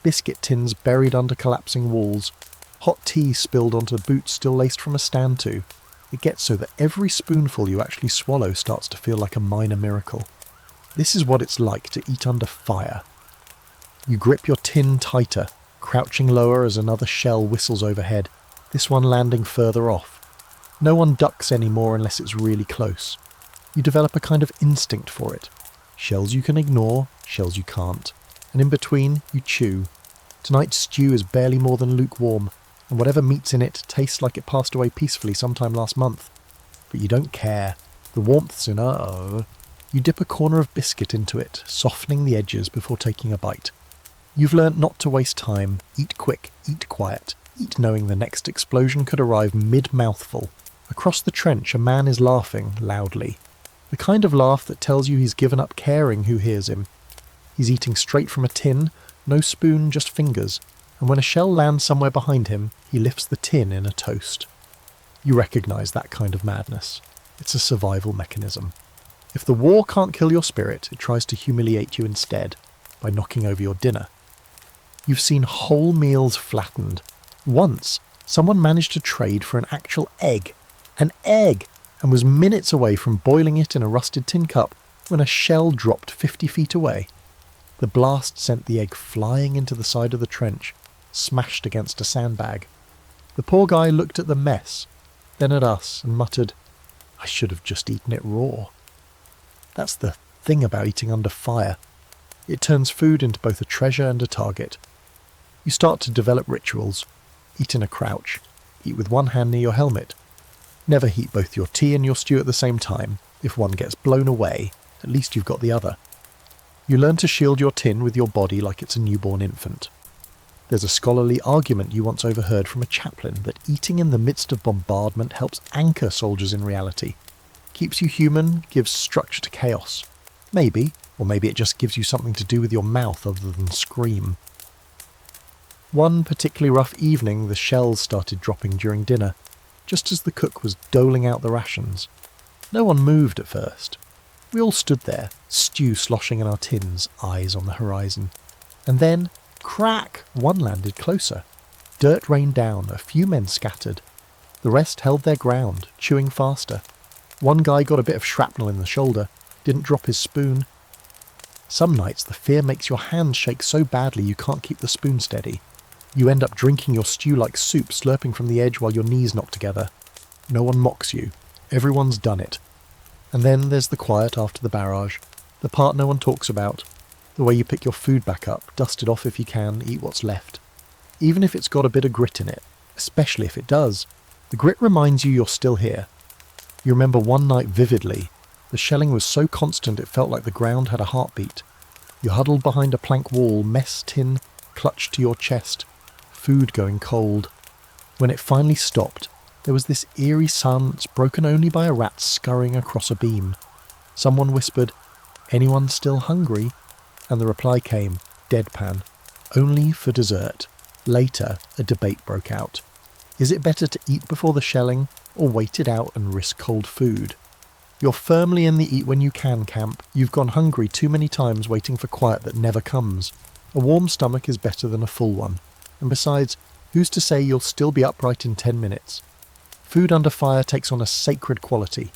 Biscuit tins buried under collapsing walls. Hot tea spilled onto boots still laced from a stand-to. It gets so that every spoonful you actually swallow starts to feel like a minor miracle. This is what it's like to eat under fire. You grip your tin tighter, crouching lower as another shell whistles overhead, this one landing further off. No one ducks anymore unless it's really close. You develop a kind of instinct for it. Shells you can ignore, shells you can't. And in between, you chew. Tonight's stew is barely more than lukewarm, and whatever meat's in it tastes like it passed away peacefully sometime last month. But you don't care. The warmth's in You dip a corner of biscuit into it, softening the edges before taking a bite. You've learnt not to waste time. Eat quick, eat quiet. Eat knowing the next explosion could arrive mid-mouthful. Across the trench, a man is laughing loudly. The kind of laugh that tells you he's given up caring who hears him. He's eating straight from a tin, no spoon, just fingers, and when a shell lands somewhere behind him, he lifts the tin in a toast. You recognise that kind of madness. It's a survival mechanism. If the war can't kill your spirit, it tries to humiliate you instead, by knocking over your dinner. You've seen whole meals flattened. Once, someone managed to trade for an actual egg. An egg! And was minutes away from boiling it in a rusted tin cup when a shell dropped 50 feet away. The blast sent the egg flying into the side of the trench, smashed against a sandbag. The poor guy looked at the mess, then at us, and muttered, "I should have just eaten it raw." That's the thing about eating under fire. It turns food into both a treasure and a target. You start to develop rituals. Eat in a crouch. Eat with one hand near your helmet. Never heat both your tea and your stew at the same time. If one gets blown away, at least you've got the other. You learn to shield your tin with your body like it's a newborn infant. There's a scholarly argument you once overheard from a chaplain that eating in the midst of bombardment helps anchor soldiers in reality. Keeps you human, gives structure to chaos. Maybe, or maybe it just gives you something to do with your mouth other than scream. One particularly rough evening, the shells started dropping during dinner, just as the cook was doling out the rations. No one moved at first. We all stood there, stew sloshing in our tins, eyes on the horizon. And then, crack! One landed closer. Dirt rained down, a few men scattered. The rest held their ground, chewing faster. One guy got a bit of shrapnel in the shoulder, didn't drop his spoon. Some nights the fear makes your hands shake so badly you can't keep the spoon steady. You end up drinking your stew like soup, slurping from the edge while your knees knock together. No one mocks you. Everyone's done it. And then there's the quiet after the barrage, the part no one talks about, the way you pick your food back up, dust it off if you can, eat what's left. Even if it's got a bit of grit in it, especially if it does, the grit reminds you you're still here. You remember one night vividly. The shelling was so constant it felt like the ground had a heartbeat. You huddled behind a plank wall, mess tin clutched to your chest, food going cold. When it finally stopped, there was this eerie silence broken only by a rat scurrying across a beam. Someone whispered, "Anyone still hungry?" And the reply came, deadpan, "Only for dessert." Later, a debate broke out. Is it better to eat before the shelling, or wait it out and risk cold food? You're firmly in the eat when you can camp. You've gone hungry too many times waiting for quiet that never comes. A warm stomach is better than a full one. And besides, who's to say you'll still be upright in 10 minutes? Food under fire takes on a sacred quality.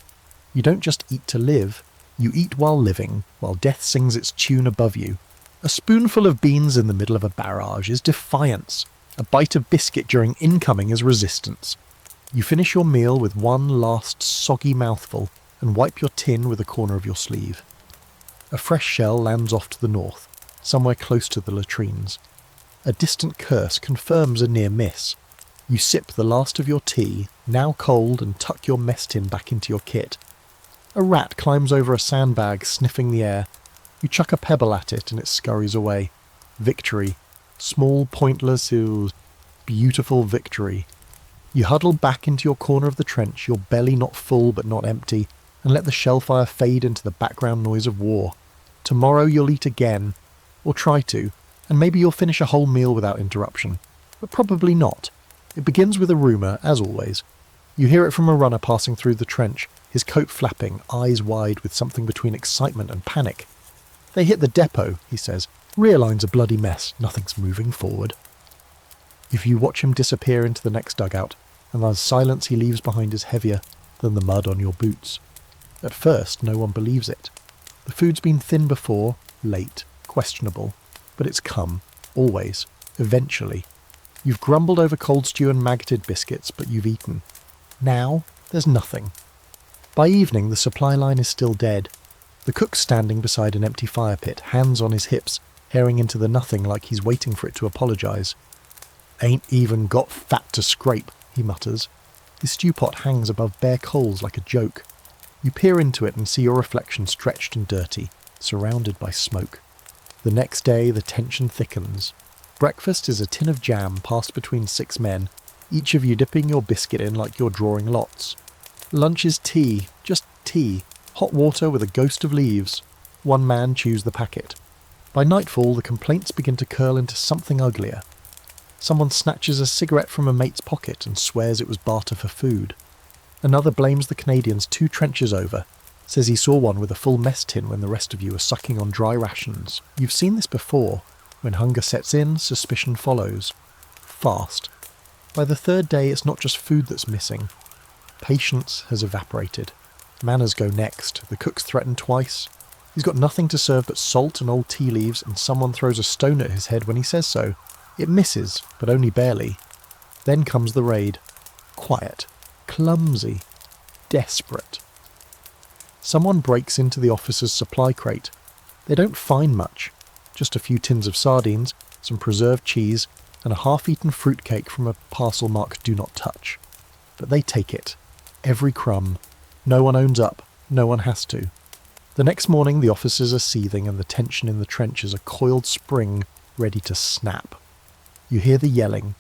You don't just eat to live, you eat while living, while death sings its tune above you. A spoonful of beans in the middle of a barrage is defiance. A bite of biscuit during incoming is resistance. You finish your meal with one last soggy mouthful and wipe your tin with a corner of your sleeve. A fresh shell lands off to the north, somewhere close to the latrines. A distant curse confirms a near miss. You sip the last of your tea, now cold, and tuck your mess tin back into your kit. A rat climbs over a sandbag, sniffing the air. You chuck a pebble at it and it scurries away. Victory. Small, pointless, beautiful victory. You huddle back into your corner of the trench, your belly not full but not empty, and let the shellfire fade into the background noise of war. Tomorrow you'll eat again, or try to, and maybe you'll finish a whole meal without interruption. But probably not. It begins with a rumour, as always. You hear it from a runner passing through the trench, his coat flapping, eyes wide with something between excitement and panic. "They hit the depot," he says. "Rear line's a bloody mess. Nothing's moving forward." If you watch him disappear into the next dugout, and the silence he leaves behind is heavier than the mud on your boots. At first, no one believes it. The food's been thin before, late, questionable, but it's come, always, eventually. You've grumbled over cold stew and maggoted biscuits, but you've eaten. Now, there's nothing. By evening, the supply line is still dead. The cook's standing beside an empty fire pit, hands on his hips, herring into the nothing like he's waiting for it to apologise. "Ain't even got fat to scrape," he mutters. His stew pot hangs above bare coals like a joke. You peer into it and see your reflection stretched and dirty, surrounded by smoke. The next day, the tension thickens. Breakfast is a tin of jam passed between 6 men, each of you dipping your biscuit in like you're drawing lots. Lunch is tea, just tea, hot water with a ghost of leaves. One man chews the packet. By nightfall, the complaints begin to curl into something uglier. Someone snatches a cigarette from a mate's pocket and swears it was barter for food. Another blames the Canadians 2 trenches over. Says he saw one with a full mess tin when the rest of you are sucking on dry rations. You've seen this before. When hunger sets in, suspicion follows. Fast. By the third day, it's not just food that's missing. Patience has evaporated. Manners go next. The cook's threatened twice. He's got nothing to serve but salt and old tea leaves, and someone throws a stone at his head when he says so. It misses, but only barely. Then comes the raid. Quiet. Clumsy. Desperate. Someone breaks into the officer's supply crate. They don't find much. Just a few tins of sardines, some preserved cheese, and a half-eaten fruitcake from a parcel marked "Do Not Touch." But they take it. Every crumb. No one owns up. No one has to. The next morning the officers are seething and the tension in the trench is a coiled spring ready to snap. You hear the yelling,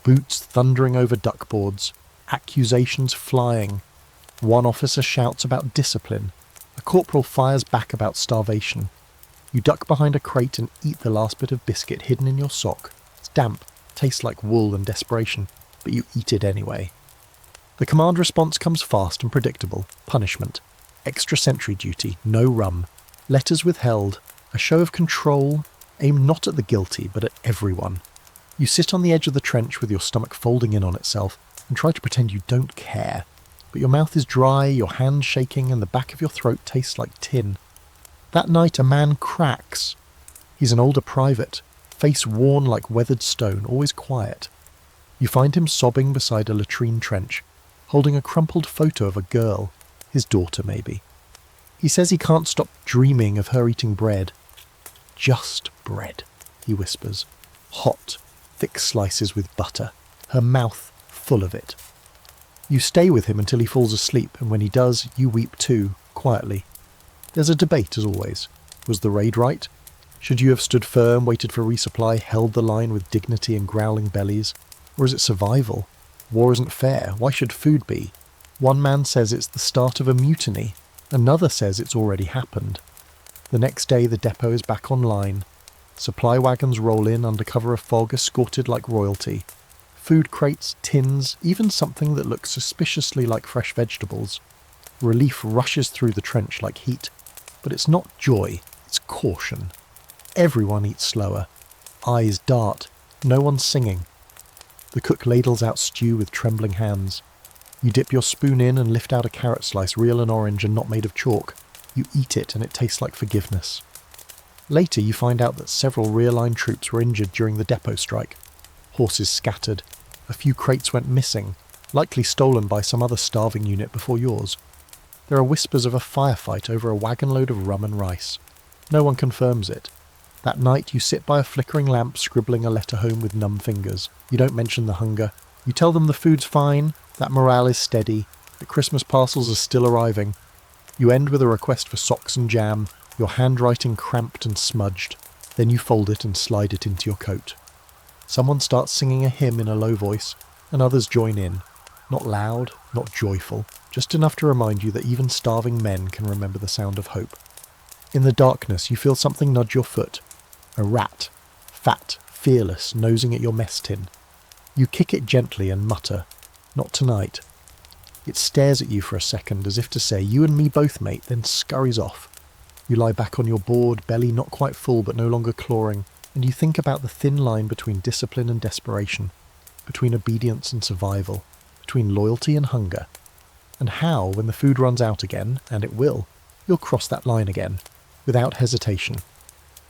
boots thundering over duckboards, accusations flying. One officer shouts about discipline. A corporal fires back about starvation. You duck behind a crate and eat the last bit of biscuit hidden in your sock. It's damp, tastes like wool and desperation, but you eat it anyway. The command response comes fast and predictable. Punishment. Extra sentry duty, no rum. Letters withheld. A show of control, aimed not at the guilty, but at everyone. You sit on the edge of the trench with your stomach folding in on itself and try to pretend you don't care. But your mouth is dry, your hands shaking, and the back of your throat tastes like tin. That night a man cracks. He's an older private, face worn like weathered stone, always quiet. You find him sobbing beside a latrine trench, holding a crumpled photo of a girl, his daughter maybe. He says he can't stop dreaming of her eating bread. Just bread, he whispers. Hot, thick slices with butter, her mouth full of it. You stay with him until he falls asleep, and when he does, you weep too, quietly. There's a debate, as always. Was the raid right? Should you have stood firm, waited for resupply, held the line with dignity and growling bellies? Or is it survival? War isn't fair. Why should food be? One man says it's the start of a mutiny. Another says it's already happened. The next day the depot is back online. Supply wagons roll in under cover of fog, escorted like royalty. Food crates, tins, even something that looks suspiciously like fresh vegetables. Relief rushes through the trench like heat. But it's not joy, it's caution. Everyone eats slower. Eyes dart. No one's singing. The cook ladles out stew with trembling hands. You dip your spoon in and lift out a carrot slice, real and orange and not made of chalk. You eat it and it tastes like forgiveness. Later you find out that several rear-line troops were injured during the depot strike. Horses scattered. A few crates went missing, likely stolen by some other starving unit before yours. There are whispers of a firefight over a wagon load of rum and rice. No one confirms it. That night you sit by a flickering lamp scribbling a letter home with numb fingers. You don't mention the hunger. You tell them the food's fine, that morale is steady, that Christmas parcels are still arriving. You end with a request for socks and jam, your handwriting cramped and smudged. Then you fold it and slide it into your coat. Someone starts singing a hymn in a low voice, and others join in. Not loud, not joyful, just enough to remind you that even starving men can remember the sound of hope. In the darkness you feel something nudge your foot. A rat, fat, fearless, nosing at your mess tin. You kick it gently and mutter, "Not tonight." It stares at you for a second as if to say, "You and me both, mate," then scurries off. You lie back on your board, belly not quite full but no longer clawing, and you think about the thin line between discipline and desperation, between obedience and survival, between loyalty and hunger, and how, when the food runs out again, and it will, you'll cross that line again, without hesitation.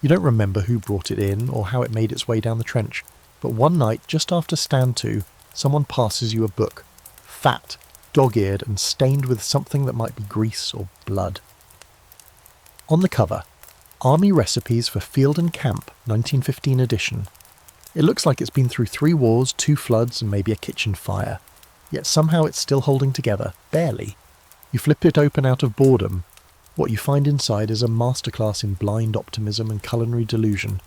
You don't remember who brought it in or how it made its way down the trench, but one night, just after stand to, someone passes you a book, fat, dog-eared and stained with something that might be grease or blood. On the cover, Army Recipes for Field and Camp, 1915 edition. It looks like it's been through 3 wars, 2 floods and maybe a kitchen fire. Yet somehow it's still holding together, barely. You flip it open out of boredom. What you find inside is a masterclass in blind optimism and culinary delusion.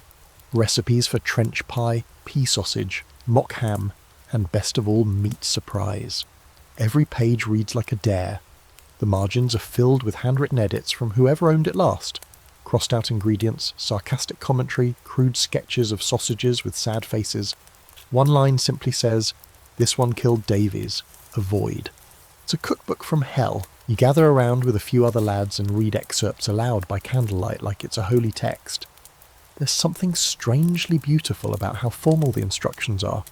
Recipes for trench pie, pea sausage, mock ham, and best of all, meat surprise. Every page reads like a dare. The margins are filled with handwritten edits from whoever owned it last. Crossed out ingredients, sarcastic commentary, crude sketches of sausages with sad faces. One line simply says, "This one killed Davies. Avoid." It's a cookbook from hell. You gather around with a few other lads and read excerpts aloud by candlelight like it's a holy text. There's something strangely beautiful about how formal the instructions are.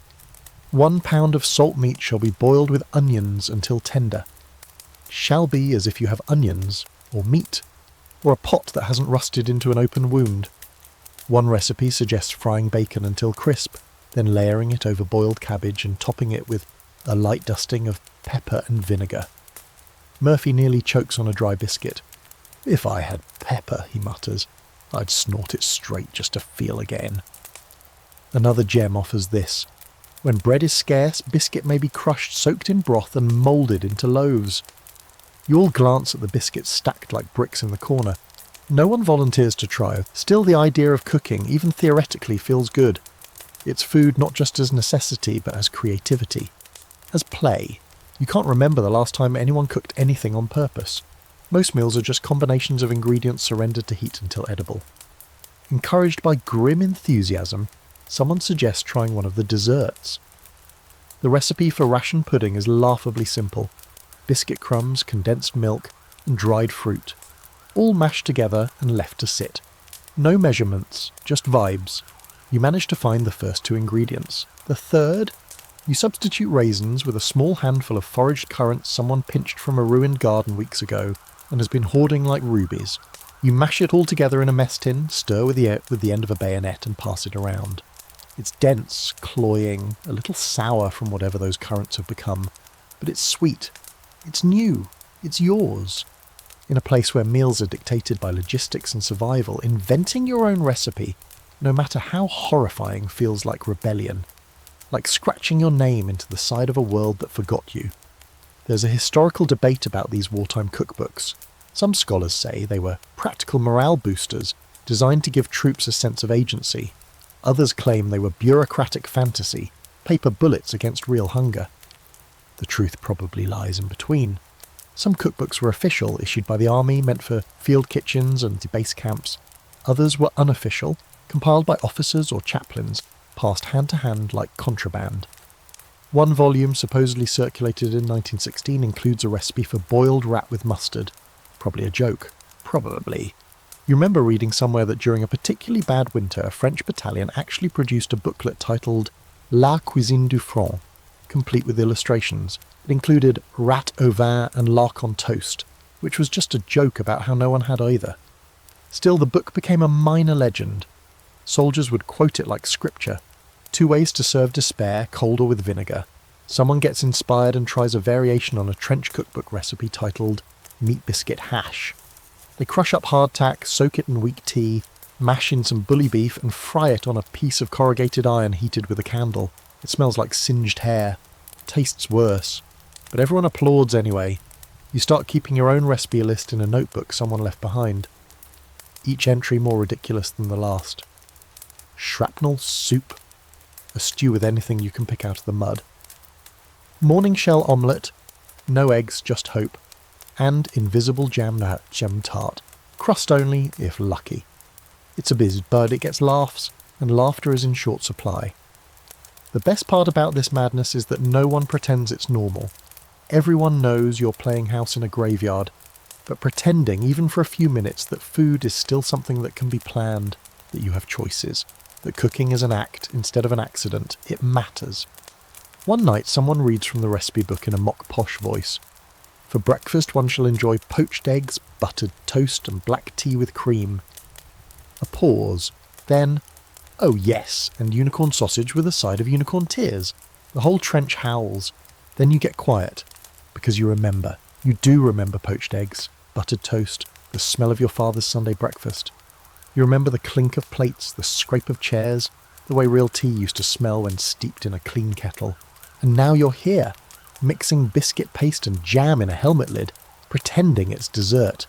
1 pound of salt meat shall be boiled with onions until tender. Shall be as if you have onions, or meat, or a pot that hasn't rusted into an open wound. One recipe suggests frying bacon until crisp, then layering it over boiled cabbage and topping it with a light dusting of pepper and vinegar. Murphy nearly chokes on a dry biscuit. "If I had pepper," he mutters, "I'd snort it straight just to feel again." Another gem offers this. When bread is scarce, biscuit may be crushed, soaked in broth and moulded into loaves. You all glance at the biscuits stacked like bricks in the corner. No one volunteers to try. Still, the idea of cooking, even theoretically, feels good. It's food not just as necessity, but as creativity. As play. You can't remember the last time anyone cooked anything on purpose. Most meals are just combinations of ingredients surrendered to heat until edible. Encouraged by grim enthusiasm, someone suggests trying one of the desserts. The recipe for ration pudding is laughably simple. Biscuit crumbs, condensed milk, and dried fruit. All mashed together and left to sit. No measurements, just vibes. You manage to find the first 2 ingredients. The third? You substitute raisins with a small handful of foraged currants someone pinched from a ruined garden weeks ago and has been hoarding like rubies. You mash it all together in a mess tin, stir with the end of a bayonet and pass it around. It's dense, cloying, a little sour from whatever those currants have become, but it's sweet. It's new. It's yours. In a place where meals are dictated by logistics and survival, inventing your own recipe, no matter how horrifying, feels like rebellion. Like scratching your name into the side of a world that forgot you. There's a historical debate about these wartime cookbooks. Some scholars say they were practical morale boosters, designed to give troops a sense of agency. Others claim they were bureaucratic fantasy, paper bullets against real hunger. The truth probably lies in between. Some cookbooks were official, issued by the army, meant for field kitchens and base camps. Others were unofficial, compiled by officers or chaplains, passed hand to hand like contraband. One volume, supposedly circulated in 1916, includes a recipe for boiled rat with mustard. Probably a joke. Probably. You remember reading somewhere that during a particularly bad winter, a French battalion actually produced a booklet titled La Cuisine du Front, complete with illustrations. It included rat au vin and lark on toast, which was just a joke about how no one had either. Still, the book became a minor legend. Soldiers would quote it like scripture. 2 ways to serve despair, cold or with vinegar. Someone gets inspired and tries a variation on a trench cookbook recipe titled meat biscuit hash. They crush up hardtack, soak it in weak tea, mash in some bully beef and fry it on a piece of corrugated iron heated with a candle. It smells like singed hair. Tastes worse. But everyone applauds anyway. You start keeping your own recipe list in a notebook someone left behind. Each entry more ridiculous than the last. Shrapnel soup. A stew with anything you can pick out of the mud. Morning shell omelette. No eggs, just hope. And invisible jam tart. Crust only, if lucky. It's a biz, but it gets laughs, and laughter is in short supply. The best part about this madness is that no one pretends it's normal. Everyone knows you're playing house in a graveyard, but pretending, even for a few minutes, that food is still something that can be planned, that you have choices, that cooking is an act instead of an accident, it matters. One night someone reads from the recipe book in a mock posh voice. For breakfast one shall enjoy poached eggs, buttered toast and black tea with cream. A pause. Then, oh yes, and unicorn sausage with a side of unicorn tears. The whole trench howls. Then you get quiet, because you remember. You do remember poached eggs, buttered toast, the smell of your father's Sunday breakfast. You remember the clink of plates, the scrape of chairs, the way real tea used to smell when steeped in a clean kettle. And now you're here, mixing biscuit paste and jam in a helmet lid, pretending it's dessert.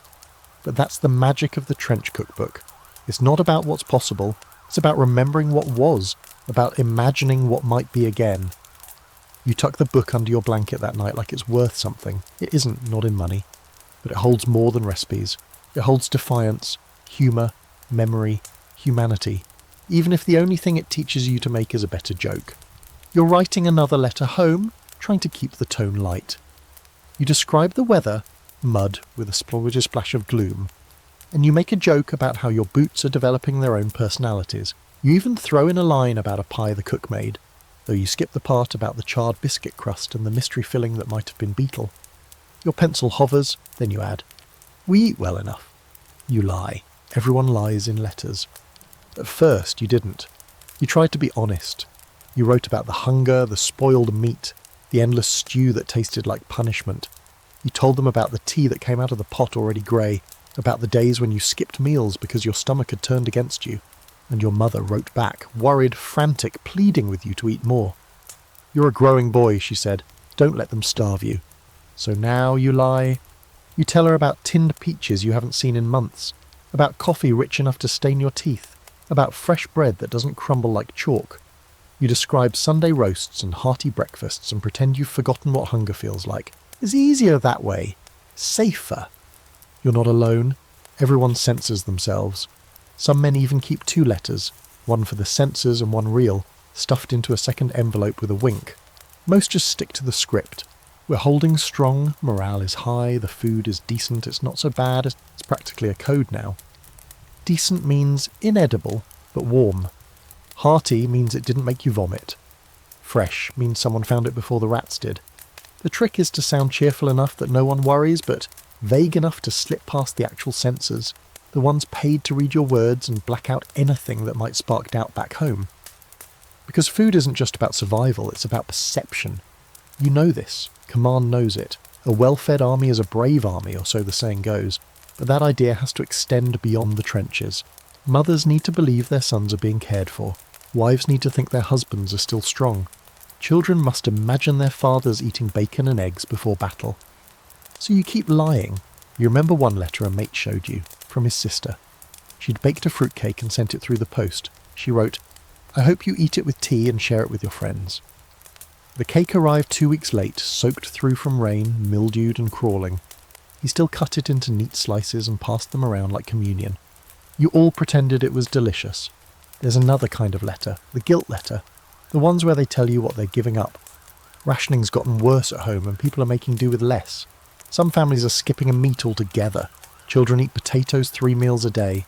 But that's the magic of the trench cookbook. It's not about what's possible, it's about remembering what was, about imagining what might be again. You tuck the book under your blanket that night like it's worth something. It isn't, not in money. But it holds more than recipes. It holds defiance, humour, memory, humanity, even if the only thing it teaches you to make is a better joke. You're writing another letter home, trying to keep the tone light. You describe the weather, mud with a splash of gloom. And you make a joke about how your boots are developing their own personalities. You even throw in a line about a pie the cook made, though you skip the part about the charred biscuit crust and the mystery filling that might have been beetle. Your pencil hovers, then you add, "We eat well enough." You lie. Everyone lies in letters. At first, you didn't. You tried to be honest. You wrote about the hunger, the spoiled meat, the endless stew that tasted like punishment. You told them about the tea that came out of the pot already grey, about the days when you skipped meals because your stomach had turned against you. And your mother wrote back, worried, frantic, pleading with you to eat more. "You're a growing boy," she said. "Don't let them starve you." So now you lie. You tell her about tinned peaches you haven't seen in months, about coffee rich enough to stain your teeth, about fresh bread that doesn't crumble like chalk. You describe Sunday roasts and hearty breakfasts and pretend you've forgotten what hunger feels like. It's easier that way. Safer. You're not alone. Everyone censors themselves. Some men even keep 2 letters, one for the censors and one real, stuffed into a second envelope with a wink. Most just stick to the script. We're holding strong, morale is high, the food is decent, it's not so bad, it's practically a code now. Decent means inedible, but warm. Hearty means it didn't make you vomit. Fresh means someone found it before the rats did. The trick is to sound cheerful enough that no one worries, but vague enough to slip past the actual censors, the ones paid to read your words and black out anything that might spark doubt back home. Because food isn't just about survival, it's about perception. You know this. Command knows it. A well-fed army is a brave army, or so the saying goes. But that idea has to extend beyond the trenches. Mothers need to believe their sons are being cared for. Wives need to think their husbands are still strong. Children must imagine their fathers eating bacon and eggs before battle. So you keep lying. You remember one letter a mate showed you, from his sister. She'd baked a fruitcake and sent it through the post. She wrote, "I hope you eat it with tea and share it with your friends." The cake arrived 2 weeks late, soaked through from rain, mildewed and crawling. He still cut it into neat slices and passed them around like communion. You all pretended it was delicious. There's another kind of letter, the guilt letter, the ones where they tell you what they're giving up. Rationing's gotten worse at home and people are making do with less. Some families are skipping a meat altogether. Children eat potatoes 3 meals a day.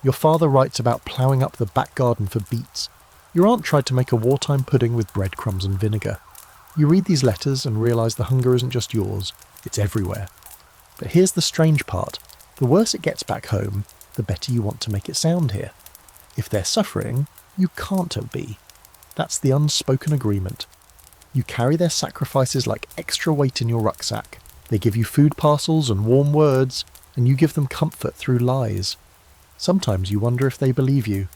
Your father writes about ploughing up the back garden for beets. Your aunt tried to make a wartime pudding with breadcrumbs and vinegar. You read these letters and realise the hunger isn't just yours, it's everywhere. But here's the strange part. The worse it gets back home, the better you want to make it sound here. If they're suffering, you can't be. That's the unspoken agreement. You carry their sacrifices like extra weight in your rucksack. They give you food parcels and warm words, and you give them comfort through lies. Sometimes you wonder if they believe you.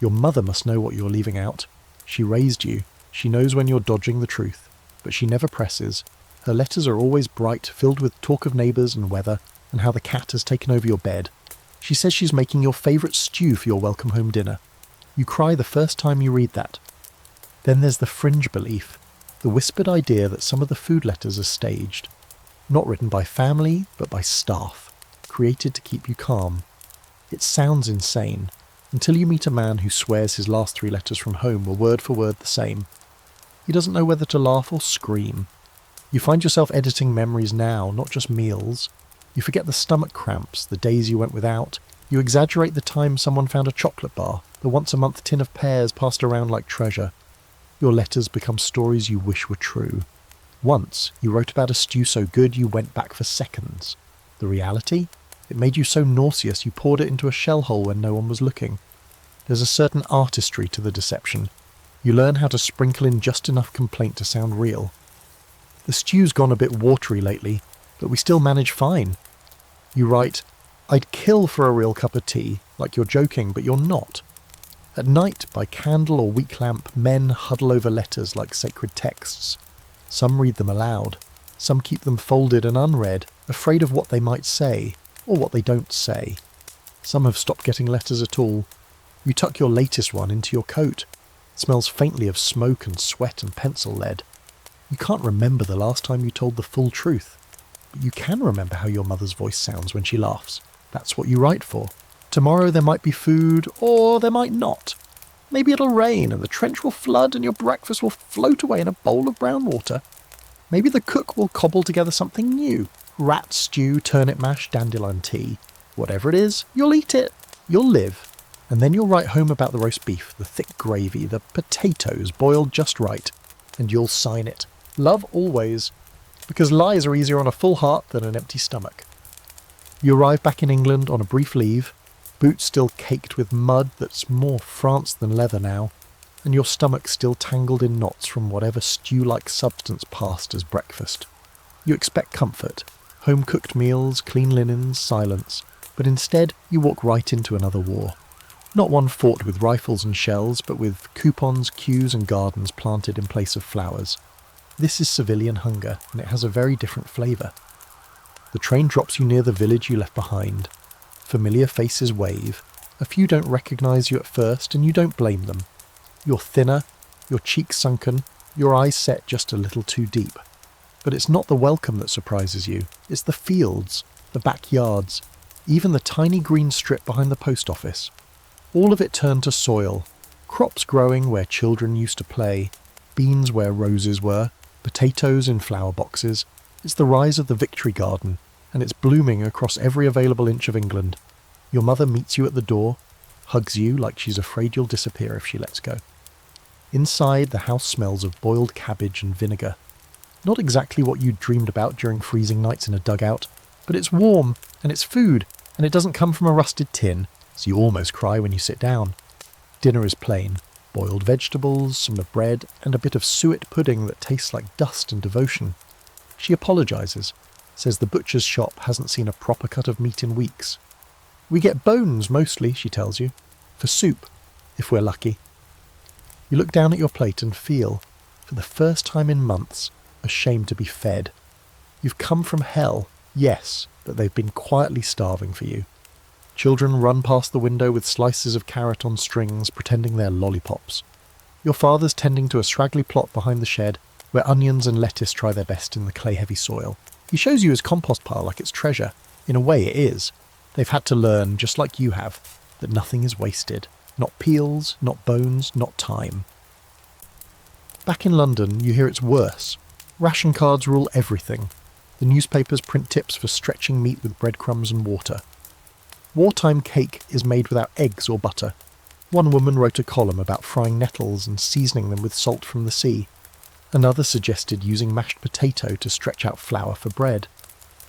Your mother must know what you're leaving out. She raised you. She knows when you're dodging the truth. But she never presses. Her letters are always bright, filled with talk of neighbours and weather, and how the cat has taken over your bed. She says she's making your favourite stew for your welcome home dinner. You cry the first time you read that. Then there's the fringe belief, the whispered idea that some of the food letters are staged. Not written by family, but by staff, created to keep you calm. It sounds insane, until you meet a man who swears his last 3 letters from home were word for word the same. He doesn't know whether to laugh or scream. You find yourself editing memories now, not just meals. You forget the stomach cramps, the days you went without. You exaggerate the time someone found a chocolate bar, the once-a-month tin of pears passed around like treasure. Your letters become stories you wish were true. Once, you wrote about a stew so good you went back for seconds. The reality? It made you so nauseous you poured it into a shell hole when no one was looking. There's a certain artistry to the deception. You learn how to sprinkle in just enough complaint to sound real. The stew's gone a bit watery lately, but we still manage fine. You write, "I'd kill for a real cup of tea," like you're joking, but you're not. At night, by candle or weak lamp, men huddle over letters like sacred texts. Some read them aloud. Some keep them folded and unread, afraid of what they might say, or what they don't say. Some have stopped getting letters at all. You tuck your latest one into your coat. It smells faintly of smoke and sweat and pencil lead. You can't remember the last time you told the full truth. But you can remember how your mother's voice sounds when she laughs. That's what you write for. Tomorrow there might be food, or there might not. Maybe it'll rain and the trench will flood and your breakfast will float away in a bowl of brown water. Maybe the cook will cobble together something new. Rat stew, turnip mash, dandelion tea. Whatever it is, you'll eat it. You'll live. And then you'll write home about the roast beef, the thick gravy, the potatoes boiled just right. And you'll sign it. Love always. Because lies are easier on a full heart than an empty stomach. You arrive back in England on a brief leave, boots still caked with mud that's more France than leather now, and your stomach still tangled in knots from whatever stew-like substance passed as breakfast. You expect comfort, home-cooked meals, clean linens, silence, but instead you walk right into another war. Not one fought with rifles and shells, but with coupons, queues and gardens planted in place of flowers. This is civilian hunger, and it has a very different flavour. The train drops you near the village you left behind. Familiar faces wave. A few don't recognise you at first, and you don't blame them. You're thinner, your cheeks sunken, your eyes set just a little too deep. But it's not the welcome that surprises you. It's the fields, the backyards, even the tiny green strip behind the post office. All of it turned to soil. Crops growing where children used to play, beans where roses were, potatoes in flower boxes. It's the rise of the Victory Garden, and it's blooming across every available inch of England. Your mother meets you at the door, hugs you like she's afraid you'll disappear if she lets go. Inside, the house smells of boiled cabbage and vinegar. Not exactly what you'd dreamed about during freezing nights in a dugout, but it's warm, and it's food, and it doesn't come from a rusted tin, so you almost cry when you sit down. Dinner is plain. Boiled vegetables, some of bread, and a bit of suet pudding that tastes like dust and devotion. She apologises, says the butcher's shop hasn't seen a proper cut of meat in weeks. We get bones mostly, she tells you, for soup, if we're lucky. You look down at your plate and feel, for the first time in months, ashamed to be fed. You've come from hell, yes, but they've been quietly starving for you. Children run past the window with slices of carrot on strings, pretending they're lollipops. Your father's tending to a scraggly plot behind the shed, where onions and lettuce try their best in the clay-heavy soil. He shows you his compost pile like it's treasure. In a way it is. They've had to learn, just like you have, that nothing is wasted. Not peels, not bones, not time. Back in London, you hear it's worse. Ration cards rule everything. The newspapers print tips for stretching meat with breadcrumbs and water. Wartime cake is made without eggs or butter. One woman wrote a column about frying nettles and seasoning them with salt from the sea. Another suggested using mashed potato to stretch out flour for bread.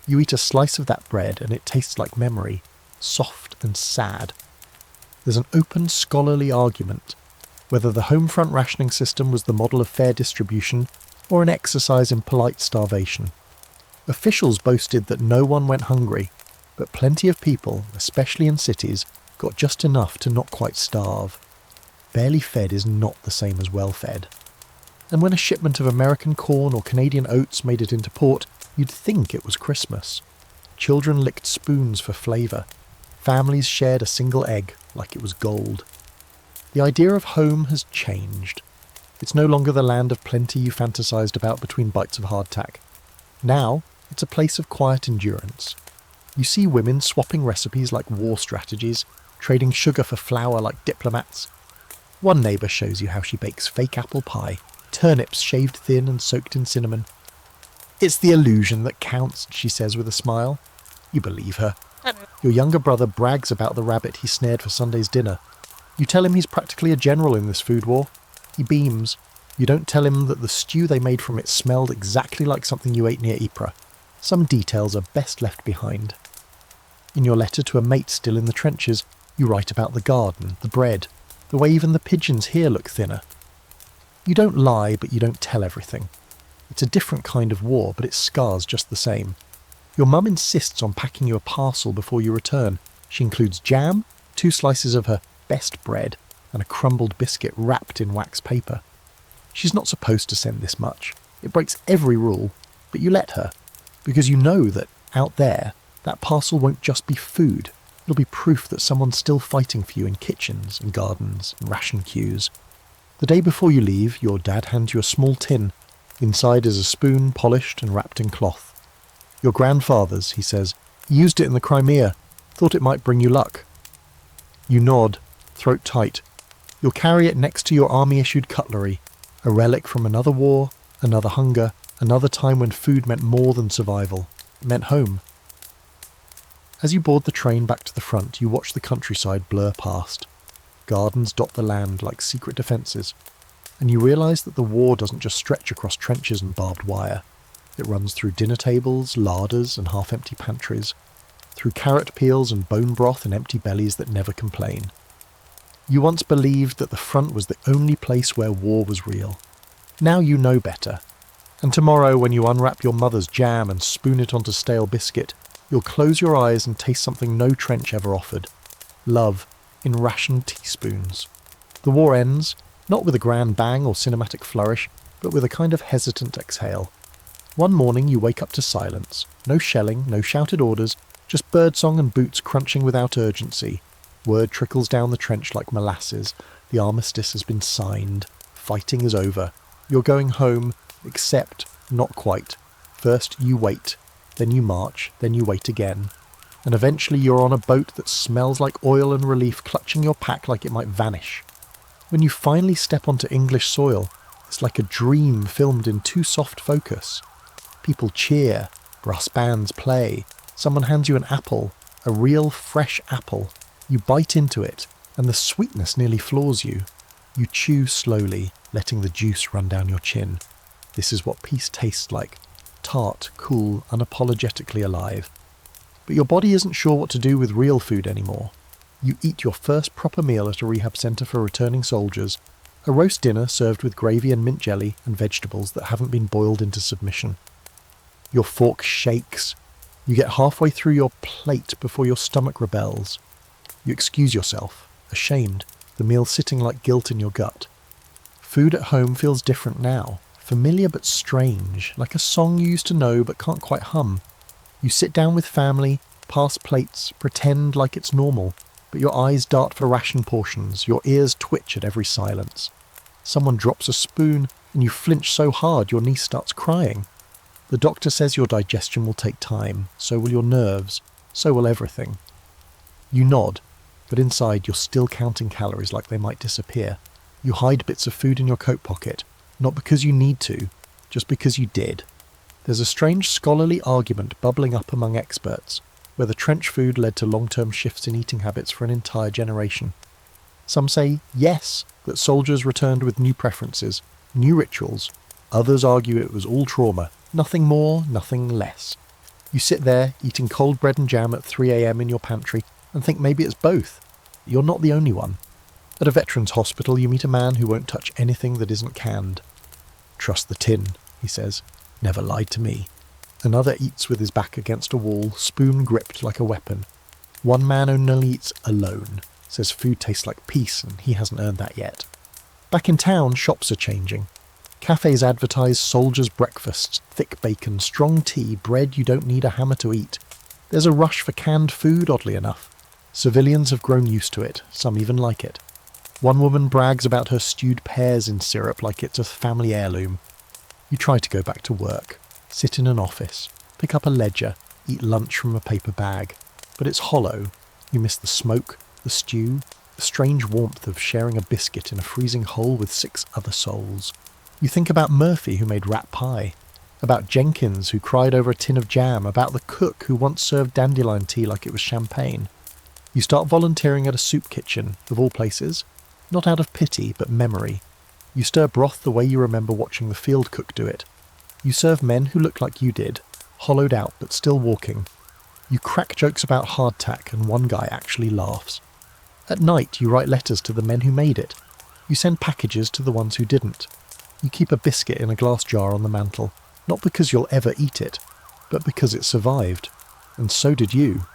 You eat a slice of that bread and it tastes like memory, soft and sad. There's an open scholarly argument whether the home front rationing system was the model of fair distribution or an exercise in polite starvation. Officials boasted that no one went hungry, but plenty of people, especially in cities, got just enough to not quite starve. Barely fed is not the same as well fed. And when a shipment of American corn or Canadian oats made it into port, you'd think it was Christmas. Children licked spoons for flavour. Families shared a single egg like it was gold. The idea of home has changed. It's no longer the land of plenty you fantasised about between bites of hardtack. Now, it's a place of quiet endurance. You see women swapping recipes like war strategies, trading sugar for flour like diplomats. One neighbour shows you how she bakes fake apple pie, turnips shaved thin and soaked in cinnamon. It's the illusion that counts, she says with a smile. You believe her. Your younger brother brags about the rabbit he snared for Sunday's dinner. You tell him he's practically a general in this food war. He beams. You don't tell him that the stew they made from it smelled exactly like something you ate near Ypres. Some details are best left behind. In your letter to a mate still in the trenches, you write about the garden, the bread, the way even the pigeons here look thinner. You don't lie, but you don't tell everything. It's a different kind of war, but it scars just the same. Your mum insists on packing you a parcel before you return. She includes jam, 2 slices of her best bread, and a crumbled biscuit wrapped in wax paper. She's not supposed to send this much. It breaks every rule, but you let her, because you know that, out there, that parcel won't just be food. It'll be proof that someone's still fighting for you in kitchens and gardens and ration queues. The day before you leave, your dad hands you a small tin. Inside is a spoon, polished and wrapped in cloth. Your grandfather's, he says. He used it in the Crimea. Thought it might bring you luck. You nod, throat tight. You'll carry it next to your army-issued cutlery, a relic from another war, another hunger, another time when food meant more than survival. It meant home. As you board the train back to the front, you watch the countryside blur past. Gardens dot the land like secret defences, and you realise that the war doesn't just stretch across trenches and barbed wire. It runs through dinner tables, larders and half-empty pantries, through carrot peels and bone broth and empty bellies that never complain. You once believed that the front was the only place where war was real. Now you know better. And tomorrow, when you unwrap your mother's jam and spoon it onto stale biscuit, you'll close your eyes and taste something no trench ever offered. Love, in rationed teaspoons. The war ends, not with a grand bang or cinematic flourish, but with a kind of hesitant exhale. One morning you wake up to silence. No shelling, no shouted orders, just birdsong and boots crunching without urgency. Word trickles down the trench like molasses. The armistice has been signed. Fighting is over. You're going home, except not quite. First you wait. Then you march, then you wait again. And eventually you're on a boat that smells like oil and relief, clutching your pack like it might vanish. When you finally step onto English soil, it's like a dream filmed in too soft focus. People cheer, brass bands play, someone hands you an apple, a real fresh apple. You bite into it, and the sweetness nearly floors you. You chew slowly, letting the juice run down your chin. This is what peace tastes like. Tart, cool, unapologetically alive. But your body isn't sure what to do with real food anymore. You eat your first proper meal at a rehab centre for returning soldiers, a roast dinner served with gravy and mint jelly and vegetables that haven't been boiled into submission. Your fork shakes. You get halfway through your plate before your stomach rebels. You excuse yourself, ashamed, the meal sitting like guilt in your gut. Food at home feels different now. Familiar but strange, like a song you used to know but can't quite hum. You sit down with family, pass plates, pretend like it's normal, but your eyes dart for ration portions, your ears twitch at every silence. Someone drops a spoon, and you flinch so hard your niece starts crying. The doctor says your digestion will take time, so will your nerves, so will everything. You nod, but inside you're still counting calories like they might disappear. You hide bits of food in your coat pocket, not because you need to, just because you did. There's a strange scholarly argument bubbling up among experts, whether trench food led to long-term shifts in eating habits for an entire generation. Some say yes, that soldiers returned with new preferences, new rituals. Others argue it was all trauma, nothing more, nothing less. You sit there, eating cold bread and jam at 3 a.m. in your pantry, and think maybe it's both. You're not the only one. At a veterans' hospital, you meet a man who won't touch anything that isn't canned. "Trust the tin," he says. "Never lied to me." Another eats with his back against a wall, spoon gripped like a weapon. One man only eats alone, says food tastes like peace and he hasn't earned that yet. Back in town, shops are changing. Cafes advertise soldiers' breakfasts, thick bacon, strong tea, bread you don't need a hammer to eat. There's a rush for canned food, oddly enough. Civilians have grown used to it, some even like it. One woman brags about her stewed pears in syrup like it's a family heirloom. You try to go back to work, sit in an office, pick up a ledger, eat lunch from a paper bag. But it's hollow. You miss the smoke, the stew, the strange warmth of sharing a biscuit in a freezing hole with 6 other souls. You think about Murphy, who made rat pie, about Jenkins, who cried over a tin of jam, about the cook who once served dandelion tea like it was champagne. You start volunteering at a soup kitchen, of all places, not out of pity, but memory. You stir broth the way you remember watching the field cook do it. You serve men who look like you did, hollowed out but still walking. You crack jokes about hardtack and one guy actually laughs. At night you write letters to the men who made it. You send packages to the ones who didn't. You keep a biscuit in a glass jar on the mantel, not because you'll ever eat it, but because it survived. And so did you.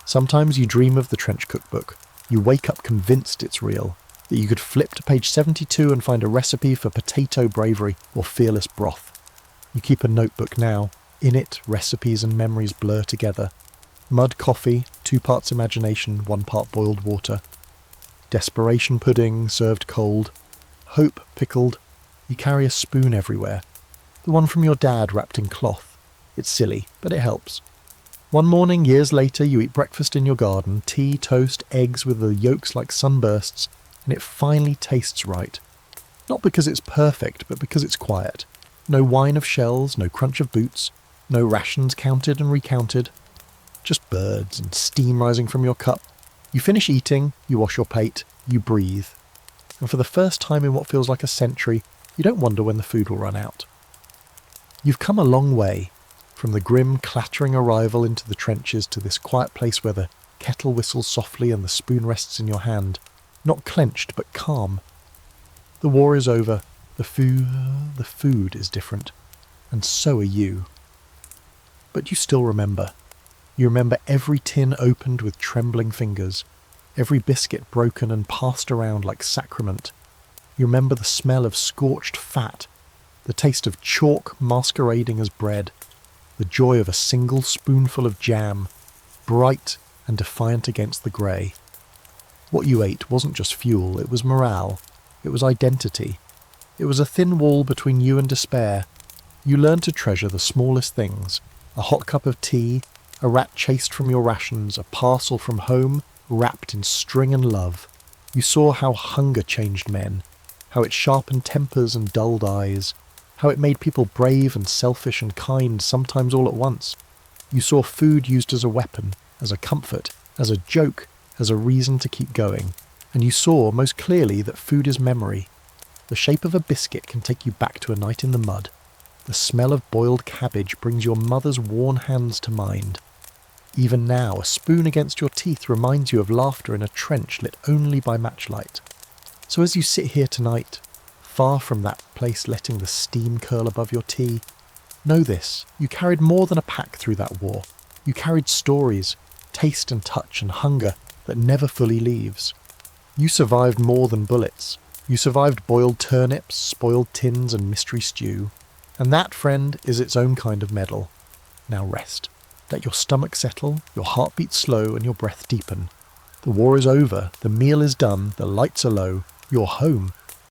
Sometimes you dream of the trench cookbook. You wake up convinced it's real, that you could flip to page 72 and find a recipe for potato bravery or fearless broth. You keep a notebook now. In it, recipes and memories blur together. Mud coffee, 2 parts imagination, 1 part boiled water. Desperation pudding, served cold. Hope pickled. You carry a spoon everywhere. The one from your dad wrapped in cloth. It's silly, but it helps. One morning, years later, you eat breakfast in your garden, tea, toast, eggs with the yolks like sunbursts, and it finally tastes right. Not because it's perfect, but because it's quiet. No whine of shells, no crunch of boots, No rations counted and recounted. Just birds and steam rising from your cup. You finish eating, you wash your plate, you breathe. And for the first time in what feels like a century, you don't wonder when the food will run out. You've come a long way, from the grim, clattering arrival into the trenches to this quiet place where the kettle whistles softly and the spoon rests in your hand, not clenched but calm. The war is over, the food is different, and so are you. But you still remember. You remember every tin opened with trembling fingers, every biscuit broken and passed around like sacrament. You remember the smell of scorched fat, the taste of chalk masquerading as bread, the joy of a single spoonful of jam, bright and defiant against the grey. What you ate wasn't just fuel, it was morale, it was identity. It was a thin wall between you and despair. You learned to treasure the smallest things, a hot cup of tea, a rat chased from your rations, a parcel from home wrapped in string and love. You saw how hunger changed men, how it sharpened tempers and dulled eyes, how it made people brave and selfish and kind sometimes all at once. You saw food used as a weapon, as a comfort, as a joke, as a reason to keep going. And you saw most clearly that food is memory. The shape of a biscuit can take you back to a night in the mud. The smell of boiled cabbage brings your mother's worn hands to mind. Even now, a spoon against your teeth reminds you of laughter in a trench lit only by matchlight. So as you sit here tonight, far from that place letting the steam curl above your tea, know this, you carried more than a pack through that war. You carried stories, taste and touch and hunger that never fully leaves. You survived more than bullets. You survived boiled turnips, spoiled tins and mystery stew. And that, friend, is its own kind of medal. Now rest. Let your stomach settle, your heart beat slow and your breath deepen. The war is over, the meal is done, the lights are low. You're home.